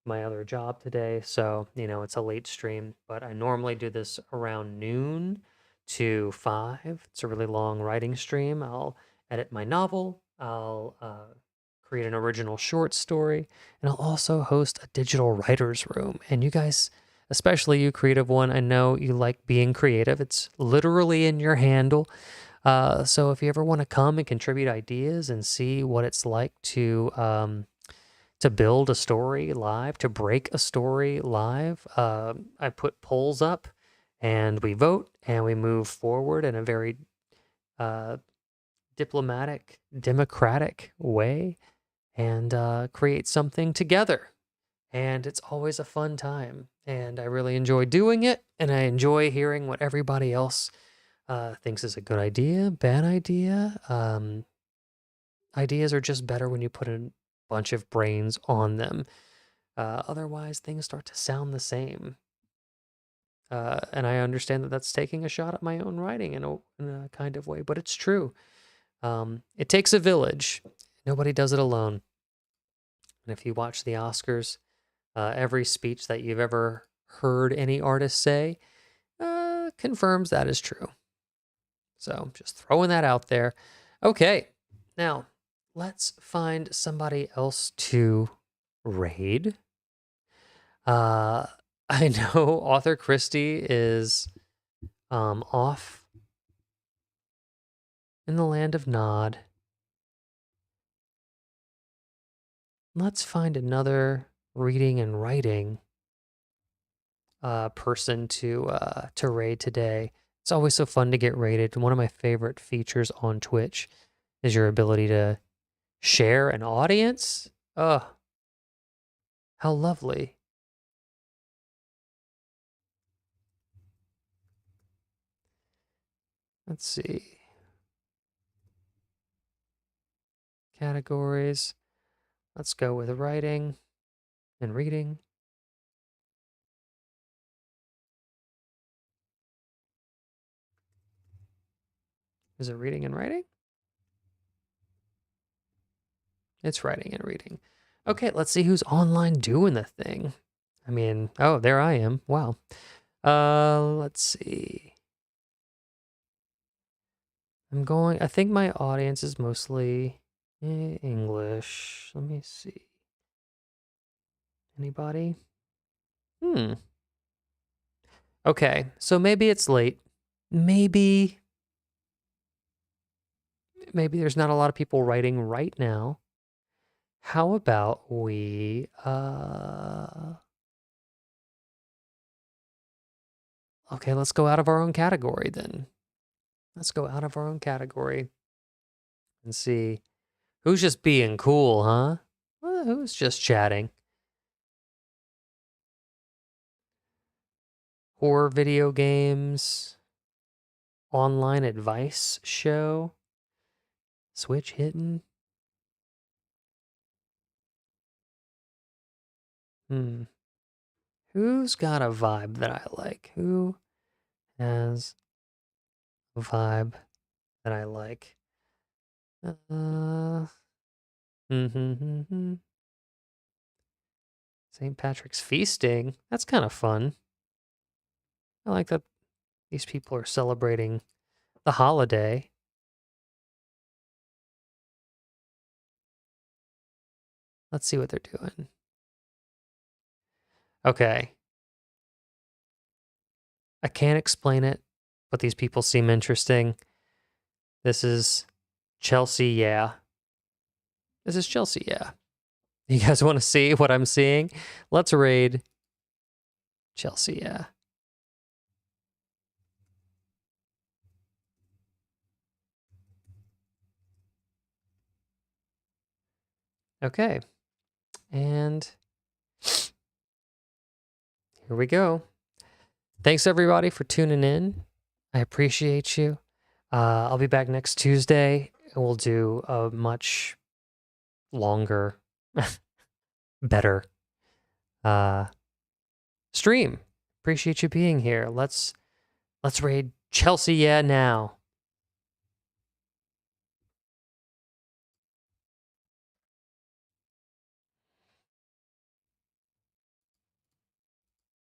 my other job today, so it's a late stream, but I normally do this around noon to 5. It's a really long writing stream. I'll edit my novel, I'll create an original short story, and I'll also host a digital writers room. And you guys, especially you creative one, I know you like being creative. It's literally in your handle. So if you ever want to come and contribute ideas and see what it's like to build a story live, to break a story live, I put polls up and we vote and we move forward in a very uh, diplomatic, democratic way and create something together. And it's always a fun time. And I really enjoy doing it. And I enjoy hearing what everybody else thinks is a good idea, bad idea. Ideas are just better when you put a bunch of brains on them. Otherwise, things start to sound the same. And I understand that that's taking a shot at my own writing in a kind of way, but it's true. It takes a village. Nobody does it alone. And if you watch the Oscars, every speech that you've ever heard any artist say confirms that is true. So just throwing that out there. Okay, now let's find somebody else to raid. I know Author Christie is off in the land of Nod. Let's find another reading and writing person to raid today. It's always so fun to get raided. One of my favorite features on Twitch is your ability to share an audience. Oh, how lovely. Let's see. Categories. Let's go with writing and reading. Is it reading and writing? It's writing and reading. Okay, let's see who's online doing the thing. I mean, oh, there I am. Wow. Let's see. I think my audience is mostly English. Let me see. Anybody? Okay, so maybe it's late. Maybe there's not a lot of people writing right now. How about we okay, let's go out of our own category then. Let's go out of our own category and see who's just being cool, huh? Who's just chatting? Horror video games, online advice show, Switch hitting. Who's got a vibe that I like? Who has a vibe that I like? Uh, St. Patrick's feasting. That's kind of fun. I like that these people are celebrating the holiday. Let's see what they're doing. Okay. I can't explain it, but these people seem interesting. This is Chelsea, yeah. This is Chelsea, yeah. You guys want to see what I'm seeing? Let's raid Chelsea, yeah. Okay. And here we go. Thanks everybody for tuning in. I appreciate you. I'll be back next Tuesday, and we'll do a much longer, better stream. Appreciate you being here. Let's raid Chelsea, yeah, now.